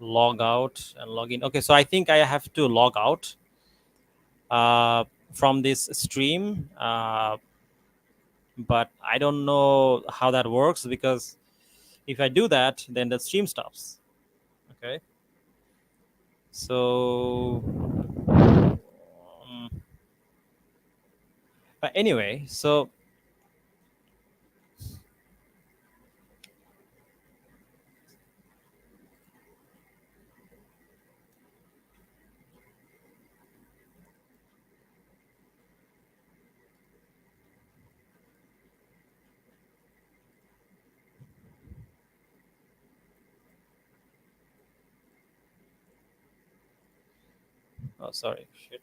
Log out and log in. Okay, so I think I have to log out from this stream, but I don't know how that works, because if I do that, then the stream stops. Okay, so but anyway, so oh, sorry, shit.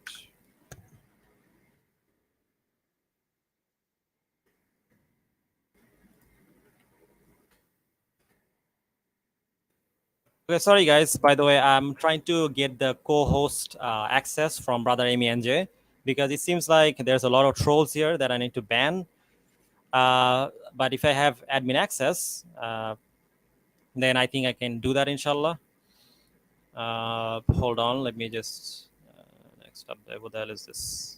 Okay, sorry guys. By the way, I'm trying to get the co-host access from Brother MENJ, because it seems like there's a lot of trolls here that I need to ban. But if I have admin access, then I think I can do that, inshallah. Hold on, let me just next up there. What the hell is this?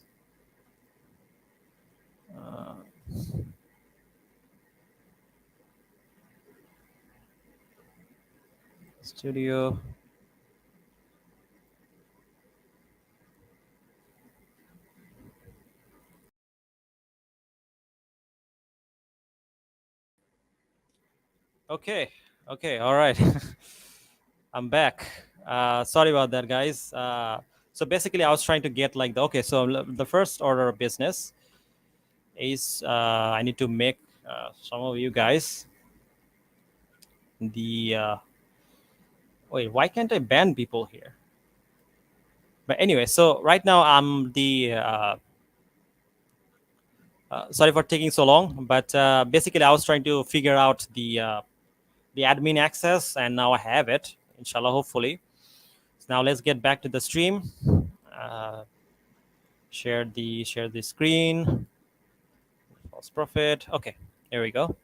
Studio. Okay, all right. I'm back. Sorry about that, guys. So basically, I was trying to get like so the first order of business is I need to make some of you guys the wait, why can't I ban people here? But anyway, so right now I'm the sorry for taking so long, but basically I was trying to figure out the admin access, and now I have it, inshallah, hopefully. So now let's get back to the stream. Share the screen. False prophet. Okay, here we go.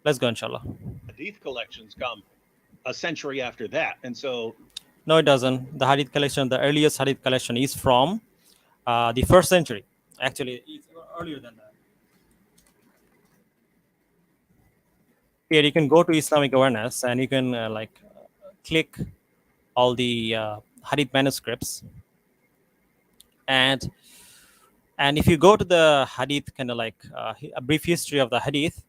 Let's go, inshallah. Hadith collections come a century after that, and so no, it doesn't. The hadith collection, the earliest hadith collection, is from the 1st century. Actually, it's earlier than that. Here you can go to Islamic Awareness, and you can click all the hadith manuscripts, and if you go to the hadith kind of like a brief history of the hadith,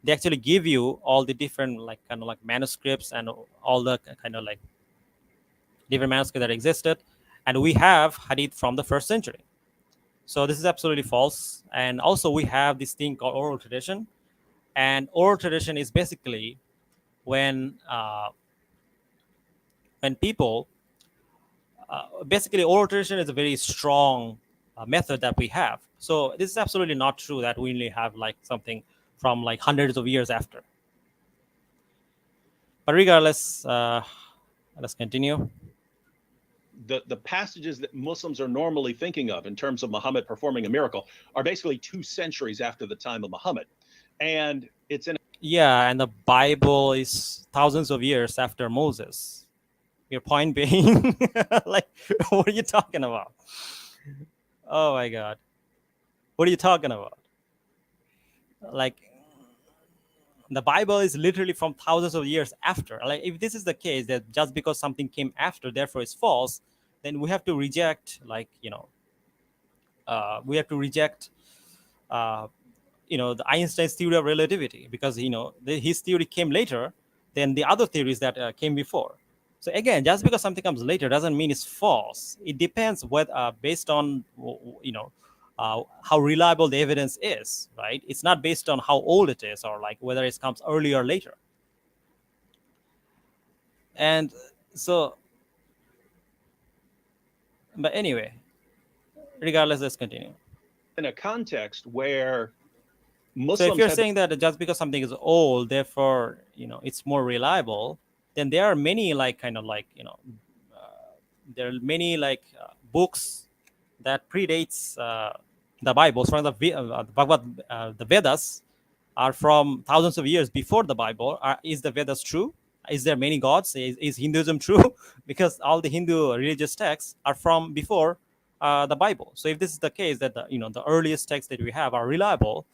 they actually give you all the different like kind of like manuscripts and all the kind of like different manuscripts that existed, and we have hadith from the 1st century. So this is absolutely false. And also we have this thing called oral tradition, and oral tradition is basically when people basically oral tradition is a very strong method that we have. So this is absolutely not true that we only have like something from like hundreds of years after. But regardless, let's continue. The passages that Muslims are normally thinking of in terms of Muhammad performing a miracle are basically 2 centuries after the time of Muhammad. And it's in Yeah, and the Bible is thousands of years after Moses. Your point being, like, what are you talking about? Oh my God. What are you talking about? Like, the Bible is literally from thousands of years after. Like, if this is the case, that just because something came after, therefore it's false, then we have to reject, like, we have to reject, the Einstein's theory of relativity, because, his theory came later than the other theories that came before. So again, just because something comes later doesn't mean it's false. It depends based on, how reliable the evidence is, right? It's not based on how old it is or like whether it comes earlier or later. And so, but anyway, regardless, let's continue. a context where Muslims So if you're saying that just because something is old, therefore, it's more reliable, then there are many like kind of like, there are many like books that predates the Bible. From the Vedas are from thousands of years before the Bible. Is the Vedas true? Is there many gods? Is Hinduism true? Because all the Hindu religious texts are from before the Bible. So if this is the case, that the earliest texts that we have are reliable,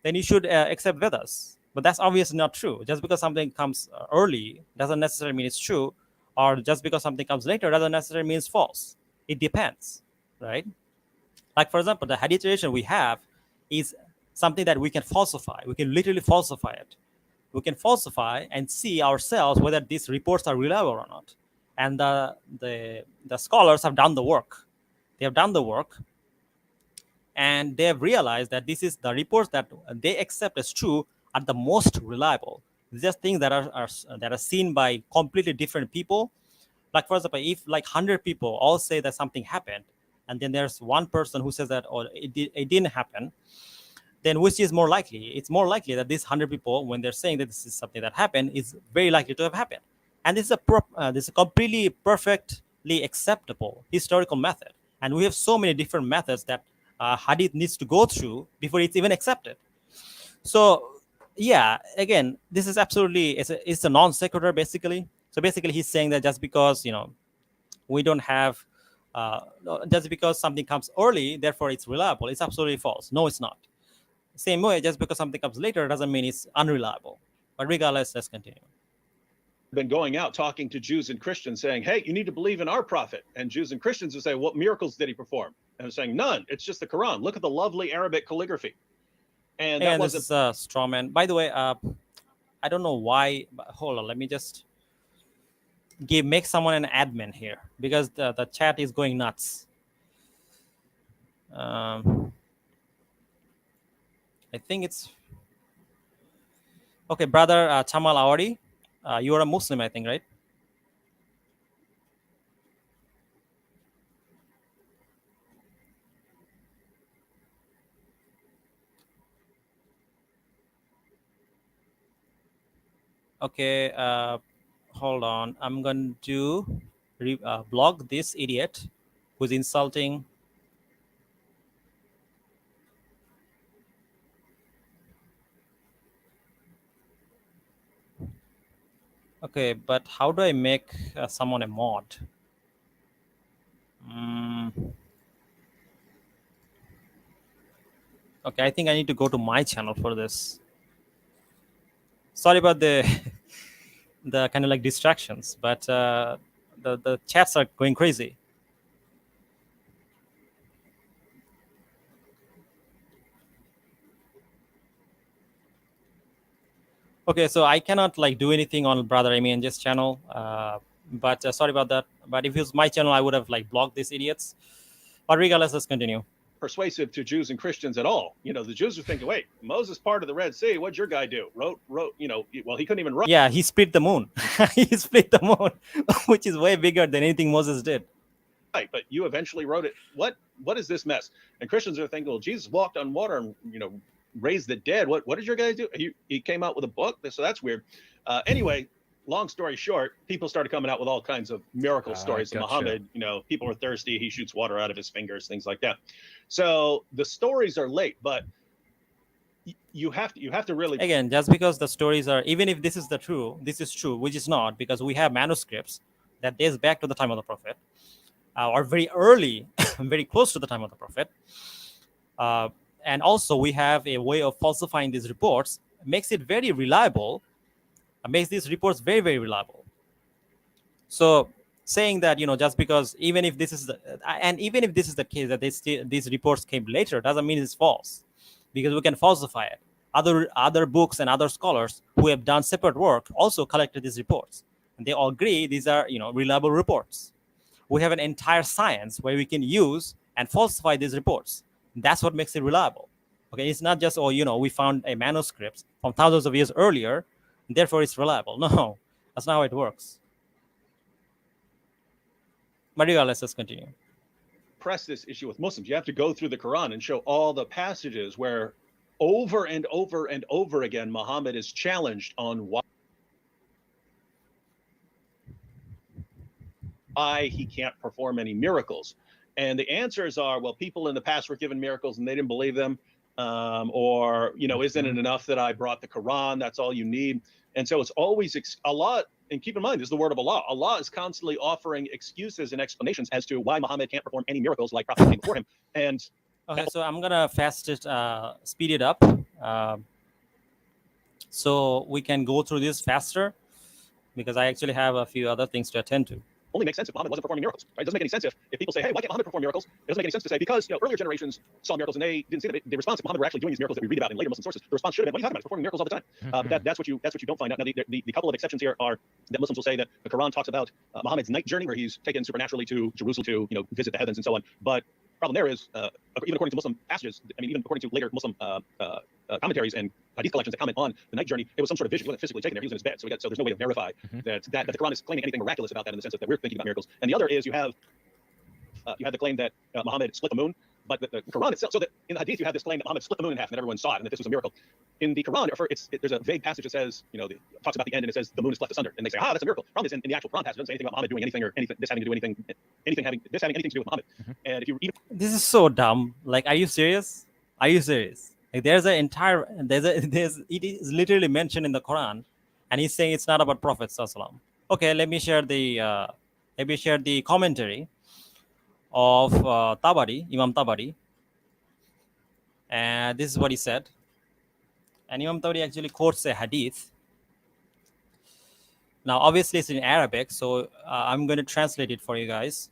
then you should accept Vedas. But that's obviously not true. Just because something comes early doesn't necessarily mean it's true, or just because something comes later doesn't necessarily mean it's false. It depends, right? Like, for example, the hadith tradition we have is something that we can falsify. We can literally falsify it. We can falsify and see ourselves whether these reports are reliable or not. And the scholars have done the work. They have done the work, and they have realized that this is the reports that they accept as true are the most reliable. These are things that are seen by completely different people. Like, for example, if like 100 people all say that something happened, and then there's one person who says that, oh, it didn't happen, then which is more likely? It's more likely that these 100 people, when they're saying that this is something that happened, is very likely to have happened. And this is a completely perfectly acceptable historical method. And we have so many different methods that hadith needs to go through before it's even accepted. So yeah, again, this is absolutely, it's a non sequitur basically. So basically he's saying that just because we don't have just because something comes early, therefore it's reliable. It's absolutely false. No, it's not. Same way, just because something comes later doesn't mean it's unreliable. But regardless, let's continue. Been going out talking to Jews and Christians saying, hey, you need to believe in our prophet. And Jews and Christians would say, what miracles did he perform? And I'm saying, none. It's just the Quran. Look at the lovely Arabic calligraphy. And that this is a straw man. By the way, I don't know why. But hold on, let me just make someone an admin here, because the chat is going nuts. I think it's okay, brother Chamal Awari. You are a Muslim, I think, right? Okay, hold on. I'm going to block this idiot who's insulting. Okay, but how do I make someone a mod? Okay, I think I need to go to my channel for this. Sorry about the the kind of like distractions, but the chats are going crazy. Okay, so I cannot like do anything on Brother MENJ's channel, but sorry about that. But if it was my channel, I would have like blocked these idiots. But regardless, let's continue. Persuasive to Jews and Christians at all. You know, the Jews are thinking, wait, Moses parted the Red Sea. What'd your guy do? Wrote, you know, well, he couldn't even write. Yeah, he split the moon. He split the moon, which is way bigger than anything Moses did. Right, but you eventually wrote it. What is this mess? And Christians are thinking, well, Jesus walked on water and, you know, raised the dead. What did your guy do? He came out with a book, so that's weird. Anyway, long story short, people started coming out with all kinds of miracle stories of Muhammad. You know, people were thirsty, he shoots water out of his fingers, things like that. So the stories are late, but you have to really, again, just because the stories are, even if this is true, which is not, because we have manuscripts that dates back to the time of the prophet, or very early, very close to the time of the prophet. And also we have a way of falsifying these reports, makes it very reliable, makes these reports very, very reliable. So saying that, you know, just because even if this is the case, that these reports came later, doesn't mean it's false, because we can falsify it. Other books and other scholars who have done separate work also collected these reports, and they all agree these are, you know, reliable reports. We have an entire science where we can use and falsify these reports. That's what makes it reliable. Okay, it's not just, oh, you know, we found a manuscript from thousands of years earlier, and therefore it's reliable. No, that's not how it works. Maria, let's just continue. Press this issue with Muslims. You have to go through the Quran and show all the passages where over and over and over again Muhammad is challenged on why he can't perform any miracles. And the answers are, well, people in the past were given miracles and they didn't believe them. Or, you know, isn't it enough that I brought the Quran? That's all you need. And so it's always Allah. And keep in mind, this is the word of Allah. Allah is constantly offering excuses and explanations as to why Muhammad can't perform any miracles like prophets came before him. And okay, so I'm gonna speed it up, so we can go through this faster, because I actually have a few other things to attend to. Only makes sense if Muhammad wasn't performing miracles, right? It doesn't make any sense if people say, hey, why can't Muhammad perform miracles? It doesn't make any sense to say, because, you know, earlier generations saw miracles and they didn't see them. The response, if Muhammad were actually doing these miracles that we read about in later Muslim sources, the response should have been, what are you talking about? He's performing miracles all the time. But that's what you don't find out. Now, the couple of exceptions here are that Muslims will say that the Quran talks about Muhammad's night journey, where he's taken supernaturally to Jerusalem to, you know, visit the heavens and so on. But problem there is, even according to Muslim passages, I mean, even according to later Muslim commentaries and hadith collections that comment on the night journey, it was some sort of vision. He wasn't physically taken there. He was in his bed. So there's no way to verify that the Quran is claiming anything miraculous about that, in the sense that we're thinking about miracles. And the other is you have the claim that Muhammad split the moon, but the Quran itself, so that in the hadith you have this claim that Muhammad split the moon in half and that everyone saw it and that this was a miracle. In the Quran, there's a vague passage that says, you know, talks about the end and it says the moon is split asunder, and they say, that's a miracle. Problem is, in the actual Quran passage, it doesn't say anything about Muhammad doing anything, or this having anything to do with Muhammad. And if you even, this is so dumb. Like, are you serious? Are you serious? Like, it is literally mentioned in the Quran, and he's saying it's not about Prophet Sallallahu. Okay, let me share the commentary of Tabari, Imam Tabari, and this is what he said. And Imam Tabari actually quotes a hadith. Now, obviously, it's in Arabic, so I'm going to translate it for you guys.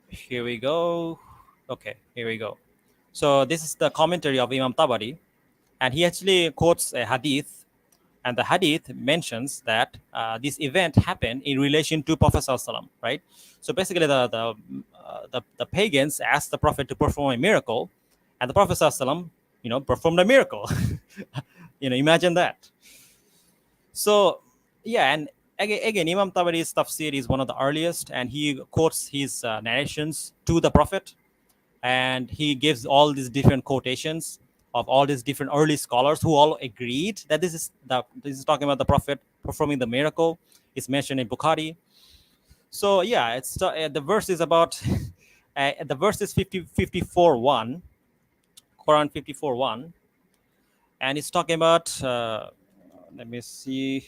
Here we go. Okay, here we go. So this is the commentary of Imam Tabari, and he actually quotes a hadith, and the hadith mentions that this event happened in relation to Prophet Sallallahu, right? So basically, the pagans asked the Prophet to perform a miracle, and the Prophet Sallallahu, you know, performed a miracle. You know, imagine that. So yeah, and again, Imam Tabari's tafsir is one of the earliest, and he quotes his narrations to the Prophet, and he gives all these different quotations of all these different early scholars who all agreed that this is talking about the Prophet performing the miracle. It's mentioned in Bukhari. So yeah, it's the verse is about the verse is 54:1, Quran 54:1, and it's talking about. Let me see.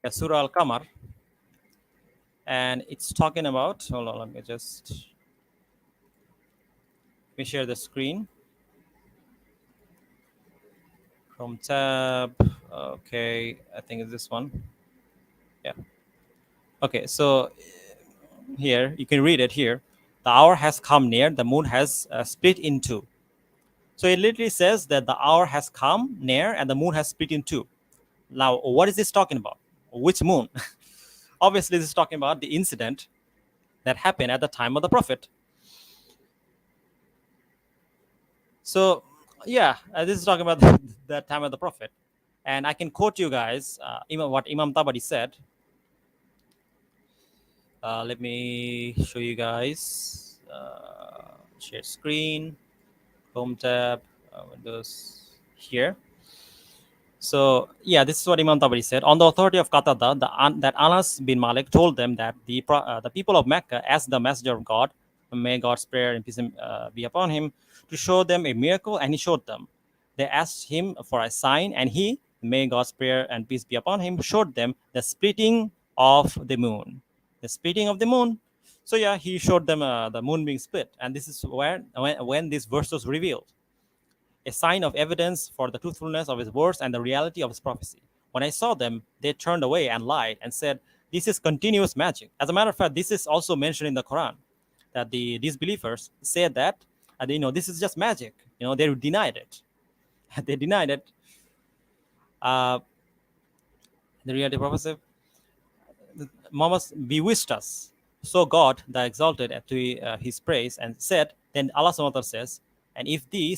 Surah Al-Qamar, and it's talking about, hold on, let me just, Let me share the screen. Chrome tab. Okay, I think it's this one. Yeah. Okay, so here you can read it here. The hour has come near. The moon has split in two. So it literally says that the hour has come near and the moon has split in two. Now, what is this talking about? Which moon? Obviously, this is talking about the incident that happened at the time of the prophet. So, yeah, this is talking about the time of the prophet. And I can quote you guys what Imam Tabari said. Let me show you guys. Share screen, Home tab, Windows here. So, yeah, this is what Imam Tabari said. On the authority of Qatada, that Anas bin Malik told them that the people of Mecca asked the Messenger of God, may God's prayer and peace be upon him, to show them a miracle, and he showed them. They asked him for a sign, and he, may God's prayer and peace be upon him, showed them the splitting of the moon. The splitting of the moon. So, yeah, he showed them the moon being split. And this is when this verse was revealed, a sign of evidence for the truthfulness of his words and the reality of his prophecy. When I saw them, they turned away and lied and said, this is continuous magic. As a matter of fact, this is also mentioned in the Quran, that the disbelievers said that, this is just magic. They denied it. They denied it. The reality of prophecy. Muhammad bewitched us. So God, the exalted, to his praise and said, then Allah subhanahu wa ta'ala says, and if they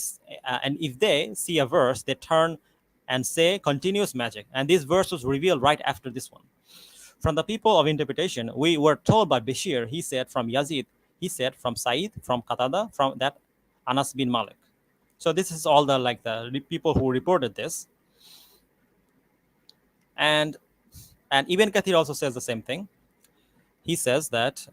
see a verse, they turn and say continuous magic. And this verse was revealed right after this one. From the people of interpretation, we were told by Bashir, he said from Yazid, he said from Said, from Qatada, from that Anas bin Malik. So this is all the people who reported this. And Ibn Kathir also says the same thing. He says that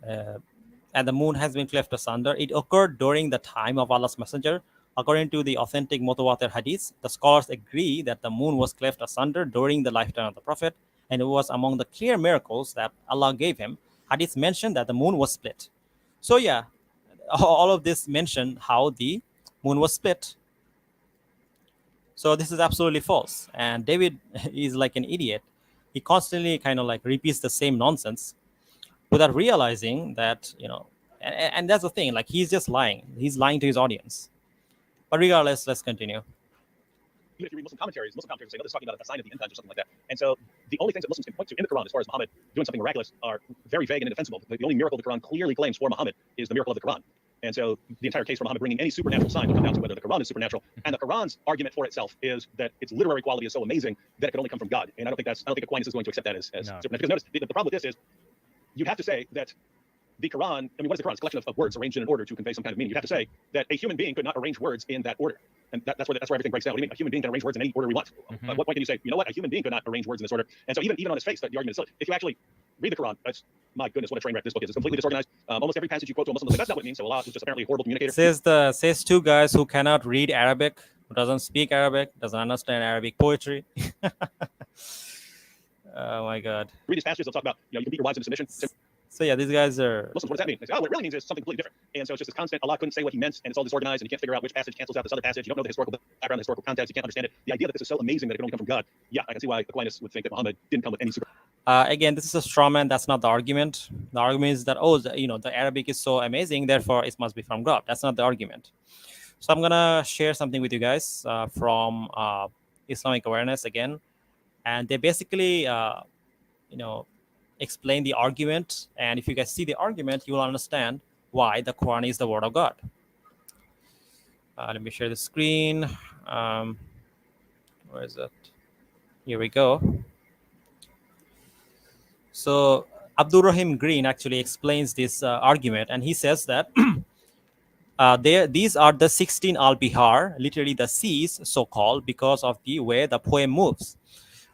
and the moon has been cleft asunder. It occurred during the time of Allah's Messenger. According to the authentic Mutawatir hadiths, the scholars agree that the moon was cleft asunder during the lifetime of the Prophet, and it was among the clear miracles that Allah gave him. Hadiths mention that the moon was split. So yeah, all of this mention how the moon was split. So this is absolutely false. And David is like an idiot. He constantly kind of repeats the same nonsense without realizing that, and that's the thing, he's just lying. He's lying to his audience. But regardless, let's continue. Even if you read Muslim commentaries say, no, this is talking about a sign of the end times or something like that. And so the only things that Muslims can point to in the Quran as far as Muhammad doing something miraculous are very vague and indefensible. The only miracle the Quran clearly claims for Muhammad is the miracle of the Quran. And so the entire case for Muhammad bringing any supernatural sign would come down to whether the Quran is supernatural. And the Quran's argument for itself is that its literary quality is so amazing that it could only come from God. And I don't think Aquinas is going to accept that as supernatural. Because notice, the problem with this is you'd have to say that the Quran, what is the Quran? It's a collection of words arranged in an order to convey some kind of meaning. You have to say that a human being could not arrange words in that order. And that's where everything breaks down. What do you mean? A human being can arrange words in any order we want. At what point can you say, you know what? A human being could not arrange words in this order. And so even on its face, the argument is silly. If you actually read the Quran, my goodness, what a train wreck this book is. It's completely disorganized. Almost every passage you quote to a Muslim, that's not what it means. So Allah is just apparently a horrible communicator. Says two guys who cannot read Arabic, who doesn't speak Arabic, doesn't understand Arabic poetry. Oh my God. Read these passages. They'll talk about, you can beat your wives into submission. So yeah, these guys are Muslims. What does that mean? They say, what it really means is something completely different. And so it's just this constant. Allah couldn't say what he meant, and it's all disorganized, and you can't figure out which passage cancels out this other passage. You don't know the historical background, the historical context. You can't understand it. The idea that this is so amazing that it can only come from God. Yeah, I can see why Aquinas would think that Muhammad didn't come with any super. Again, this is a straw man. That's not the argument. The argument is that the Arabic is so amazing, therefore it must be from God. That's not the argument. So I'm gonna share something with you guys from Islamic Awareness again, and they basically explain the argument. And if you guys see the argument, you will understand why the Quran is the word of God. Let me share the screen. Where is it? Here we go. So Abdul Rahim Green actually explains this argument, and he says that these are the 16 al-bihar, literally the seas, so-called, because of the way the poem moves.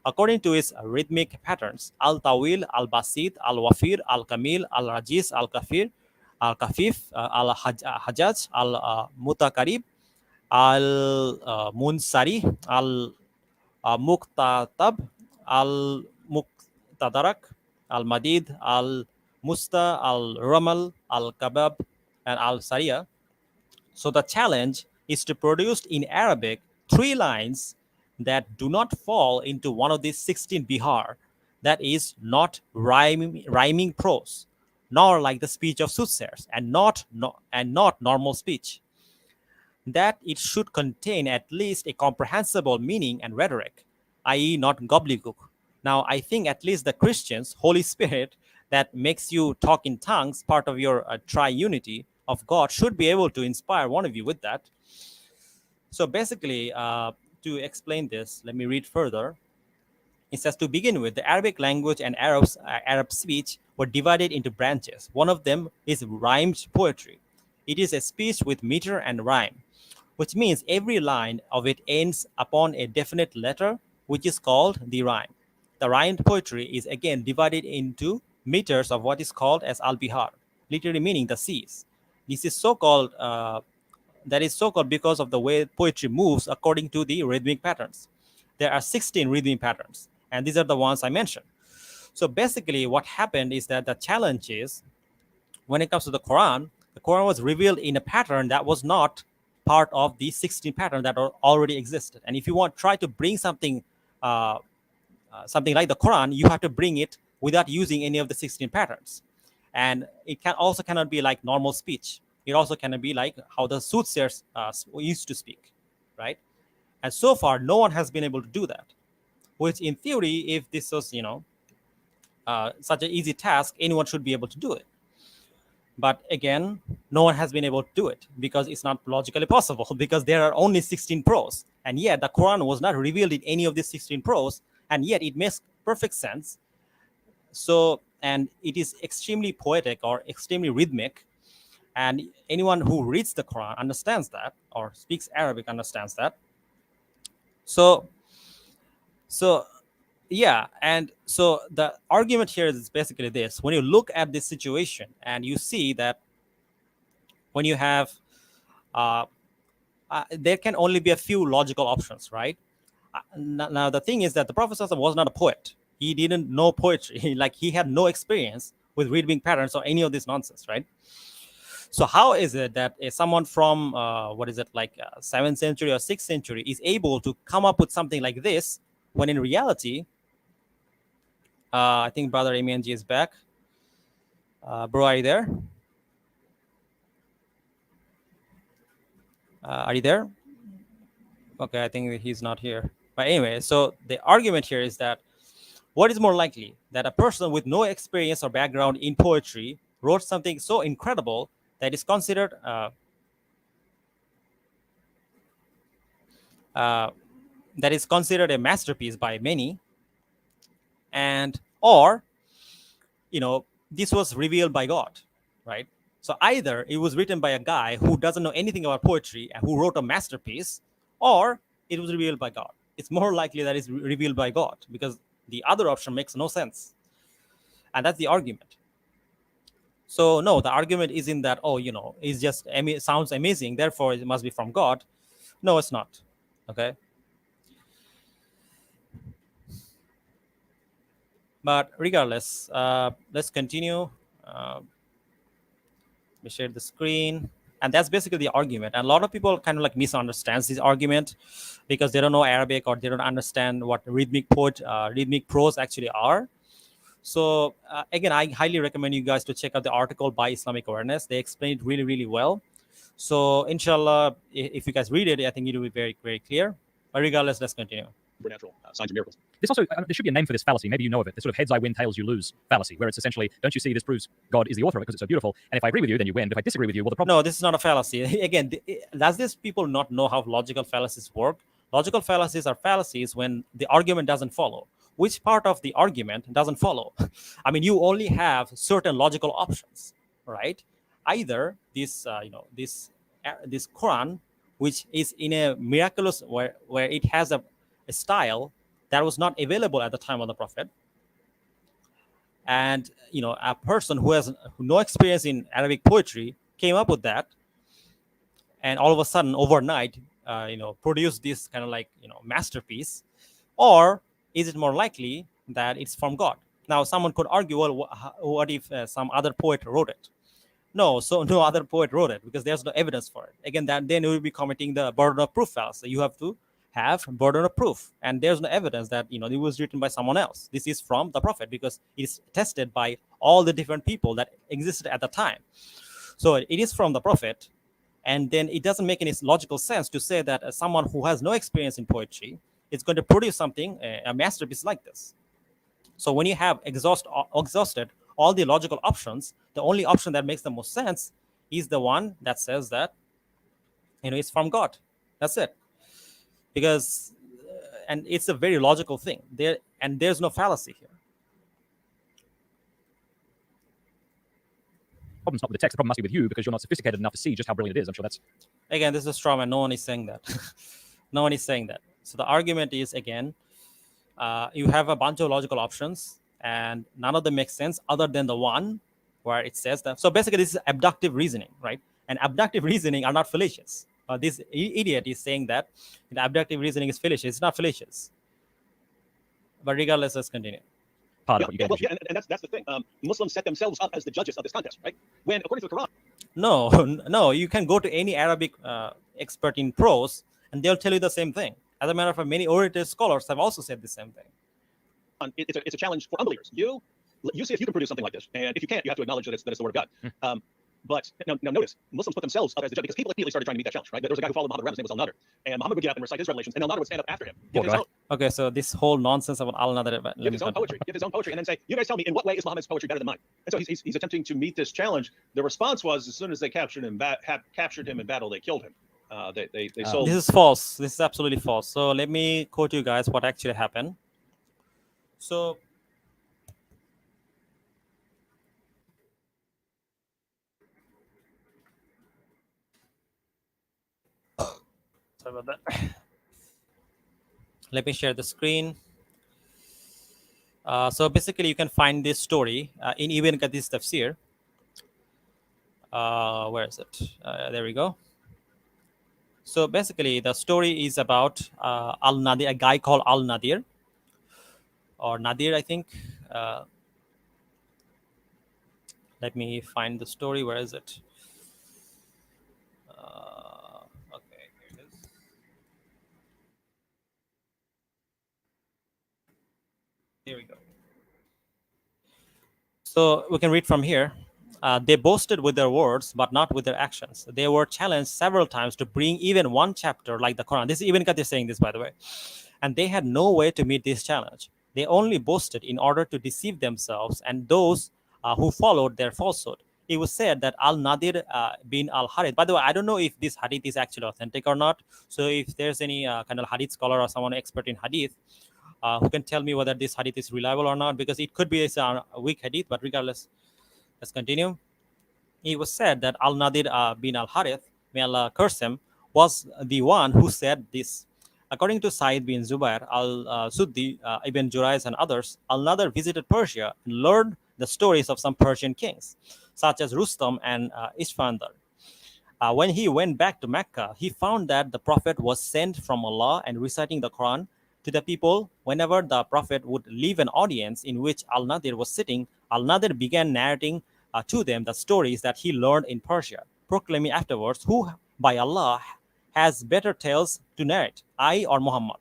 According to its rhythmic patterns, al-tawil, al-basit, al-wafir, al-kamil, al-rajis, al-kafir, al-kafif, al-hajaj, al-mutakarib, al-munsari, al-muqtatab, al-muqtadarak, al-madid, al-musta, al-ramal, al-kabab, and al-sariya. So the challenge is to produce in Arabic 3 lines that do not fall into one of these 16 bihar, that is not rhyming prose, nor like the speech of soothsayers, and not normal speech. That it should contain at least a comprehensible meaning and rhetoric, i.e., not gobbledygook. Now, I think at least the Christians, Holy Spirit, that makes you talk in tongues, part of your triunity of God, should be able to inspire one of you with that. So basically, to explain this, let me read further. It says, to begin with, the Arabic language and Arab speech were divided into branches. One of them is rhymed poetry. It is a speech with meter and rhyme, which means every line of it ends upon a definite letter, which is called the rhyme. The rhymed poetry is again divided into meters of what is called as al-bihar, literally meaning the seas. This is so-called that is so-called because of the way poetry moves according to the rhythmic patterns. There are 16 rhythmic patterns, and these are the ones I mentioned. So basically what happened is that the challenge is, when it comes to the Quran was revealed in a pattern that was not part of the 16 pattern that already existed. And if you want try to bring something something like the Quran, you have to bring it without using any of the 16 patterns. And it cannot be like normal speech. It also cannot be like how the soothsayers used to speak, right? And so far, no one has been able to do that. Which, in theory, if this was such an easy task, anyone should be able to do it. But again, no one has been able to do it because it's not logically possible, because there are only 16 prose. And yet the Quran was not revealed in any of these 16 prose, and yet it makes perfect sense. So, and it is extremely poetic or extremely rhythmic. And anyone who reads the Quran understands that, or speaks Arabic understands that. So yeah, and so the argument here is basically this. When you look at this situation and you see that when you have there can only be a few logical options, right? Now the thing is that the Prophet was not a poet. He didn't know poetry. Like, he had no experience with rhythmic patterns or any of this nonsense, right? So how is it that someone from 7th century or 6th century is able to come up with something like this, when in reality, I think brother MENJ is back. Bro, are you there? Are you there? Okay, I think he's not here. But anyway, so the argument here is that what is more likely, that a person with no experience or background in poetry wrote something so incredible that is considered a masterpiece by many, and or this was revealed by God, right? So either it was written by a guy who doesn't know anything about poetry and who wrote a masterpiece, or it was revealed by God. It's more likely that it's revealed by God, because the other option makes no sense. And that's the argument. So no, the argument isn't that, it's just sounds amazing, therefore it must be from God. No, it's not. Okay. But regardless, let's continue. Let me share the screen. And that's basically the argument. And a lot of people kind of like misunderstands this argument because they don't know Arabic, or they don't understand what rhythmic prose actually are. So again, I highly recommend you guys to check out the article by Islamic Awareness. They explain it really, really well. So inshallah, if you guys read it, I think it will be very, very clear. But regardless, let's continue. Supernatural signs and miracles. This also, there should be a name for this fallacy. Maybe you know of it. The sort of heads I win, tails you lose fallacy, where it's essentially, don't you see, this proves God is the author of it because it's so beautiful. And if I agree with you, then you win. But if I disagree with you, well, the problem. No, this is not a fallacy. Again, does these people not know how logical fallacies work? Logical fallacies are fallacies when the argument doesn't follow. Which part of the argument doesn't follow? I mean, you only have certain logical options, right? Either this Quran, which is in a miraculous where it has a style that was not available at the time of the Prophet, and a person who has no experience in Arabic poetry came up with that, and all of a sudden overnight produced this kind of like masterpiece. Or is it more likely that it's from God? Now someone could argue, well, what if some other poet wrote it? No, so no other poet wrote it because there's no evidence for it. Again, that then you will be committing the burden of proof fallacy. You have to have burden of proof, and there's no evidence that it was written by someone else. This is from the prophet because it is tested by all the different people that existed at the time. So it is from the prophet, and then it doesn't make any logical sense to say that someone who has no experience in poetry is going to produce something, a masterpiece like this. So when you have exhausted all the logical options, the only option that makes the most sense is the one that says that it's from God. That's it. Because and it's a very logical thing. There's no fallacy here. Problem's not with the text. The problem must be with you because you're not sophisticated enough to see just how brilliant it is. I'm sure that's Again, this is a straw man. No one is saying that. No one is saying that. So the argument is, again, you have a bunch of logical options and none of them make sense other than the one where it says that. So basically this is abductive reasoning, right? And abductive reasoning are not fallacious. This idiot is saying that the abductive reasoning is fallacious. It's not fallacious. But regardless, let's continue. part of what you get. And that's the thing. Muslims set themselves up as the judges of this contest, right? When, according to the Quran, No, you can go to any Arabic expert in prose and they'll tell you the same thing. As a matter of fact, many orator scholars have also said the same thing. it's a challenge for unbelievers. You see if you can produce something like this, and if you can't, you have to acknowledge that it's the word of God. But now notice, Muslims put themselves up as the judge because people immediately started trying to meet that challenge, right? There was a guy who followed Muhammad around, his name was Al-Nadir, and Muhammad would get up and recite his revelations, and Al-Nadir would stand up after him, give his own, Okay, so this whole nonsense about Al-Nadir, give his own poetry, and then say, you guys tell me, in what way is Muhammad's poetry better than mine? And so he's attempting to meet this challenge. The response was, as soon as they captured him in battle, they killed him. They sold. This is false. This is absolutely false. So let me quote you guys what actually happened. So sorry about that. Let me share the screen. So basically, you can find this story in Ibn Kathir's tafsir. Where is it? There we go. So basically, the story is about Al-Nadir, a guy called Al-Nadir, or Nadir, I think. Let me find the story. Where is it? Okay, here it is. Here we go. So we can read from here. They boasted with their words, but not with their actions. They were challenged several times to bring even one chapter like the Quran. This is Ibn Kathir saying this, by the way. And they had no way to meet this challenge. They only boasted in order to deceive themselves and those who followed their falsehood. It was said that Al-Nadir bin Al-Harith. By the way, I don't know if this hadith is actually authentic or not. So if there's any kind of hadith scholar or someone expert in hadith who can tell me whether this hadith is reliable or not, because it could be a weak hadith, but regardless, let's continue. It was said that Al-Nadir bin Al-Harith, may Allah curse him, was the one who said this. According to Sa'id bin Zubair, Al-Suddi, Ibn Jurayz, and others, Al-Nadir visited Persia and learned the stories of some Persian kings, such as Rustam and Ishfandar. When he went back to Mecca, he found that the Prophet was sent from Allah and reciting the Quran to the people. Whenever the Prophet would leave an audience in which Al-Nadir was sitting, Al-Nadir began narrating to them the stories that he learned in Persia, proclaiming afterwards, "Who, by Allah, has better tales to narrate, I or Muhammad?"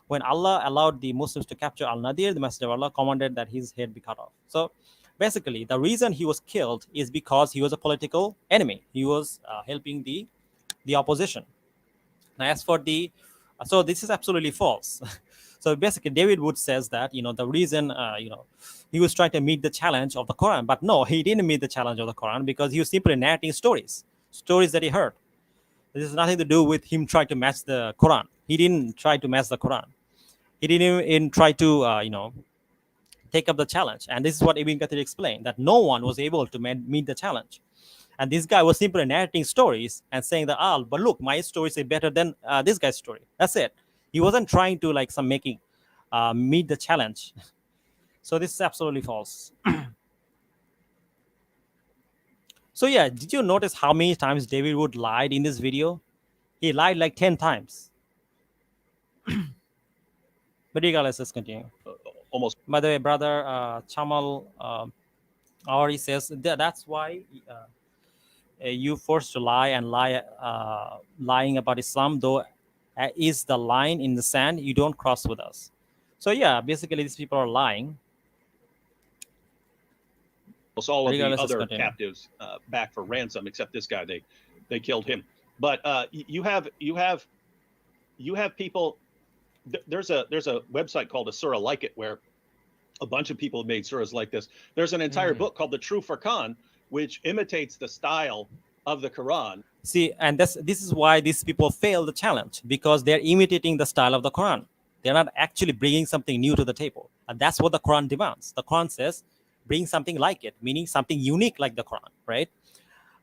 When Allah allowed the Muslims to capture Al-Nadir, the Messenger of Allah commanded that his head be cut off. So basically, the reason he was killed is because he was a political enemy. He was helping the opposition. Now, as for so this is absolutely false. So basically, David Wood says that the reason he was trying to meet the challenge of the Quran, but no, he didn't meet the challenge of the Quran because he was simply narrating stories that he heard. This has nothing to do with him trying to match the Quran. He didn't try to match the Quran. He didn't even try to take up the challenge. And this is what Ibn Kathir explained, that no one was able to meet the challenge. And this guy was simply narrating stories and saying that, but look, my stories are better than this guy's story. That's it. He wasn't trying to meet the challenge. So this is absolutely false. So yeah, did you notice how many times David Wood lied in this video? He lied like 10 times. But regardless, let's continue. almost. By the way, brother Chamal already says that's why you forced to lie and lying about Islam, though is the line in the sand you don't cross with us. So yeah, basically these people are lying. All of the Regardless, let's other continue. captives back for ransom, except this guy. They killed him. But you have people. There's a website called a surah like it, where a bunch of people have made surahs like this. There's an entire book called the True Furqan, which imitates the style of the Quran. See, and this is why these people fail the challenge, because they're imitating the style of the Quran. They're not actually bringing something new to the table, and that's what the Quran demands. The Quran says, bring something like it, meaning something unique like the Quran, right?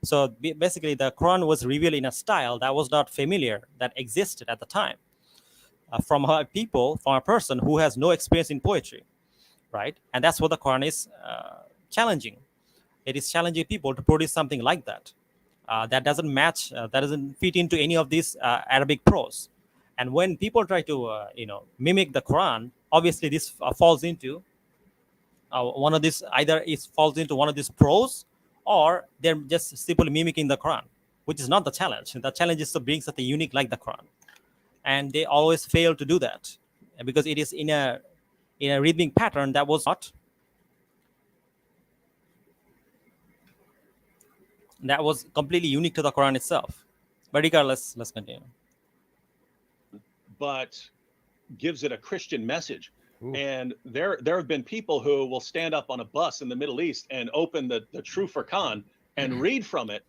So basically, the Quran was revealed in a style that was not familiar, that existed at the time, from a person who has no experience in poetry, right? And that's what the Quran is challenging. It is challenging people to produce something like that. That doesn't match, that doesn't fit into any of these Arabic prose. And when people try to, mimic the Quran, obviously this falls into one of these. Either it falls into one of these prose, or they're just simply mimicking the Quran, which is not the challenge. The challenge is to bring something unique like the Quran, and they always fail to do that because it is in a rhythmic pattern that was completely unique to the Quran itself. But regardless, let's continue. But gives it a Christian message. Ooh. And there have been people who will stand up on a bus in the Middle East and open the True Furqan and read from it.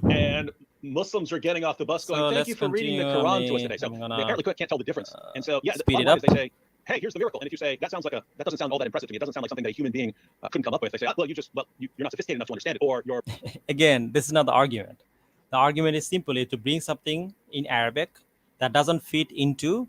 And Muslims are getting off the bus going, thank you for reading the Quran to us today. So they apparently can't tell the difference. And so, yeah, the bottom line is they say, hey, here's the miracle. And if you say, that doesn't sound all that impressive to me, it doesn't sound like something that a human being couldn't come up with, they say, you're not sophisticated enough to understand it, or you're... Again, this is not the argument. The argument is simply to bring something in Arabic that doesn't fit into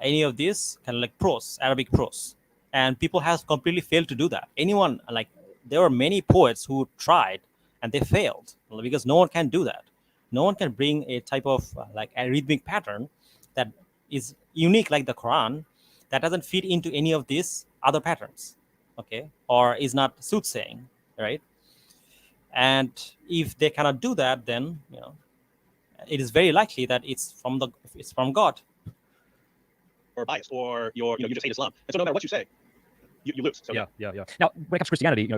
any of these kind of like prose, Arabic prose. And people have completely failed to do that. There were many poets who tried and they failed because no one can do that. No one can bring a type of a rhythmic pattern that is unique like the Quran, that doesn't fit into any of these other patterns, okay, or is not soothsaying, right? And if they cannot do that, then it is very likely that it's from God, or bias, or you just hate Islam. And so no matter what you say, you lose. So, yeah. Now, when it comes to Christianity,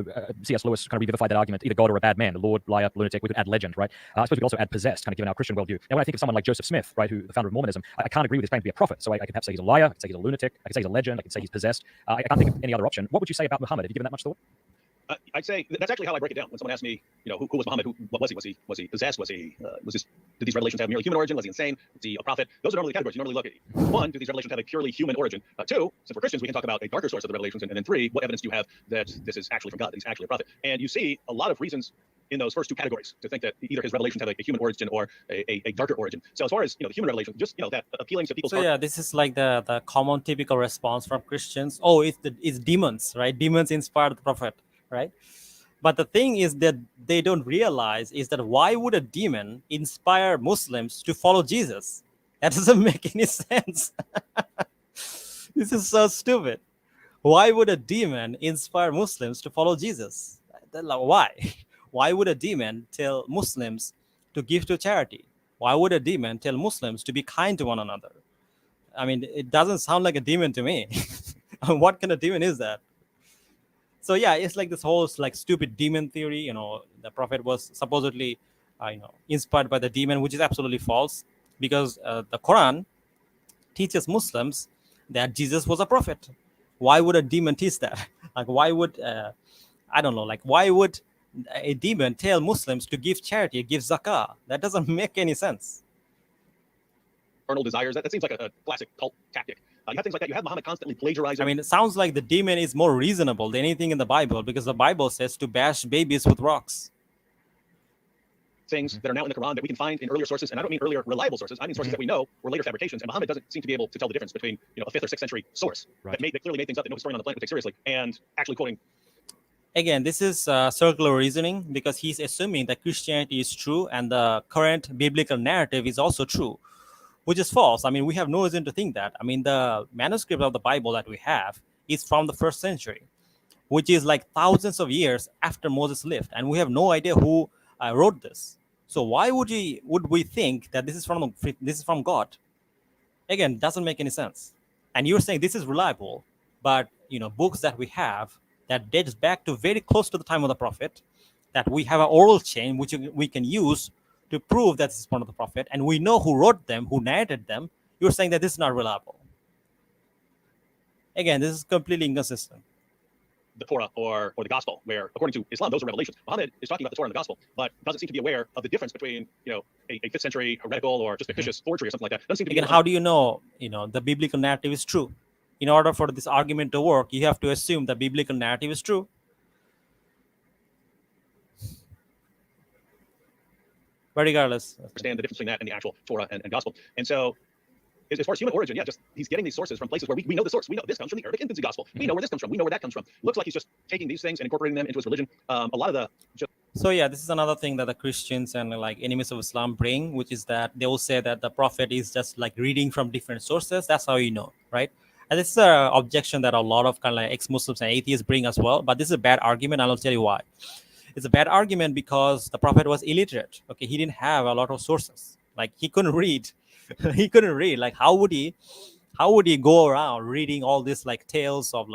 C.S. Lewis kind of revivified that argument: either God or a bad man, the Lord, liar, lunatic. We could add legend, right? I suppose we could also add possessed, kind of given our Christian worldview. Now, when I think of someone like Joseph Smith, right, who the founder of Mormonism, I can't agree with his claim to be a prophet. So I could perhaps say he's a liar, I could say he's a lunatic, I could say he's a legend, I could say he's possessed. I can't think of any other option. What would you say about Muhammad? Have you given that much thought? I'd say that's actually how I break it down. When someone asks me, who was Muhammad? What was he? Was he possessed? Did these revelations have merely human origin? Was he insane? Was he a prophet? Those are normally the categories you normally look at. One, do these revelations have a purely human origin? Two, since we're Christians, we can talk about a darker source of the revelations. And then three, what evidence do you have that this is actually from God, that he's actually a prophet? And you see a lot of reasons in those first two categories to think that either his revelations have a human origin or a darker origin. So as far as the human revelation, just that appealing to people's heart. Yeah, this is like the common typical response from Christians. Oh, it's demons, right? Demons inspired the prophet, right? But the thing is that they don't realize is that why would a demon inspire Muslims to follow Jesus? That doesn't make any sense. This is so stupid. Why would a demon inspire Muslims to follow Jesus? Why? Why would a demon tell Muslims to give to charity? Why would a demon tell Muslims to be kind to one another? I mean, it doesn't sound like a demon to me. What kind of demon is that? So yeah, it's like this whole stupid demon theory. The prophet was supposedly, inspired by the demon, which is absolutely false, because the Quran teaches Muslims that Jesus was a prophet. Why would a demon teach that? Why would why would a demon tell Muslims to give charity, give zakah? That doesn't make any sense. Carnal desires. That seems like a classic cult tactic. You have things like that. You have Muhammad constantly plagiarizing. I mean, it sounds like the demon is more reasonable than anything in the Bible, because the Bible says to bash babies with rocks. Things that are now in the Quran that we can find in earlier sources, and I don't mean earlier reliable sources. I mean sources that we know were later fabrications. And Muhammad doesn't seem to be able to tell the difference between a 5th or 6th century source that clearly made things up that no historian on the planet would take seriously, and actually quoting. Again, this is circular reasoning, because he's assuming that Christianity is true and the current biblical narrative is also true, which is false. I mean, we have no reason to think that. I mean, the manuscript of the Bible that we have is from the 1st century, which is like thousands of years after Moses lived. And we have no idea who wrote this. So why would we think that this is from God? Again, doesn't make any sense. And you're saying this is reliable, but books that we have that dates back to very close to the time of the prophet, that we have an oral chain which we can use to prove that this is one of the prophet, and we know who wrote them, who narrated them. You're saying that this is not reliable. Again, this is completely inconsistent. The Torah or the gospel, where according to Islam, those are revelations. Muhammad is talking about the Torah and the gospel, but doesn't seem to be aware of the difference between a 5th century heretical or just fictitious forgery or something like that. Doesn't seem to be. Again, how do you know the biblical narrative is true? In order for this argument to work, you have to assume the biblical narrative is true. But regardless, understand the difference between that and the actual Torah and gospel. And so, as far as human origin, just he's getting these sources from places where we know the source. We know this comes from the Arabic infancy gospel. We know where this comes from. We know where that comes from. Looks like he's just taking these things and incorporating them into his religion. A lot of the. So yeah, this is another thing that the Christians and enemies of Islam bring, which is that they will say that the prophet is just reading from different sources. That's how you know, right? And this is an objection that a lot of ex-Muslims and atheists bring as well. But this is a bad argument, and I'll tell you why. It's a bad argument because the prophet was illiterate. Okay, he didn't have a lot of sources. He couldn't read. He couldn't read. How would he go around reading all these tales of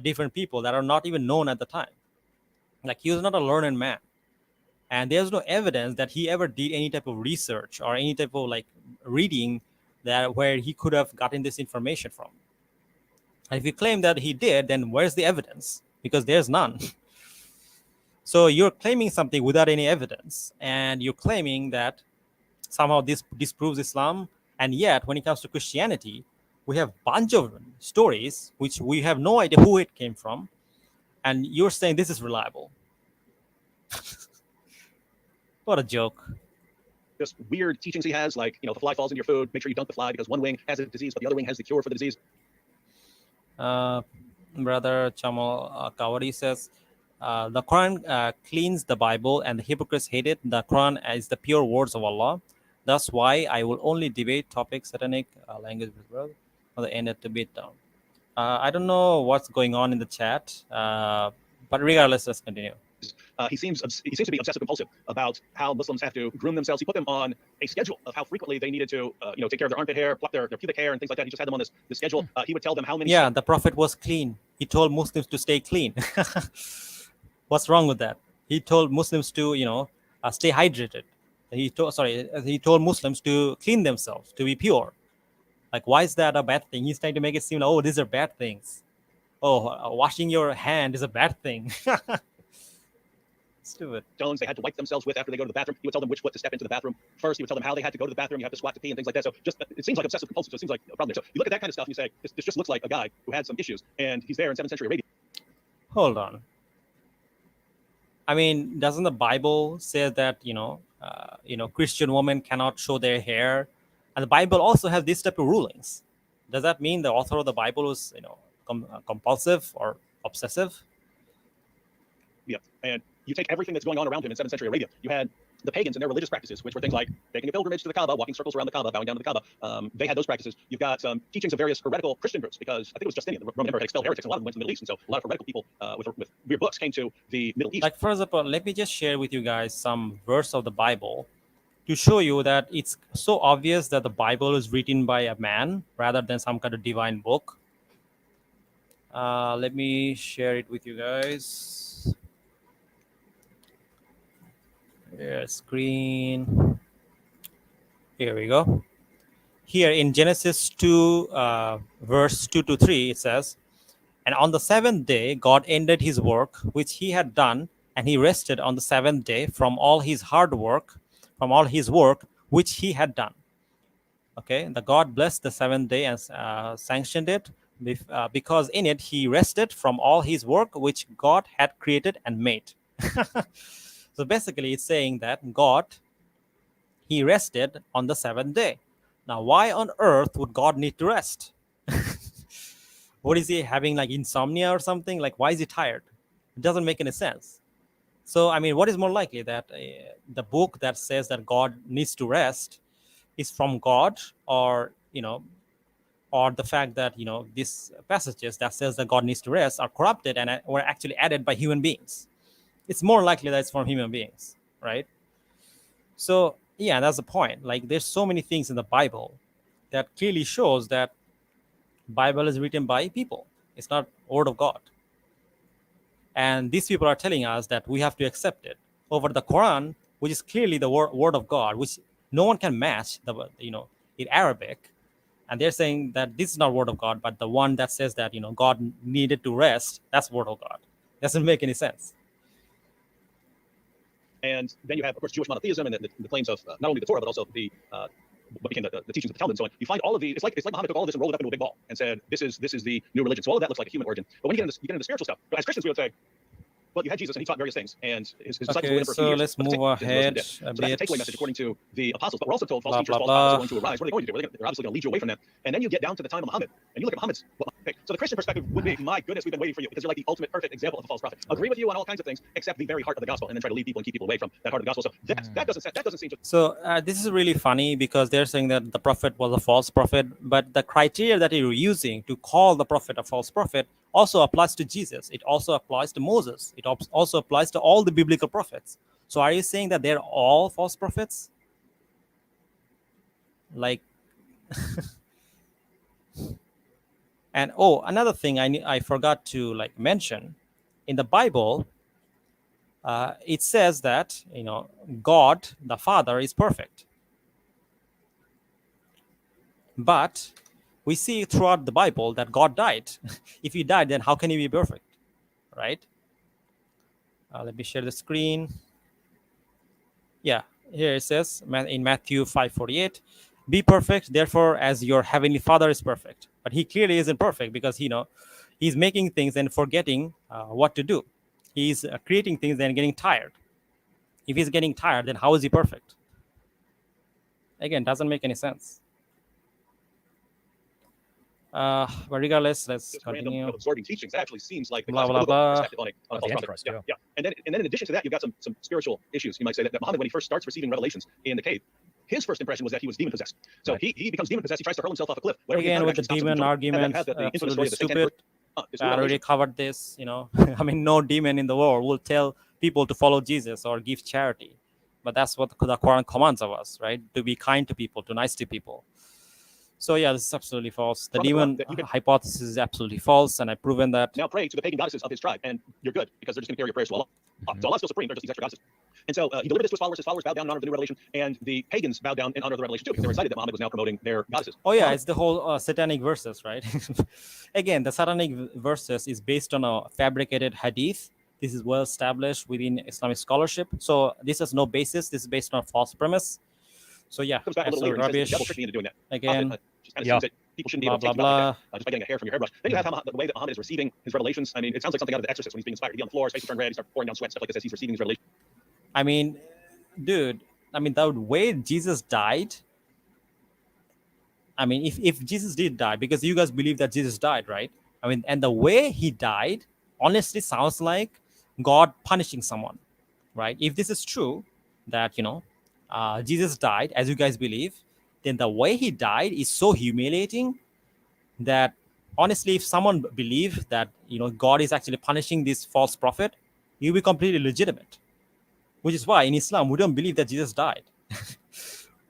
different people that are not even known at the time? He was not a learned man, and there's no evidence that he ever did any type of research or any type of reading that where he could have gotten this information from. And if you claim that he did, then where's the evidence? Because there's none. So you're claiming something without any evidence, and you're claiming that somehow this disproves Islam. And yet, when it comes to Christianity, we have a bunch of stories which we have no idea who it came from, and you're saying this is reliable. What a joke. Just weird teachings he has, if a fly falls into your food, make sure you dunk the fly because one wing has a disease, but the other wing has the cure for the disease. Brother Chamal Kawari says, the Quran cleans the Bible and the hypocrites hate it. The Quran is the pure words of Allah. That's why I will only debate topics satanic language with brother on the end of the beat down. I don't know what's going on in the chat, but regardless, let's continue. He seems to be obsessive compulsive about how Muslims have to groom themselves. He put them on a schedule of how frequently they needed to take care of their armpit hair, pluck their pubic hair, and things like that. He just had them on this schedule. He would tell them how many. Yeah, the Prophet was clean. He told Muslims to stay clean. What's wrong with that? He told Muslims to stay hydrated. He told Muslims to clean themselves, to be pure. Why is that a bad thing? He's trying to make it seem these are bad things. Washing your hand is a bad thing. Stupid. Stones they had to wipe themselves with after they go to the bathroom. He would tell them which foot to step into the bathroom first. He would tell them how they had to go to the bathroom. You have to squat to pee and things like that. So just it seems like obsessive compulsive. So it seems like a problem there. So you look at that kind of stuff and you say, this just looks like a guy who had some issues, and he's there in 7th century Arabia. Hold on. I mean, doesn't the Bible say that Christian women cannot show their hair, and the Bible also has this type of rulings? Does that mean the author of the Bible was compulsive or obsessive? Yeah, and you take everything that's going on around him in 7th century Arabia. You had the pagans and their religious practices, which were things like taking a pilgrimage to the Kaaba, walking circles around the Kaaba, bowing down to the Kaaba. They had those practices. You've got teachings of various heretical Christian groups, because I think it was Justinian, the Roman Emperor, had expelled heretics, and a lot of them went to the Middle East. And so a lot of heretical people with weird books came to the Middle East. For example, let me just share with you guys some verse of the Bible to show you that it's so obvious that the Bible is written by a man rather than some kind of divine book. Let me share it with you guys. Screen. Here we go. Here in Genesis 2, verse 2 to 3, it says, "And on the 7th day, God ended his work, which he had done, and he rested on the 7th day from all his hard work, from all his work, which he had done." Okay, the God blessed the 7th day and sanctioned it because in it he rested from all his work, which God had created and made. So basically, it's saying that God, he rested on the 7th day. Now, why on earth would God need to rest? What is he having, insomnia or something? Why is he tired? It doesn't make any sense. So, I mean, what is more likely, that the book that says that God needs to rest is from God, or or the fact that these passages that says that God needs to rest are corrupted and were actually added by human beings? It's more likely that it's from human beings, right? So yeah, that's the point. Like, there's so many things in the Bible that clearly shows that Bible is written by people. It's not word of God. And these people are telling us that we have to accept it over the Quran, which is clearly the word of God, which no one can match the in Arabic. And they're saying that this is not word of God, but the one that says that God needed to rest, that's word of God. Doesn't make any sense. And then you have, of course, Jewish monotheism and the claims of not only the Torah, but also the what became the teachings of the Talmud and so on. You find all of these. It's like Muhammad took all of this and rolled it up into a big ball and said, "This is the new religion." So all of that looks like a human origin. But when you get into spiritual stuff, as Christians, we would say, well, you had Jesus and he taught various things, and his disciples were with him for a few years. Let's but move ahead a so bit. that's the takeaway message according to the apostles. But we're also told false teachers, false blah. prophets are going to arise. What are they going to do? They're obviously going to lead you away from that. And then you get down to the time of Muhammad, and you look at Muhammad's. So the Christian perspective would be, my goodness, we've been waiting for you, because you're like the ultimate perfect example of a false prophet. Agree with you on all kinds of things, except the very heart of the gospel, and then try to lead people and keep people away from that heart of the gospel. So that doesn't seem to. So this is really funny, because they're saying that the prophet was a false prophet, but the criteria that you're using to call the prophet a false prophet also applies to Jesus. It also applies to Moses. It also applies to all the biblical prophets. So are you saying that they're all false prophets? Like, and another thing I forgot to mention, in the Bible, it says that God the Father is perfect, but we see throughout the Bible that God died. If he died, then how can he be perfect, right? Let me share the screen. Yeah, here it says in Matthew 5:48, "Be perfect, therefore, as your heavenly Father is perfect." But he clearly isn't perfect, because he's making things and forgetting what to do. He's creating things and getting tired. If he's getting tired, then how is he perfect? Again, doesn't make any sense. But regardless, let's continue. Random absorbing teachings actually seems like the Blah, classic blah, perspective on a false prophet. Antichrist, Yeah. And then in addition to that, you've got some spiritual issues. You might say that Muhammad, when he first starts receiving revelations in the cave, his first impression was that he was demon possessed. So Right. he becomes demon possessed. He tries to hurl himself off a cliff. Again, with the demon argument, absolutely stupid. I already covered this. I mean, no demon in the world will tell people to follow Jesus or give charity, but that's what the Quran commands of us, right? To be kind to people, to nice to people. So yeah, this is absolutely false. The demon hypothesis is absolutely false, and I've proven that. Now pray to the pagan goddesses of his tribe, and you're good, because they're just going to carry your prayers to Allah. So Allah's still supreme. They're just these extra goddesses. And so he delivered this to his followers. His followers bowed down in honor of the new revelation, and the pagans bowed down in honor of the revelation too, because they were excited that Muhammad was now promoting their goddesses. Oh yeah, it's the whole satanic verses, right? Again, the satanic verses is based on a fabricated hadith. This is well established within Islamic scholarship. So this has no basis. This is based on a false premise. So yeah, Comes back a little later, rubbish. the devil tricked me into doing that. Again, just kind of seems that people shouldn't be able to take you out like that, just by getting a hair from your hairbrush. Then you have the way that Muhammad is receiving his revelations. I mean, it sounds like something out of The Exorcist when he's being inspired. He'd be on the floor, his face will turn red, he starts pouring down sweat, stuff like this as he's receiving his revelation. I mean, dude, the way Jesus died, I mean, if Jesus did die, because you guys believe that Jesus died, right? I mean, and the way he died honestly sounds like God punishing someone, right? If this is true, that Jesus died as you guys believe, then the way he died is so humiliating that honestly, if someone believes that God is actually punishing this false prophet, you'll be completely legitimate. Which is why in Islam we don't believe that Jesus died.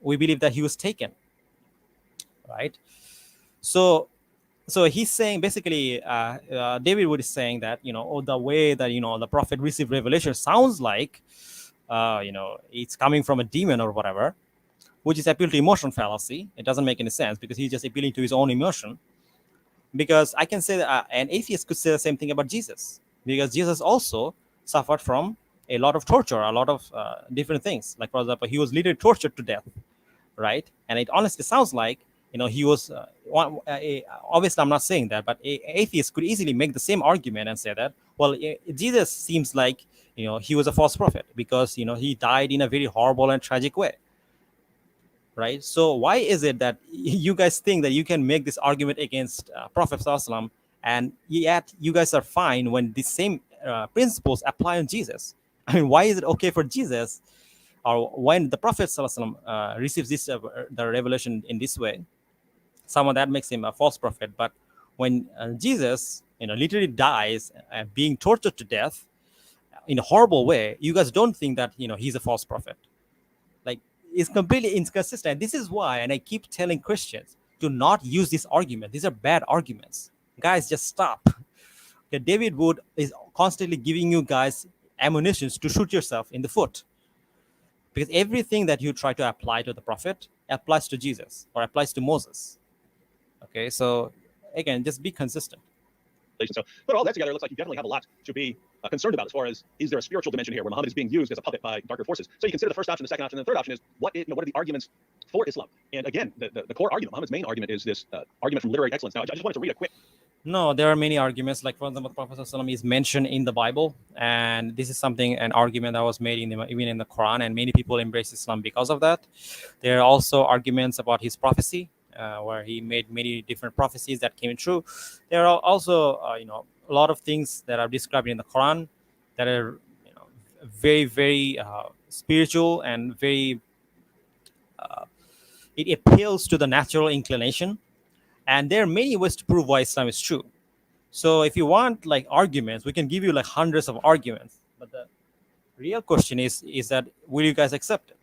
We believe that he was taken, right? So he's saying basically, David Wood is saying that the way that the prophet received revelation sounds like it's coming from a demon or whatever, which is appeal to emotion fallacy. It doesn't make any sense, because he's just appealing to his own emotion. Because I can say that an atheist could say the same thing about Jesus, because Jesus also suffered from a lot of torture, a lot of different things. Like, for example, he was literally tortured to death, right? And it honestly sounds like he was obviously I'm not saying that, but atheists could easily make the same argument and say that, well, Jesus seems like he was a false prophet, because he died in a very horrible and tragic way, right? So why is it that you guys think that you can make this argument against Prophet ﷺ, and yet you guys are fine when the same principles apply on Jesus? I mean, why is it okay for Jesus, or when the Prophet ﷺ receives this the revelation in this way, someone that makes him a false prophet? But when Jesus literally dies being tortured to death, in a horrible way, you guys don't think that he's a false prophet. Like, it's completely inconsistent. This is why, and I keep telling Christians, do not use this argument. These are bad arguments. Guys, just stop. Okay, David Wood is constantly giving you guys ammunitions to shoot yourself in the foot, because everything that you try to apply to the prophet applies to Jesus or applies to Moses. Okay, so again, just be consistent. So put all that together, it looks like you definitely have a lot to be concerned about as far as, is there a spiritual dimension here where Muhammad is being used as a puppet by darker forces? So you consider the first option, the second option, and the third option is what are the arguments for Islam? And again, the core argument, Muhammad's main argument, is this argument from literary excellence. Now, I just wanted to read a quick. No, there are many arguments. Like, for example, Prophet ﷺ is mentioned in the Bible, and this is an argument that was made even in the Quran, and many people embrace Islam because of that. There are also arguments about his prophecy, where he made many different prophecies that came true. There are also, a lot of things that are described in the Quran that are, very, very spiritual and very. It appeals to the natural inclination. And there are many ways to prove why Islam is true. So if you want arguments, we can give you hundreds of arguments. But the real question is that will you guys accept it?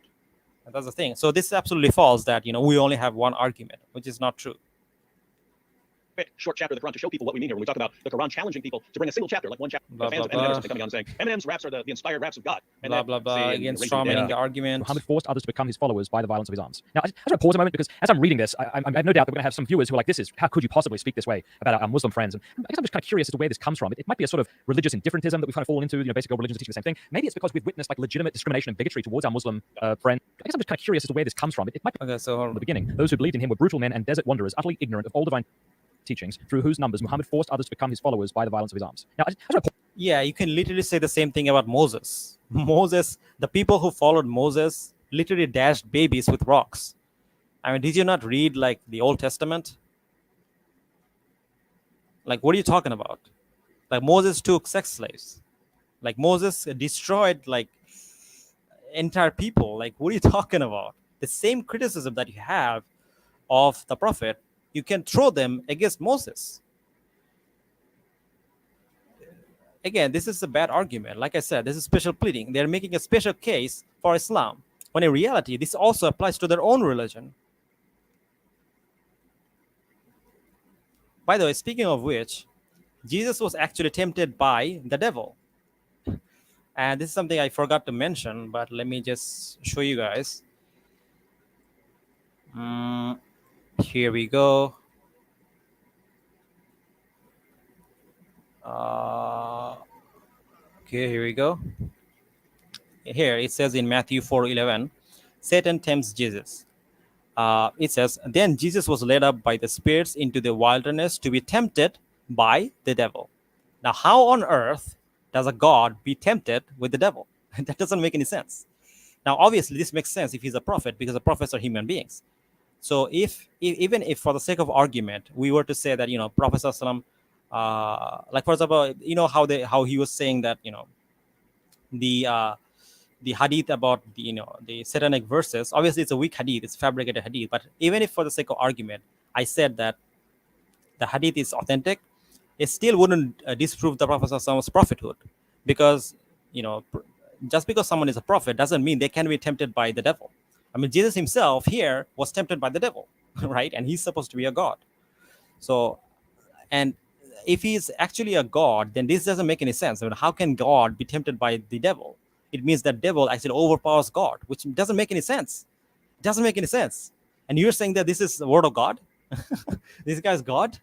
And that's the thing. So this is absolutely false that we only have one argument, which is not true. Short chapter of the Quran to show people what we mean here when we talk about the Quran challenging people to bring a single chapter, like one chapter. Blah, fans blah, of Eminem blah. or something coming on saying Eminem's raps are the inspired raps of God. And Blah, blah, blah. Again, strawmanning the argument. Muhammad forced others to become his followers by the violence of his arms. Now, I just want to pause a moment, because as I'm reading this, I have no doubt that we're going to have some viewers who are like, how could you possibly speak this way about our Muslim friends? And I guess I'm just kind of curious as to where this comes from. It might be a sort of religious indifferentism that we kind of fall into. Basically all religions teach the same thing. Maybe it's because we've witnessed legitimate discrimination and bigotry towards our Muslim friends. I guess I'm just kind of curious as to where this comes from. It might be Okay, so from the beginning. Those who believed in him were brutal men and desert wanderers, utterly ignorant of all divine teachings, through whose numbers Muhammad forced others to become his followers by the violence of his arms. Now, yeah, you can literally say the same thing about Moses. The people who followed Moses literally dashed babies with rocks. I mean, did you not read the Old Testament? What are you talking about? Moses took sex slaves. Moses destroyed entire people. What are you talking about? The same criticism that you have of the prophet, you can throw them against Moses. Again, this is a bad argument. Like I said, this is special pleading. They're making a special case for Islam, when in reality, this also applies to their own religion. By the way, speaking of which, Jesus was actually tempted by the devil. And this is something I forgot to mention, but let me just show you guys. Here we go. Okay, here we go. Here it says in Matthew 4:11, Satan tempts Jesus. It says, then Jesus was led up by the spirits into the wilderness to be tempted by the devil. Now, how on earth does a God be tempted with the devil? That doesn't make any sense. Now, obviously, this makes sense if he's a prophet, because the prophets are human beings. So even if for the sake of argument, we were to say that, Prophet ﷺ, for example, how he was saying that, the hadith about the satanic verses, obviously it's a weak hadith, it's fabricated hadith. But even if for the sake of argument, I said that the hadith is authentic, it still wouldn't disprove the Prophet ﷺ's prophethood, because just because someone is a prophet doesn't mean they can be tempted by the devil. I mean, Jesus himself here was tempted by the devil, right? And he's supposed to be a God. So, and if he's actually a God, then this doesn't make any sense. I mean, how can God be tempted by the devil? It means that devil actually overpowers God, which doesn't make any sense. It doesn't make any sense. And you're saying that this is the word of God? This guy's God?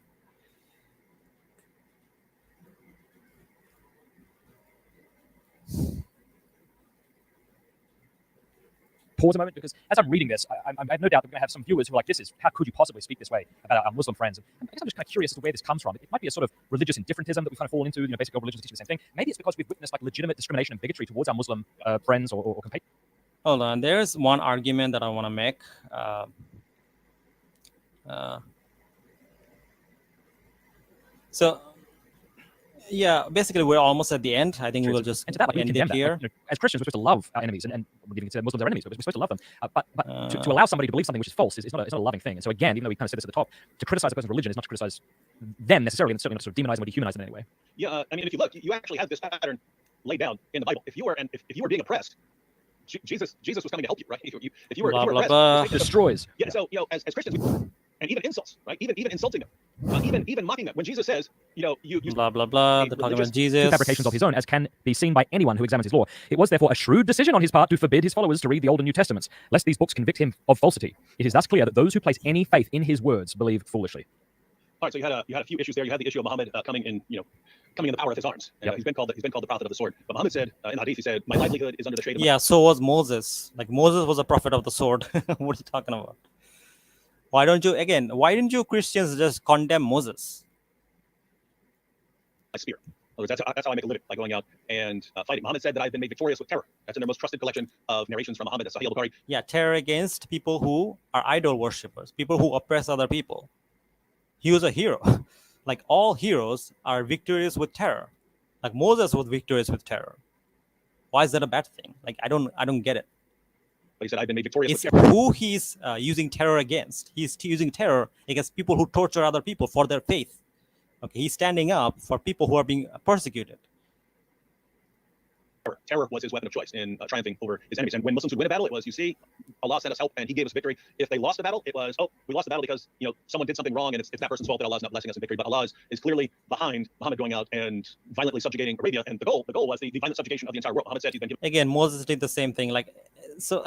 pause a moment, because as I'm reading this, I have no doubt that we're going to have some viewers who are like, how could you possibly speak this way about our Muslim friends? And I guess I'm just kind of curious as to where this comes from. It might be a sort of religious indifferentism that we kind of fall into. Basically all religions teach the same thing. Maybe it's because we've witnessed legitimate discrimination and bigotry towards our Muslim friends or compatriots. Hold on, there's one argument that I want to make. So, yeah, basically we're almost at the end. I think we will just end it here. As Christians, we're supposed to love our enemies, and we're giving it to Muslims, our enemies, but we're supposed to love them. But to allow somebody to believe something which is false is not a loving thing. And so again, even though we kind of said this at the top, to criticize a person's religion is not to criticize them necessarily, and certainly not to sort of demonize them or dehumanize them in any way. Yeah, I mean, if you look, you actually have this pattern laid down in the Bible. If you were being oppressed, Jesus was coming to help you, right? If you were Blah, if you were blah, oppressed, blah. Destroys. yeah. So as Christians, and even insults, right? Even insulting them, even mocking them. When Jesus says, you Blah blah blah. They're talking about Jesus. Fabrications of his own, as can be seen by anyone who examines his law. It was therefore a shrewd decision on his part to forbid his followers to read the Old and New Testaments, lest these books convict him of falsity. It is thus clear that those who place any faith in his words believe foolishly. All right, so you had a few issues there. You had the issue of Muhammad coming in the power of his arms. And, he's been called the prophet of the sword. But Muhammad said in Hadith, he said, "My livelihood is under the shade of." Yeah, so was Moses. Like Moses was a prophet of the sword. What are you talking about? Why didn't you Christians just condemn Moses? My spear. In other words, that's how I make a living, by going out and fighting. Muhammad said that I've been made victorious with terror. That's in their most trusted collection of narrations from Muhammad, that's Sahih al-Bukhari. Yeah, terror against people who are idol worshippers, people who oppress other people. He was a hero. Like all heroes are victorious with terror. Like Moses was victorious with terror. Why is that a bad thing? Like I don't get it. But he said, I've been made victorious It's with terror. who he's using terror against. He's using terror against people who torture other people for their faith. Okay, he's standing up for people who are being persecuted. Terror was his weapon of choice in triumphing over his enemies. And when Muslims would win a battle, it was, you see, Allah sent us help and he gave us victory. If they lost the battle, it was, oh, we lost the battle because someone did something wrong and it's that person's fault that Allah is not blessing us in victory. But Allah is clearly behind Muhammad going out and violently subjugating Arabia. And the goal was the violent subjugation of the entire world. Muhammad said he's been given. Again, Moses did the same thing. Like so,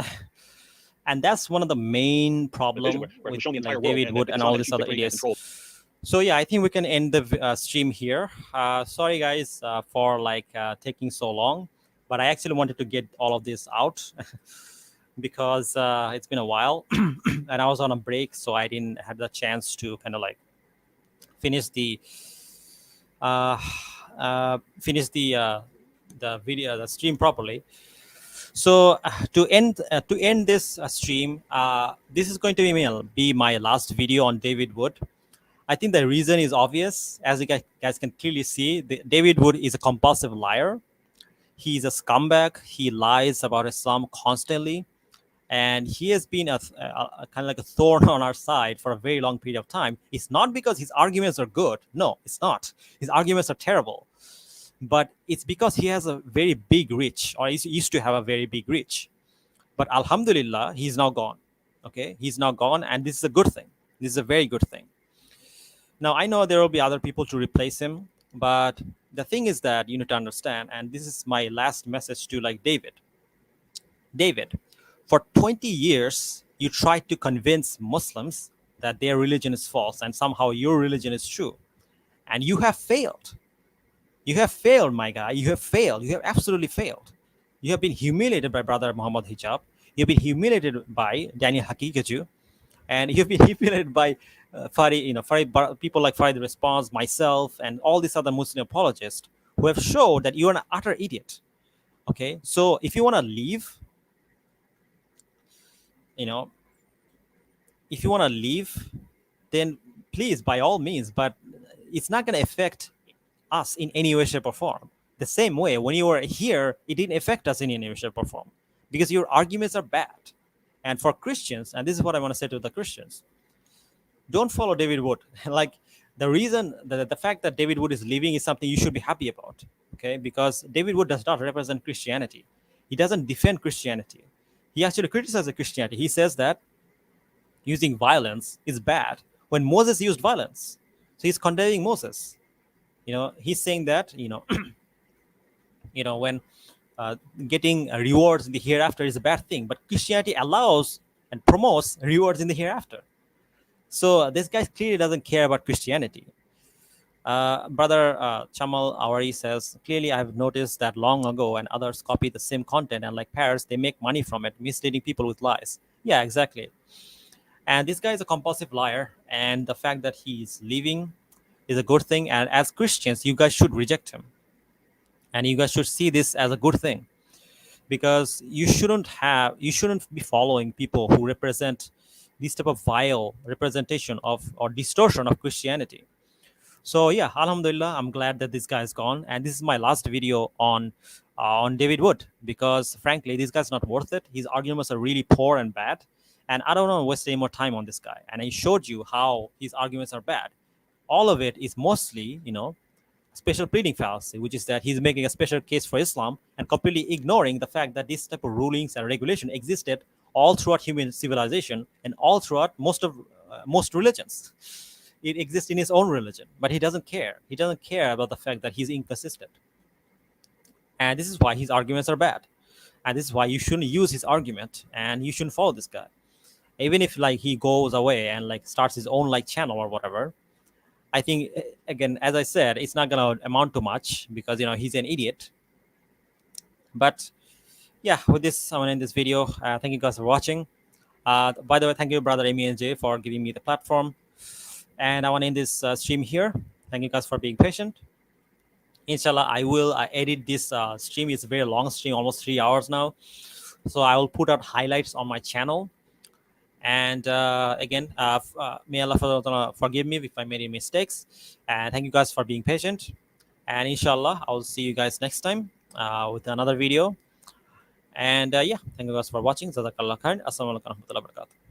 and that's one of the main problems with like David Wood and all these other idiots. So yeah, I think we can end the stream here. Sorry guys for like taking so long, but I actually wanted to get all of this out because it's been a while and I was on a break, so I didn't have the chance to kind of like finish the video, the stream properly. So to end this stream, this is going to be my last video on David Wood. I think the reason is obvious. As you guys can clearly see, David Wood is a compulsive liar. He's a scumbag. He lies about Islam constantly. And he has been a kind of like a thorn on our side for a very long period of time. It's not because his arguments are good. No, it's not. His arguments are terrible. But it's because he has a very big reach, or he used to have a very big reach. But alhamdulillah, he's now gone. Okay, he's now gone, and this is a good thing. This is a very good thing. Now, I know there will be other people to replace him, but the thing is that you need to understand, and this is my last message to like David. David, for 20 years, you tried to convince Muslims that their religion is false and somehow your religion is true. And you have failed. You have failed, my guy. You have failed. You have absolutely failed. You have been humiliated by Brother Muhammad Hijab. You've been humiliated by Daniel Hakikaju. And you've been humiliated by Farid, people like Farid Response, myself, and all these other Muslim apologists who have showed that you are an utter idiot. Okay, so if you want to leave, if you want to leave, then please, by all means, but it's not going to affect us in any way, shape, or form. The same way, when you were here, it didn't affect us in any way, shape, or form because your arguments are bad. And for Christians, and this is what I want to say to the Christians, don't follow David Wood. Like the reason that the fact that David Wood is leaving is something you should be happy about. Okay, because David Wood does not represent Christianity. He doesn't defend Christianity. He actually criticizes Christianity. He says that using violence is bad when Moses used violence. So he's condemning Moses. He's saying that, when getting rewards in the hereafter is a bad thing, but Christianity allows and promotes rewards in the hereafter. So this guy clearly doesn't care about Christianity. Brother Chamal Awari says, clearly I have noticed that long ago and others copy the same content and like Paris, they make money from it, misleading people with lies. Yeah, exactly. And this guy is a compulsive liar. And the fact that he's leaving is a good thing. And as Christians, you guys should reject him. And you guys should see this as a good thing. Because you shouldn't be following people who represent this type of vile representation of or distortion of Christianity. So yeah, alhamdulillah, I'm glad that this guy is gone. And this is my last video on David Wood, because frankly, this guy's not worth it. His arguments are really poor and bad. And I don't want to waste any more time on this guy. And I showed you how his arguments are bad. All of it is mostly, special pleading fallacy, which is that he's making a special case for Islam and completely ignoring the fact that this type of rulings and regulation existed all throughout human civilization and all throughout most religions. It exists in his own religion, but he doesn't care. He doesn't care about the fact that he's inconsistent. And this is why his arguments are bad. And this is why you shouldn't use his argument and you shouldn't follow this guy. Even if like he goes away and like starts his own like channel or whatever, I think, again, as I said, it's not gonna amount to much because he's an idiot. But yeah, with this, I want to end this video. Thank you guys for watching. By the way, thank you, brother MENJ, for giving me the platform. And I want to end this stream here. Thank you guys for being patient. Inshallah, I will edit this stream. It's a very long stream, almost 3 hours now. So I will put out highlights on my channel. And again, may Allah forgive me if I made any mistakes. And thank you guys for being patient. And inshallah, I'll see you guys next time with another video. And yeah, thank you guys for watching. Jazakallah khair. Assalamu alaikum warahmatullahi wabarakatuh.